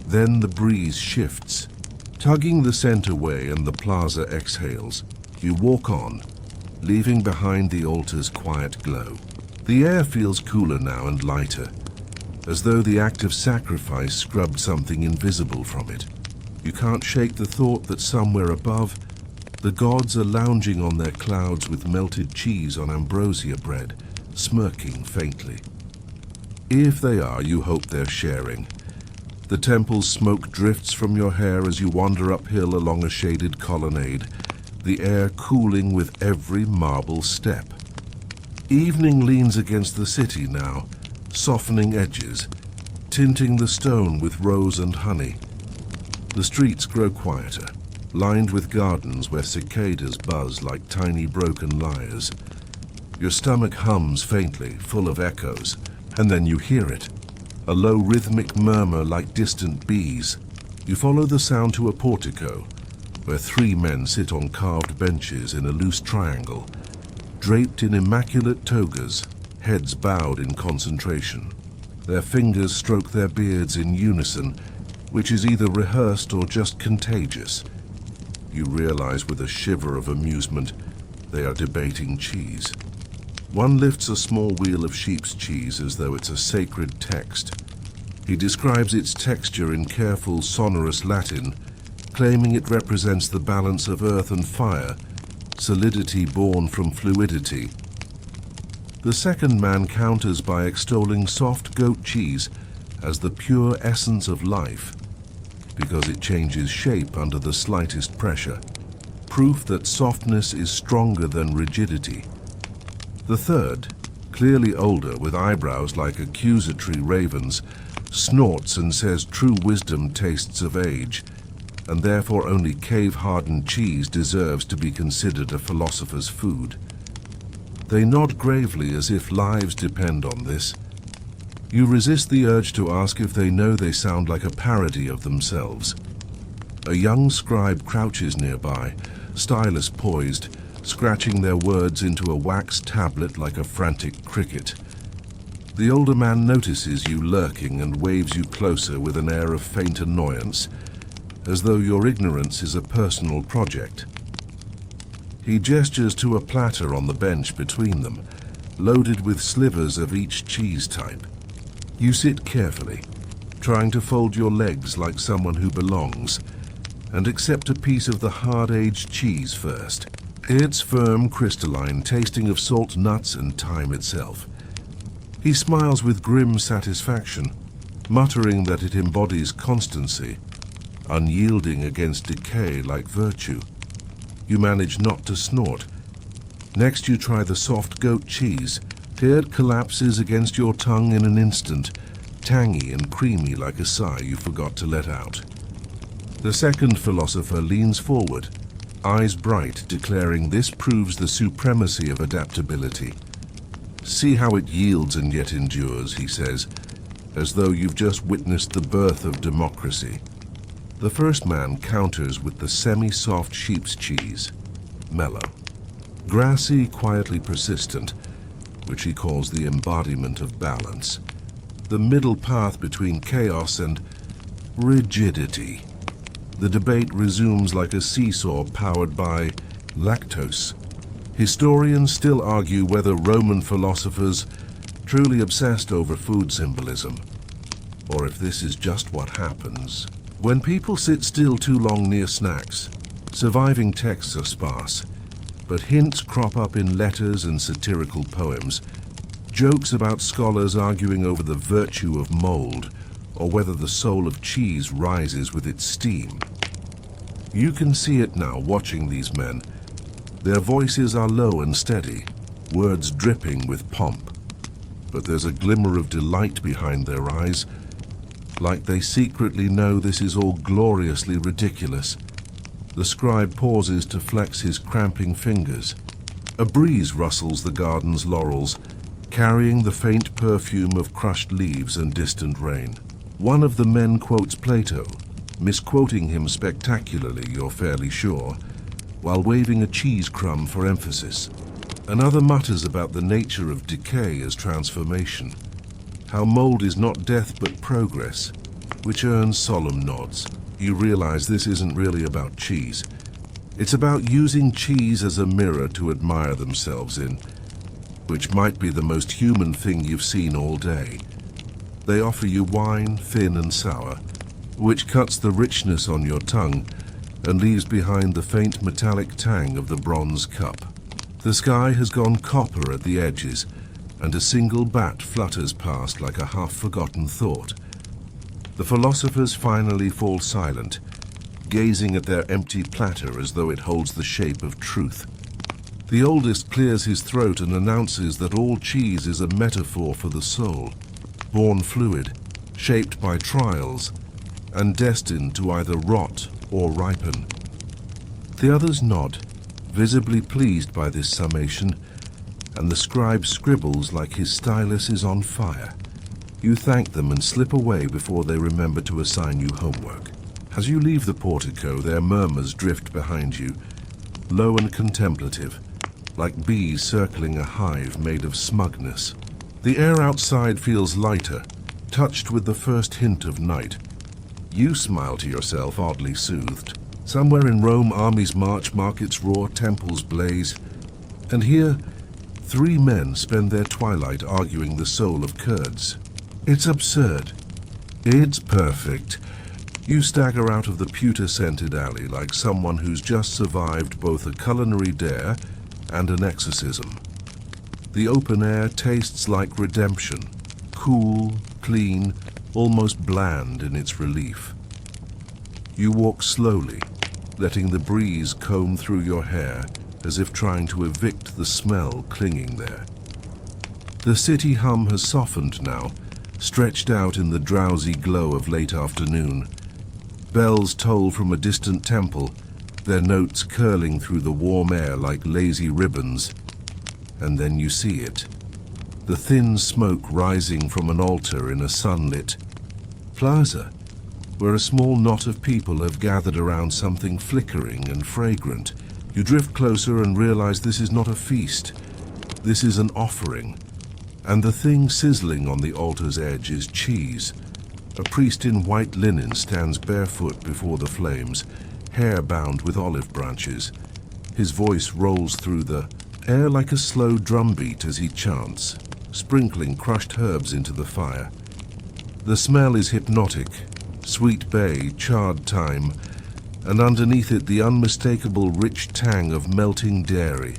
Then the breeze shifts, tugging the scent away, and the plaza exhales. You walk on, leaving behind the altar's quiet glow. The air feels cooler now and lighter, as though the act of sacrifice scrubbed something invisible from it. You can't shake the thought that somewhere above, the gods are lounging on their clouds with melted cheese on ambrosia bread, smirking faintly. If they are, you hope they're sharing. The temple's smoke drifts from your hair as you wander uphill along a shaded colonnade, the air cooling with every marble step. Evening leans against the city now, softening edges, tinting the stone with rose and honey. The streets grow quieter, lined with gardens where cicadas buzz like tiny broken lyres. Your stomach hums faintly, full of echoes, and then you hear it, a low rhythmic murmur like distant bees. You follow the sound to a portico, where 3 men sit on carved benches in a loose triangle, draped in immaculate togas, heads bowed in concentration. Their fingers stroke their beards in unison, which is either rehearsed or just contagious. You realize with a shiver of amusement they are debating cheese. One lifts a small wheel of sheep's cheese as though it's a sacred text. He describes its texture in careful, sonorous Latin, claiming it represents the balance of earth and fire, solidity born from fluidity. The second man counters by extolling soft goat cheese as the pure essence of life, because it changes shape under the slightest pressure, proof that softness is stronger than rigidity. The third, clearly older with eyebrows like accusatory ravens, snorts and says true wisdom tastes of age, and therefore only cave-hardened cheese deserves to be considered a philosopher's food. They nod gravely as if lives depend on this. You resist the urge to ask if they know they sound like a parody of themselves. A young scribe crouches nearby, stylus poised, scratching their words into a wax tablet like a frantic cricket. The older man notices you lurking and waves you closer with an air of faint annoyance, as though your ignorance is a personal project. He gestures to a platter on the bench between them, loaded with slivers of each cheese type. You sit carefully, trying to fold your legs like someone who belongs, and accept a piece of the hard-aged cheese first. It's firm, crystalline, tasting of salt nuts and thyme itself. He smiles with grim satisfaction, muttering that it embodies constancy, unyielding against decay like virtue. You manage not to snort. Next you try the soft goat cheese. Here it collapses against your tongue in an instant, tangy and creamy like a sigh you forgot to let out. The second philosopher leans forward, eyes bright, declaring this proves the supremacy of adaptability. See how it yields and yet endures, he says, as though you've just witnessed the birth of democracy. The first man counters with the semi-soft sheep's cheese, mellow, grassy, quietly persistent, which he calls the embodiment of balance, the middle path between chaos and rigidity. The debate resumes like a seesaw powered by lactose. Historians still argue whether Roman philosophers truly obsessed over food symbolism, or if this is just what happens. When people sit still too long near snacks, surviving texts are sparse, but hints crop up in letters and satirical poems, jokes about scholars arguing over the virtue of mold, or whether the soul of cheese rises with its steam. You can see it now watching these men. Their voices are low and steady, words dripping with pomp, but there's a glimmer of delight behind their eyes, like they secretly know this is all gloriously ridiculous. The scribe pauses to flex his cramping fingers. A breeze rustles the garden's laurels, carrying the faint perfume of crushed leaves and distant rain. One of the men quotes Plato, misquoting him spectacularly, you're fairly sure, while waving a cheese crumb for emphasis. Another mutters about the nature of decay as transformation, how mold is not death but progress, which earns solemn nods. You realize this isn't really about cheese. It's about using cheese as a mirror to admire themselves in, which might be the most human thing you've seen all day. They offer you wine, thin and sour, which cuts the richness on your tongue and leaves behind the faint metallic tang of the bronze cup. The sky has gone copper at the edges, and a single bat flutters past like a half-forgotten thought. The philosophers finally fall silent, gazing at their empty platter as though it holds the shape of truth. The oldest clears his throat and announces that all cheese is a metaphor for the soul, born fluid, shaped by trials, and destined to either rot or ripen. The others nod, visibly pleased by this summation, and the scribe scribbles like his stylus is on fire. You thank them and slip away before they remember to assign you homework. As you leave the portico, their murmurs drift behind you, low and contemplative, like bees circling a hive made of smugness. The air outside feels lighter, touched with the first hint of night. You smile to yourself, oddly soothed. Somewhere in Rome, armies march, markets roar, temples blaze. And here, 3 men spend their twilight arguing the soul of curds. It's absurd. It's perfect. You stagger out of the pewter-scented alley like someone who's just survived both a culinary dare and an exorcism. The open air tastes like redemption, cool, clean, almost bland in its relief. You walk slowly, letting the breeze comb through your hair as if trying to evict the smell clinging there. The city hum has softened now, stretched out in the drowsy glow of late afternoon. Bells toll from a distant temple, their notes curling through the warm air like lazy ribbons. And then you see it. The thin smoke rising from an altar in a sunlit plaza, where a small knot of people have gathered around something flickering and fragrant. You drift closer and realize this is not a feast. This is an offering. And the thing sizzling on the altar's edge is cheese. A priest in white linen stands barefoot before the flames, hair bound with olive branches. His voice rolls through the air like a slow drumbeat as he chants, sprinkling crushed herbs into the fire. The smell is hypnotic, sweet bay, charred thyme, and underneath it the unmistakable rich tang of melting dairy.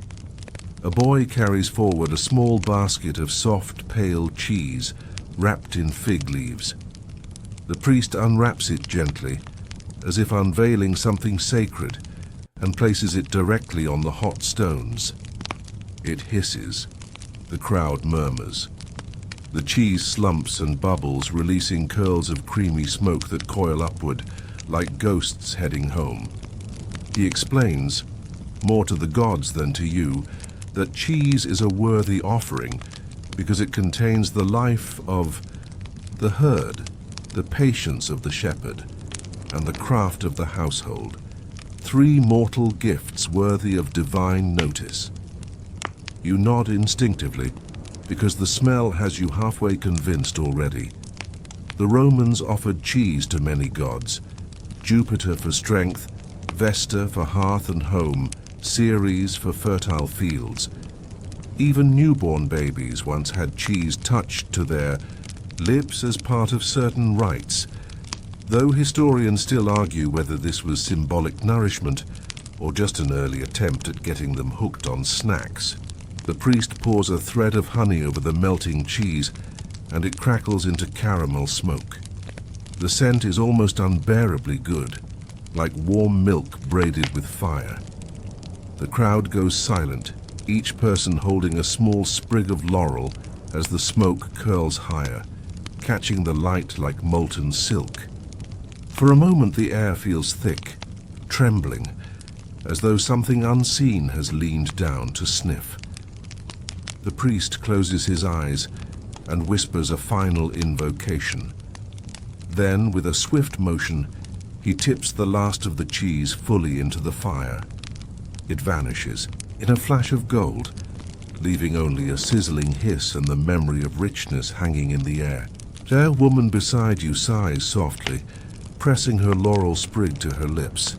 A boy carries forward a small basket of soft, pale cheese wrapped in fig leaves. The priest unwraps it gently, as if unveiling something sacred, and places it directly on the hot stones. It hisses. The crowd murmurs. The cheese slumps and bubbles, releasing curls of creamy smoke that coil upward, like ghosts heading home. He explains, more to the gods than to you, that cheese is a worthy offering because it contains the life of the herd, the patience of the shepherd, and the craft of the household. 3 mortal gifts worthy of divine notice. You nod instinctively, because the smell has you halfway convinced already. The Romans offered cheese to many gods, Jupiter for strength, Vesta for hearth and home, Ceres for fertile fields. Even newborn babies once had cheese touched to their lips as part of certain rites, though historians still argue whether this was symbolic nourishment or just an early attempt at getting them hooked on snacks. The priest pours a thread of honey over the melting cheese, and it crackles into caramel smoke. The scent is almost unbearably good, like warm milk braided with fire. The crowd goes silent, each person holding a small sprig of laurel as the smoke curls higher. catching the light like molten silk. For a moment the air feels thick, trembling, as though something unseen has leaned down to sniff. The priest closes his eyes and whispers a final invocation. Then, with a swift motion, he tips the last of the cheese fully into the fire. It vanishes in a flash of gold, leaving only a sizzling hiss and the memory of richness hanging in the air. The woman beside you sighs softly, pressing her laurel sprig to her lips.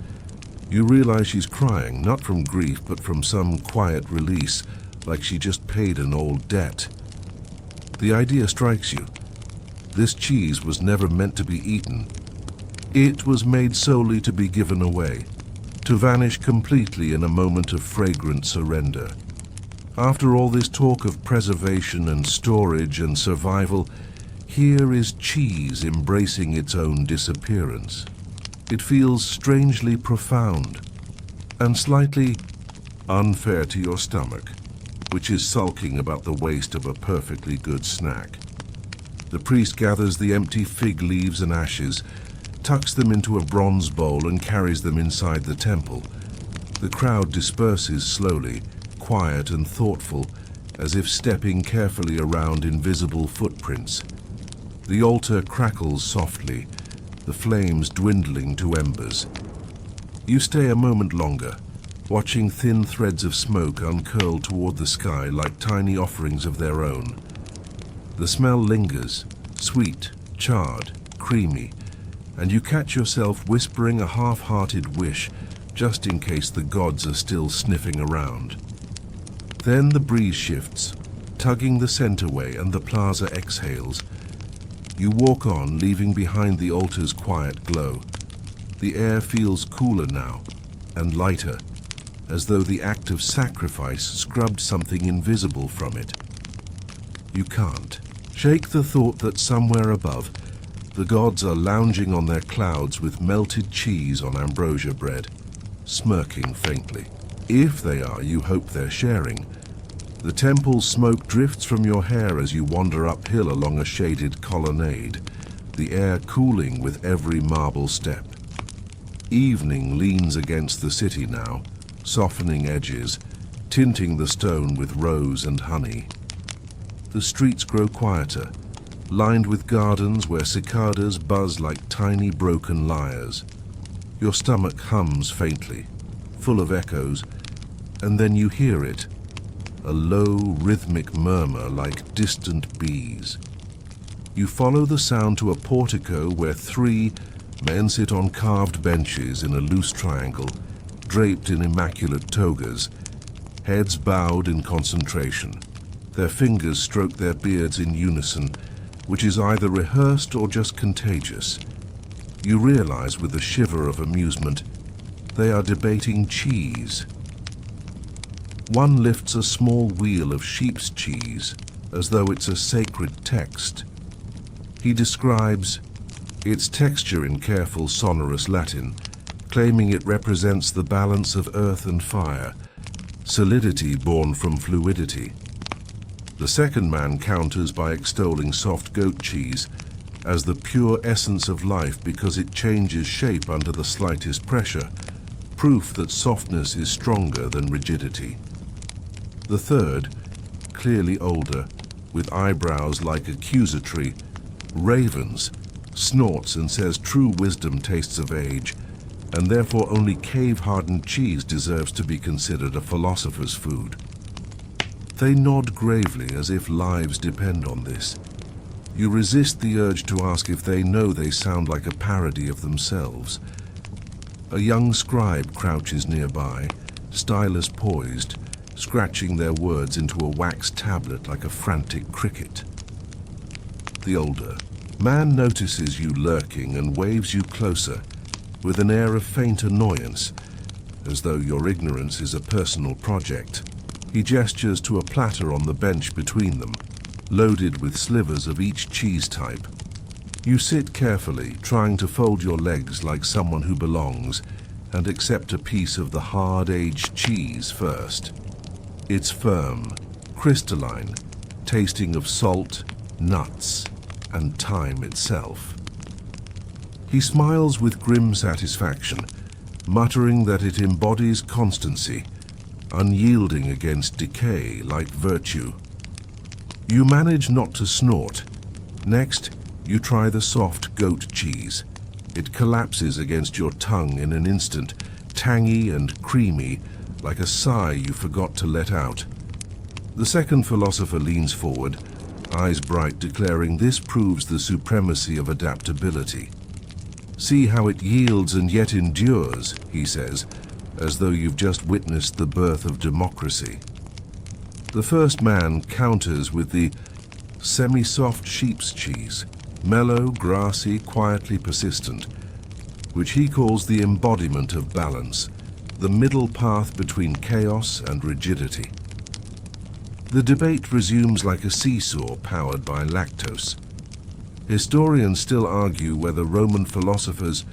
You realize she's crying, not from grief, but from some quiet release, like she just paid an old debt. The idea strikes you. This cheese was never meant to be eaten. It was made solely to be given away, to vanish completely in a moment of fragrant surrender. After all this talk of preservation and storage and survival, here is cheese embracing its own disappearance. It feels strangely profound and slightly unfair to your stomach, which is sulking about the waste of a perfectly good snack. The priest gathers the empty fig leaves and ashes, tucks them into a bronze bowl and carries them inside the temple. The crowd disperses slowly, quiet and thoughtful, as if stepping carefully around invisible footprints. The altar crackles softly, the flames dwindling to embers. You stay a moment longer, watching thin threads of smoke uncurl toward the sky like tiny offerings of their own. The smell lingers, sweet, charred, creamy, and you catch yourself whispering a half-hearted wish just in case the gods are still sniffing around. Then the breeze shifts, tugging the scent away, and the plaza exhales. You walk on, leaving behind the altar's quiet glow. The air feels cooler now, and lighter, as though the act of sacrifice scrubbed something invisible from it. You can't shake the thought that somewhere above, the gods are lounging on their clouds with melted cheese on ambrosia bread, smirking faintly. If they are, you hope they're sharing. The temple's smoke drifts from your hair as you wander uphill along a shaded colonnade, the air cooling with every marble step. Evening leans against the city now, softening edges, tinting the stone with rose and honey. The streets grow quieter, lined with gardens where cicadas buzz like tiny broken lyres. Your stomach hums faintly, full of echoes, and then you hear it, a low, rhythmic murmur like distant bees. You follow the sound to a portico where 3 men sit on carved benches in a loose triangle, draped in immaculate togas, heads bowed in concentration. Their fingers stroke their beards in unison, which is either rehearsed or just contagious. You realize with a shiver of amusement, they are debating cheese. One lifts a small wheel of sheep's cheese, as though it's a sacred text. He describes its texture in careful sonorous Latin, claiming it represents the balance of earth and fire, solidity born from fluidity. The second man counters by extolling soft goat cheese as the pure essence of life because it changes shape under the slightest pressure, proof that softness is stronger than rigidity. The third, clearly older, with eyebrows like accusatory, ravens, snorts and says true wisdom tastes of age, and therefore only cave-hardened cheese deserves to be considered a philosopher's food. They nod gravely as if lives depend on this. You resist the urge to ask if they know they sound like a parody of themselves. A young scribe crouches nearby, stylus poised, scratching their words into a wax tablet like a frantic cricket. The older man notices you lurking and waves you closer with an air of faint annoyance, as though your ignorance is a personal project. He gestures to a platter on the bench between them, loaded with slivers of each cheese type. You sit carefully, trying to fold your legs like someone who belongs, and accept a piece of the hard-aged cheese first. It's firm, crystalline, tasting of salt, nuts, and time itself. He smiles with grim satisfaction, muttering that it embodies constancy, unyielding against decay like virtue. You manage not to snort. Next, you try the soft goat cheese. It collapses against your tongue in an instant, tangy and creamy, like a sigh you forgot to let out. The second philosopher leans forward, eyes bright, declaring this proves the supremacy of adaptability. See how it yields and yet endures, he says, as though you've just witnessed the birth of democracy. The first man counters with the semi-soft sheep's cheese, mellow, grassy, quietly persistent, which he calls the embodiment of balance, the middle path between chaos and rigidity. The debate resumes like a seesaw powered by lactose. Historians still argue whether Roman philosophers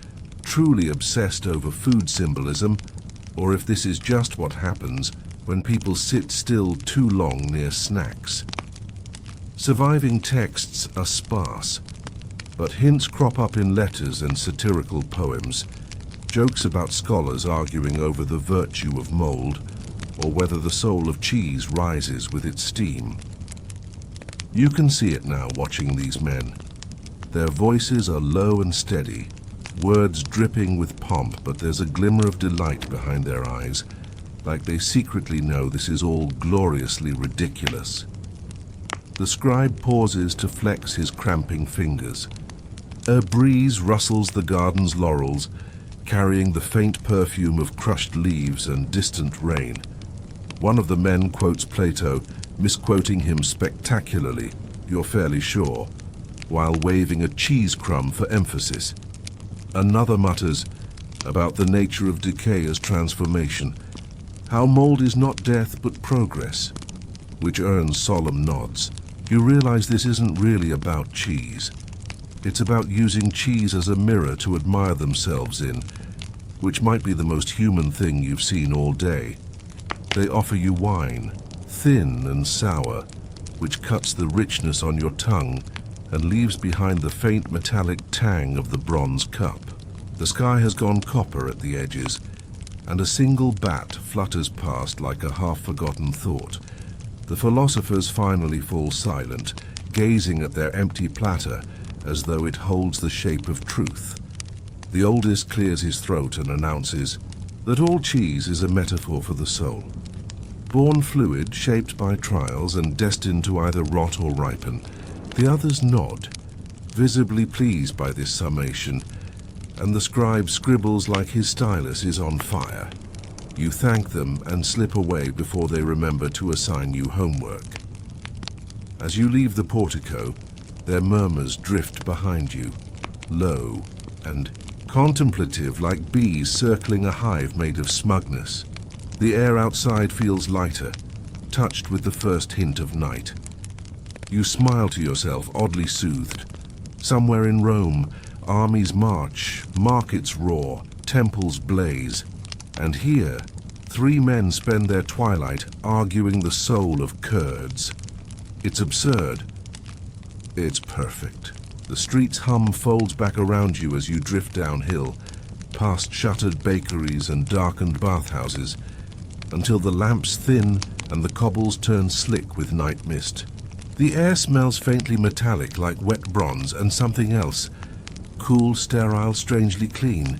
truly obsessed over food symbolism, or if this is just what happens when people sit still too long near snacks. Surviving texts are sparse, but hints crop up in letters and satirical poems, jokes about scholars arguing over the virtue of mold, or whether the soul of cheese rises with its steam. You can see it now watching these men. Their voices are low and steady, words dripping with pomp, but there's a glimmer of delight behind their eyes, like they secretly know this is all gloriously ridiculous. The scribe pauses to flex his cramping fingers. A breeze rustles the garden's laurels, carrying the faint perfume of crushed leaves and distant rain. One of the men quotes Plato, misquoting him spectacularly, you're fairly sure, while waving a cheese crumb for emphasis. Another mutters about the nature of decay as transformation, how mold is not death but progress, which earns solemn nods. You realize this isn't really about cheese. It's about using cheese as a mirror to admire themselves in, which might be the most human thing you've seen all day. They offer you wine, thin and sour, which cuts the richness on your tongue and leaves behind the faint metallic tang of the bronze cup. The sky has gone copper at the edges, and a single bat flutters past like a half-forgotten thought. The philosophers finally fall silent, gazing at their empty platter as though it holds the shape of truth. The oldest clears his throat and announces that all cheese is a metaphor for the soul. Born fluid, shaped by trials and destined to either rot or ripen, the others nod, visibly pleased by this summation, and the scribe scribbles like his stylus is on fire. You thank them and slip away before they remember to assign you homework. As you leave the portico, their murmurs drift behind you, low and contemplative like bees circling a hive made of smugness. The air outside feels lighter, touched with the first hint of night. You smile to yourself, oddly soothed. Somewhere in Rome, armies march, markets roar, temples blaze. And here, 3 men spend their twilight arguing the soul of curds. It's absurd. It's perfect. The street's hum folds back around you as you drift downhill, past shuttered bakeries and darkened bathhouses, until the lamps thin and the cobbles turn slick with night mist. The air smells faintly metallic like wet bronze and something else, cool, sterile, strangely clean.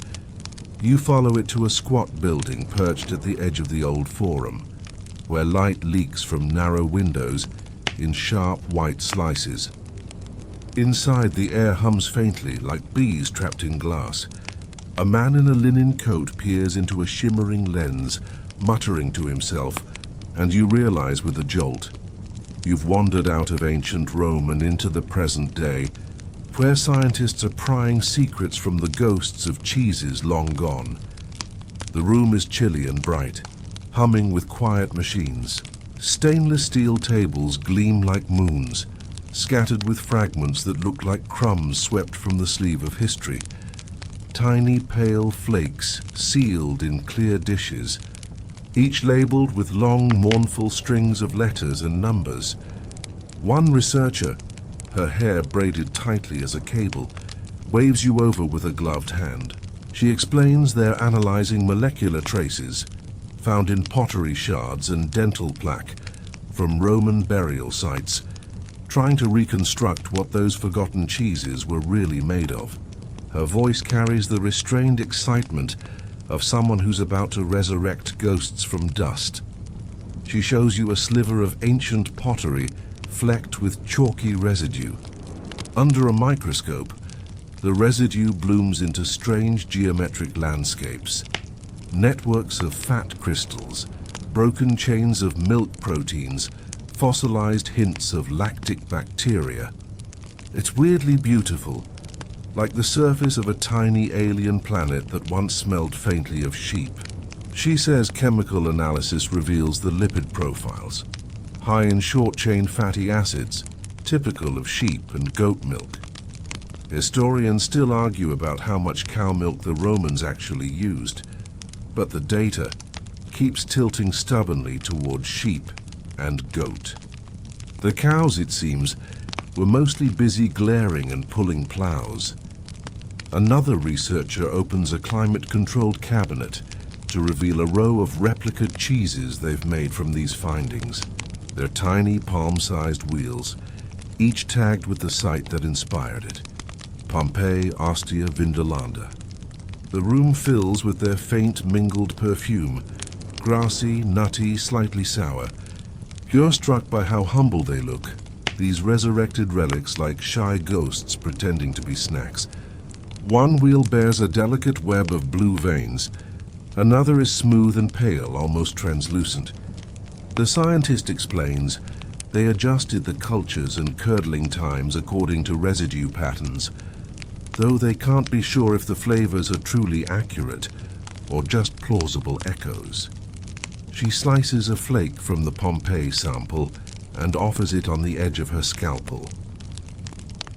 You follow it to a squat building perched at the edge of the old forum, where light leaks from narrow windows in sharp white slices. Inside, the air hums faintly like bees trapped in glass. A man in a linen coat peers into a shimmering lens, muttering to himself, and you realize with a jolt, you've wandered out of ancient Rome and into the present day, where scientists are prying secrets from the ghosts of cheeses long gone. The room is chilly and bright, humming with quiet machines. Stainless steel tables gleam like moons, scattered with fragments that look like crumbs swept from the sleeve of history. Tiny pale flakes sealed in clear dishes, each labeled with long, mournful strings of letters and numbers. One researcher, her hair braided tightly as a cable, waves you over with a gloved hand. She explains they're analyzing molecular traces found in pottery shards and dental plaque from Roman burial sites, trying to reconstruct what those forgotten cheeses were really made of. Her voice carries the restrained excitement of someone who's about to resurrect ghosts from dust. She shows you a sliver of ancient pottery flecked with chalky residue. Under a microscope, the residue blooms into strange geometric landscapes. Networks of fat crystals, broken chains of milk proteins, fossilized hints of lactic bacteria. It's weirdly beautiful, like the surface of a tiny alien planet that once smelled faintly of sheep. She says chemical analysis reveals the lipid profiles, high in short-chain fatty acids, typical of sheep and goat milk. Historians still argue about how much cow milk the Romans actually used, but the data keeps tilting stubbornly towards sheep and goat. The cows, it seems, were mostly busy glaring and pulling plows. Another researcher opens a climate-controlled cabinet to reveal a row of replica cheeses they've made from these findings. They're tiny, palm-sized wheels, each tagged with the site that inspired it: Pompeii, Ostia, Vindolanda. The room fills with their faint, mingled perfume, grassy, nutty, slightly sour. You're struck by how humble they look, these resurrected relics like shy ghosts pretending to be snacks. One wheel bears a delicate web of blue veins. Another is smooth and pale, almost translucent. The scientist explains they adjusted the cultures and curdling times according to residue patterns, though they can't be sure if the flavors are truly accurate or just plausible echoes. She slices a flake from the Pompeii sample and offers it on the edge of her scalpel.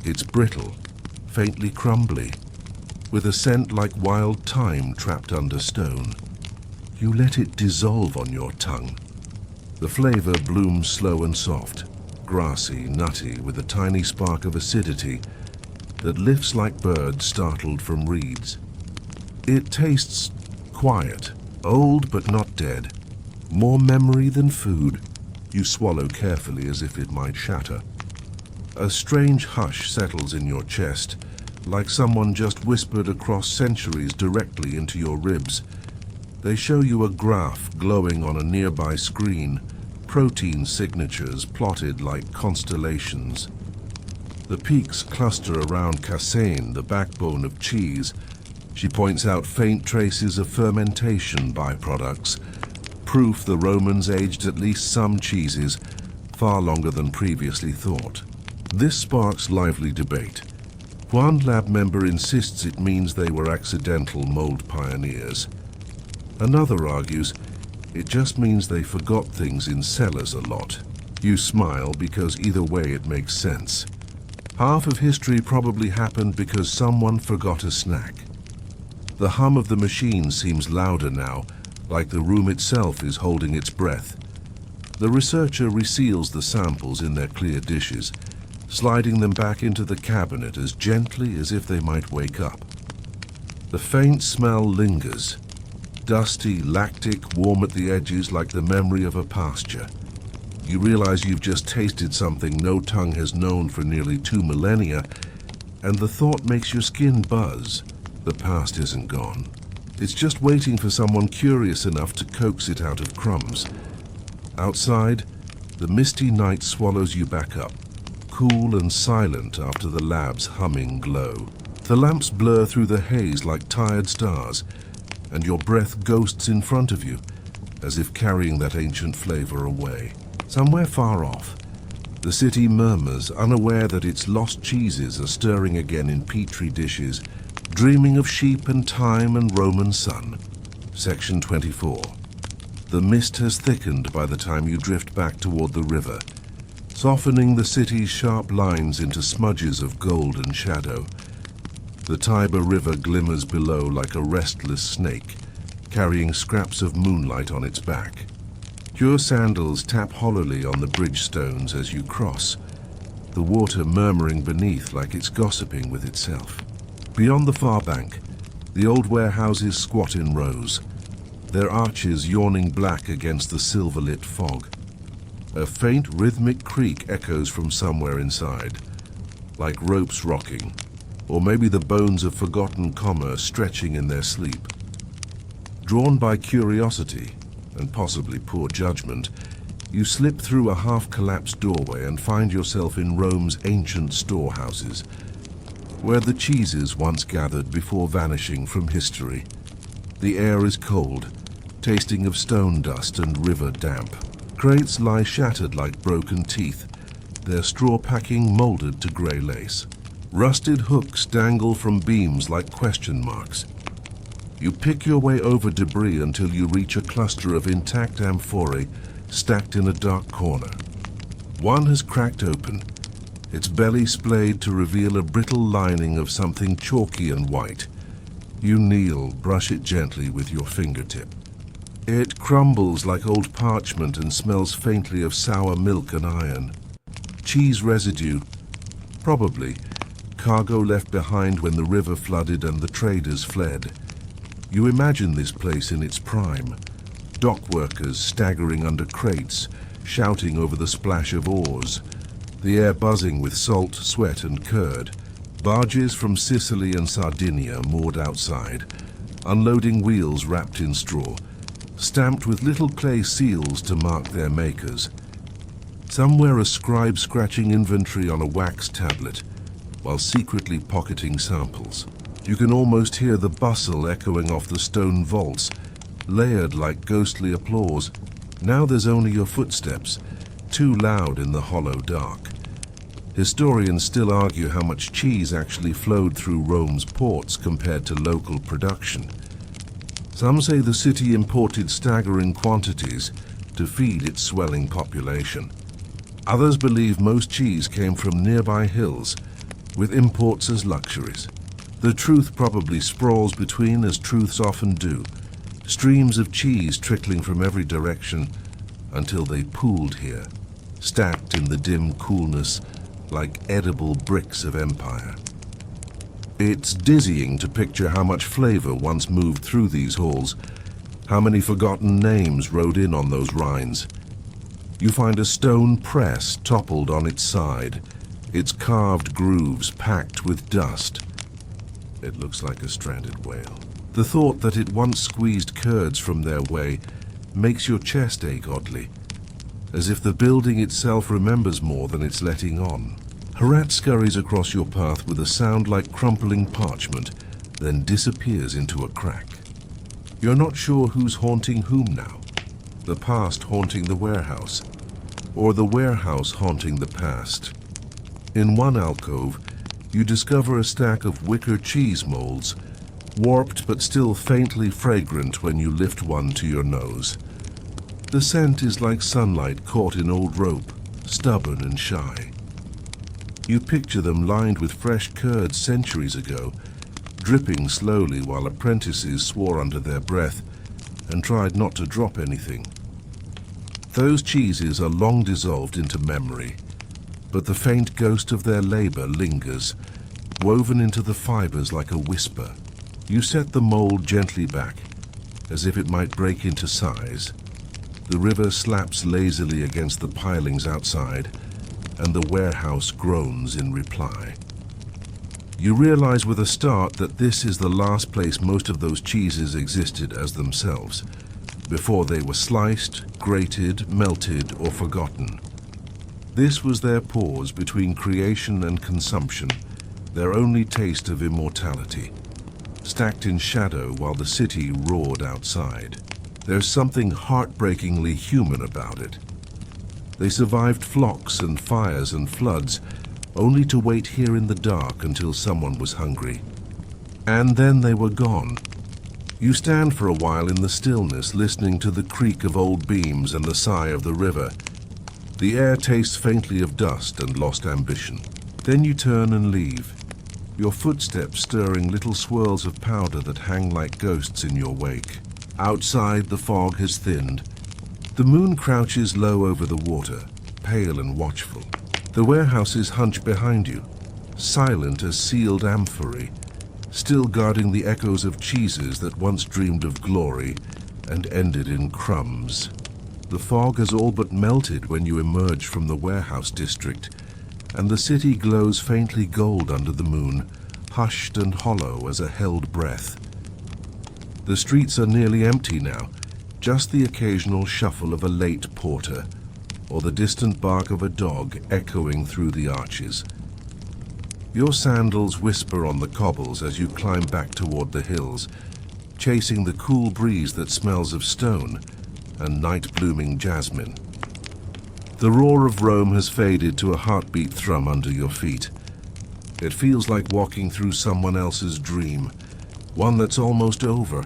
It's brittle, faintly crumbly, with a scent like wild thyme trapped under stone. You let it dissolve on your tongue. The flavor blooms slow and soft, grassy, nutty, with a tiny spark of acidity that lifts like birds startled from reeds. It tastes quiet, old but not dead, more memory than food. You swallow carefully as if it might shatter. A strange hush settles in your chest, like someone just whispered across centuries directly into your ribs. They show you a graph glowing on a nearby screen, protein signatures plotted like constellations. The peaks cluster around casein, the backbone of cheese. She points out faint traces of fermentation byproducts, proof the Romans aged at least some cheeses far longer than previously thought. This sparks lively debate. One lab member insists it means they were accidental mold pioneers. Another argues it just means they forgot things in cellars a lot. You smile because either way it makes sense. Half of history probably happened because someone forgot a snack. The hum of the machine seems louder now, like the room itself is holding its breath. The researcher reseals the samples in their clear dishes, sliding them back into the cabinet as gently as if they might wake up. The faint smell lingers, dusty, lactic, warm at the edges like the memory of a pasture. You realize you've just tasted something no tongue has known for nearly 2 millennia, and the thought makes your skin buzz. The past isn't gone. It's just waiting for someone curious enough to coax it out of crumbs. Outside, the misty night swallows you back up, cool and silent after the lab's humming glow. The lamps blur through the haze like tired stars, and your breath ghosts in front of you, as if carrying that ancient flavor away. Somewhere far off, the city murmurs, unaware that its lost cheeses are stirring again in petri dishes, dreaming of sheep and thyme and Roman sun. Section 24. The mist has thickened by the time you drift back toward the river, softening the city's sharp lines into smudges of gold and shadow. The Tiber River glimmers below like a restless snake, carrying scraps of moonlight on its back. Your sandals tap hollowly on the bridge stones as you cross. the water murmuring beneath like it's gossiping with itself. Beyond the far bank, the old warehouses squat in rows, their arches yawning black against the silver-lit fog. A faint rhythmic creak echoes from somewhere inside, like ropes rocking, or maybe the bones of forgotten commerce stretching in their sleep. Drawn by curiosity, and possibly poor judgment, you slip through a half-collapsed doorway and find yourself in Rome's ancient storehouses, where the cheeses once gathered before vanishing from history. The air is cold, tasting of stone dust and river damp. Crates lie shattered like broken teeth, their straw packing molded to grey lace. Rusted hooks dangle from beams like question marks. You pick your way over debris until you reach a cluster of intact amphorae stacked in a dark corner. One has cracked open, its belly splayed to reveal a brittle lining of something chalky and white. You kneel, brush it gently with your fingertip. It crumbles like old parchment and smells faintly of sour milk and iron. Cheese residue, probably. Cargo left behind when the river flooded and the traders fled. You imagine this place in its prime. Dock workers staggering under crates, shouting over the splash of oars. The air buzzing with salt, sweat and curd. Barges from Sicily and Sardinia moored outside. Unloading wheels wrapped in straw, stamped with little clay seals to mark their makers. Somewhere a scribe scratching inventory on a wax tablet, while secretly pocketing samples. You can almost hear the bustle echoing off the stone vaults, layered like ghostly applause. Now there's only your footsteps, too loud in the hollow dark. Historians still argue how much cheese actually flowed through Rome's ports compared to local production. Some say the city imported staggering quantities to feed its swelling population. Others believe most cheese came from nearby hills, with imports as luxuries. The truth probably sprawls between, as truths often do, streams of cheese trickling from every direction until they pooled here, stacked in the dim coolness like edible bricks of empire. It's dizzying to picture how much flavor once moved through these halls, how many forgotten names rode in on those rinds. You find a stone press toppled on its side, its carved grooves packed with dust. It looks like a stranded whale. The thought that it once squeezed curds from their way makes your chest ache oddly, as if the building itself remembers more than it's letting on. A rat scurries across your path with a sound like crumpling parchment, then disappears into a crack. You're not sure who's haunting whom now, the past haunting the warehouse, or the warehouse haunting the past. In one alcove, you discover a stack of wicker cheese molds, warped but still faintly fragrant when you lift one to your nose. The scent is like sunlight caught in old rope, stubborn and shy. You picture them lined with fresh curds centuries ago, dripping slowly while apprentices swore under their breath and tried not to drop anything. Those cheeses are long dissolved into memory, but the faint ghost of their labor lingers, woven into the fibers like a whisper. You set the mold gently back, as if it might break into size. The river slaps lazily against the pilings outside, and the warehouse groans in reply. You realize with a start that this is the last place most of those cheeses existed as themselves, before they were sliced, grated, melted, or forgotten. This was their pause between creation and consumption, their only taste of immortality, stacked in shadow while the city roared outside. There's something heartbreakingly human about it. They survived flocks and fires and floods, only to wait here in the dark until someone was hungry. And then they were gone. You stand for a while in the stillness, listening to the creak of old beams and the sigh of the river. The air tastes faintly of dust and lost ambition. Then you turn and leave, your footsteps stirring little swirls of powder that hang like ghosts in your wake. Outside, the fog has thinned. The moon crouches low over the water, pale and watchful. The warehouses hunch behind you, silent as sealed amphorae, still guarding the echoes of cheeses that once dreamed of glory and ended in crumbs. The fog has all but melted when you emerge from the warehouse district, and the city glows faintly gold under the moon, hushed and hollow as a held breath. The streets are nearly empty now, just the occasional shuffle of a late porter, or the distant bark of a dog echoing through the arches. Your sandals whisper on the cobbles as you climb back toward the hills, chasing the cool breeze that smells of stone and night-blooming jasmine. The roar of Rome has faded to a heartbeat thrum under your feet. It feels like walking through someone else's dream, one that's almost over,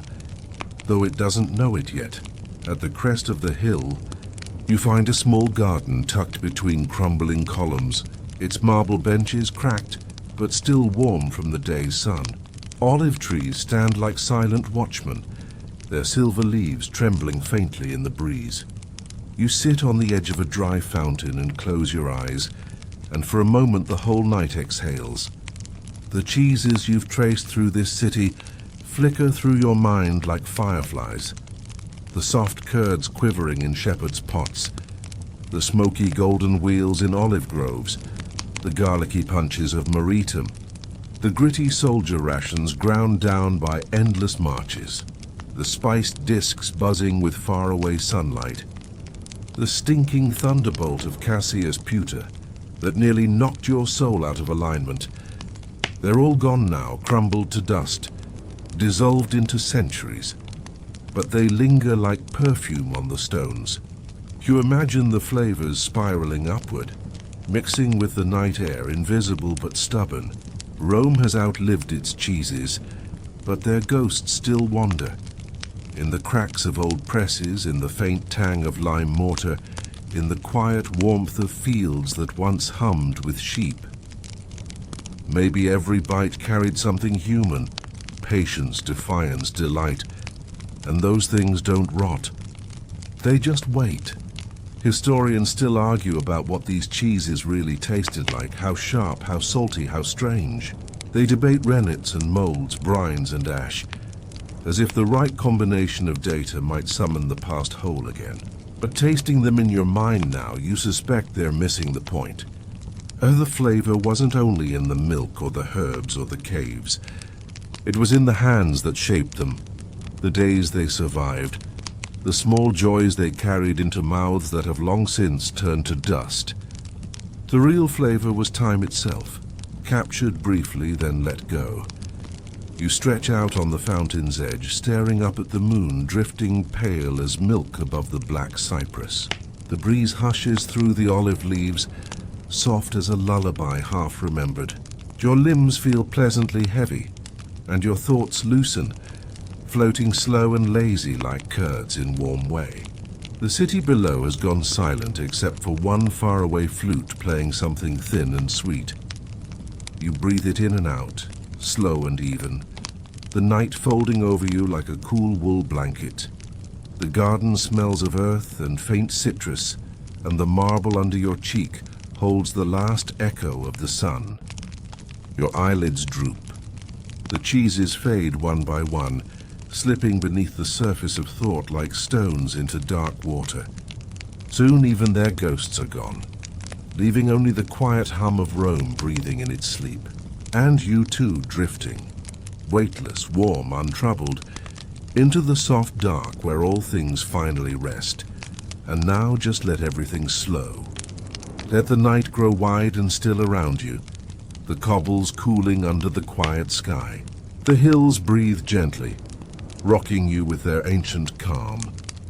though it doesn't know it yet. At the crest of the hill, you find a small garden tucked between crumbling columns, its marble benches cracked, but still warm from the day's sun. Olive trees stand like silent watchmen, their silver leaves trembling faintly in the breeze. You sit on the edge of a dry fountain and close your eyes, and for a moment the whole night exhales. The cheeses you've traced through this city flicker through your mind like fireflies. The soft curds quivering in shepherd's pots, the smoky golden wheels in olive groves, the garlicky punches of Maritum, the gritty soldier rations ground down by endless marches, the spiced discs buzzing with faraway sunlight, the stinking thunderbolt of Cacio's pewter that nearly knocked your soul out of alignment. They're all gone now, crumbled to dust, dissolved into centuries, but they linger like perfume on the stones. You imagine the flavors spiraling upward, mixing with the night air, invisible but stubborn. Rome has outlived its cheeses, but their ghosts still wander. In the cracks of old presses, in the faint tang of lime mortar, in the quiet warmth of fields that once hummed with sheep. Maybe every bite carried something human, patience, defiance, delight, and those things don't rot. They just wait. Historians still argue about what these cheeses really tasted like, how sharp, how salty, how strange. They debate rennets and molds, brines and ash, as if the right combination of data might summon the past whole again. But tasting them in your mind now, you suspect they're missing the point. The flavor wasn't only in the milk or the herbs or the caves. It was in the hands that shaped them, the days they survived, the small joys they carried into mouths that have long since turned to dust. The real flavor was time itself, captured briefly, then let go. You stretch out on the fountain's edge, staring up at the moon, drifting pale as milk above the black cypress. The breeze hushes through the olive leaves, soft as a lullaby half remembered. Your limbs feel pleasantly heavy, and your thoughts loosen, floating slow and lazy like curds in warm whey. The city below has gone silent except for one faraway flute playing something thin and sweet. You breathe it in and out, slow and even, the night folding over you like a cool wool blanket. The garden smells of earth and faint citrus, and the marble under your cheek holds the last echo of the sun. Your eyelids droop. The cheeses fade one by one, slipping beneath the surface of thought like stones into dark water. Soon even their ghosts are gone, leaving only the quiet hum of Rome breathing in its sleep. And you too drifting, weightless, warm, untroubled, into the soft dark where all things finally rest. And now just let everything slow. Let the night grow wide and still around you, the cobbles cooling under the quiet sky. The hills breathe gently, rocking you with their ancient calm.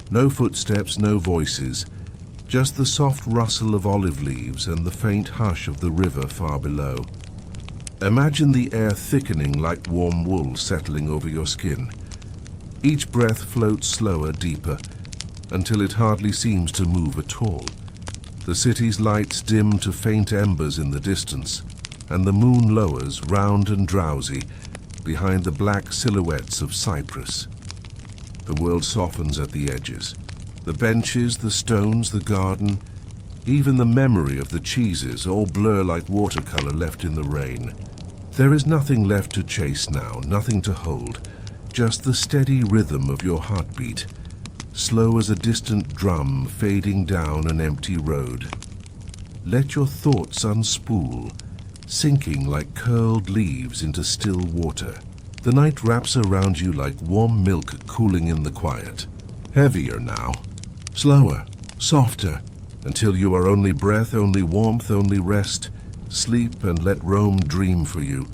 No footsteps, no voices, just the soft rustle of olive leaves and the faint hush of the river far below. Imagine the air thickening like warm wool settling over your skin. Each breath floats slower, deeper, until it hardly seems to move at all. The city's lights dim to faint embers in the distance, and the moon lowers, round and drowsy, behind the black silhouettes of cypress. The world softens at the edges. The benches, the stones, the garden, Even the memory of the cheeses all blur like watercolor left in the rain. There is nothing left to chase now, nothing to hold, just the steady rhythm of your heartbeat, slow as a distant drum fading down an empty road. Let your thoughts unspool, sinking like curled leaves into still water. The night wraps around you like warm milk cooling in the quiet. Heavier now, slower, softer, until you are only breath, only warmth, only rest. Sleep and let Rome dream for you,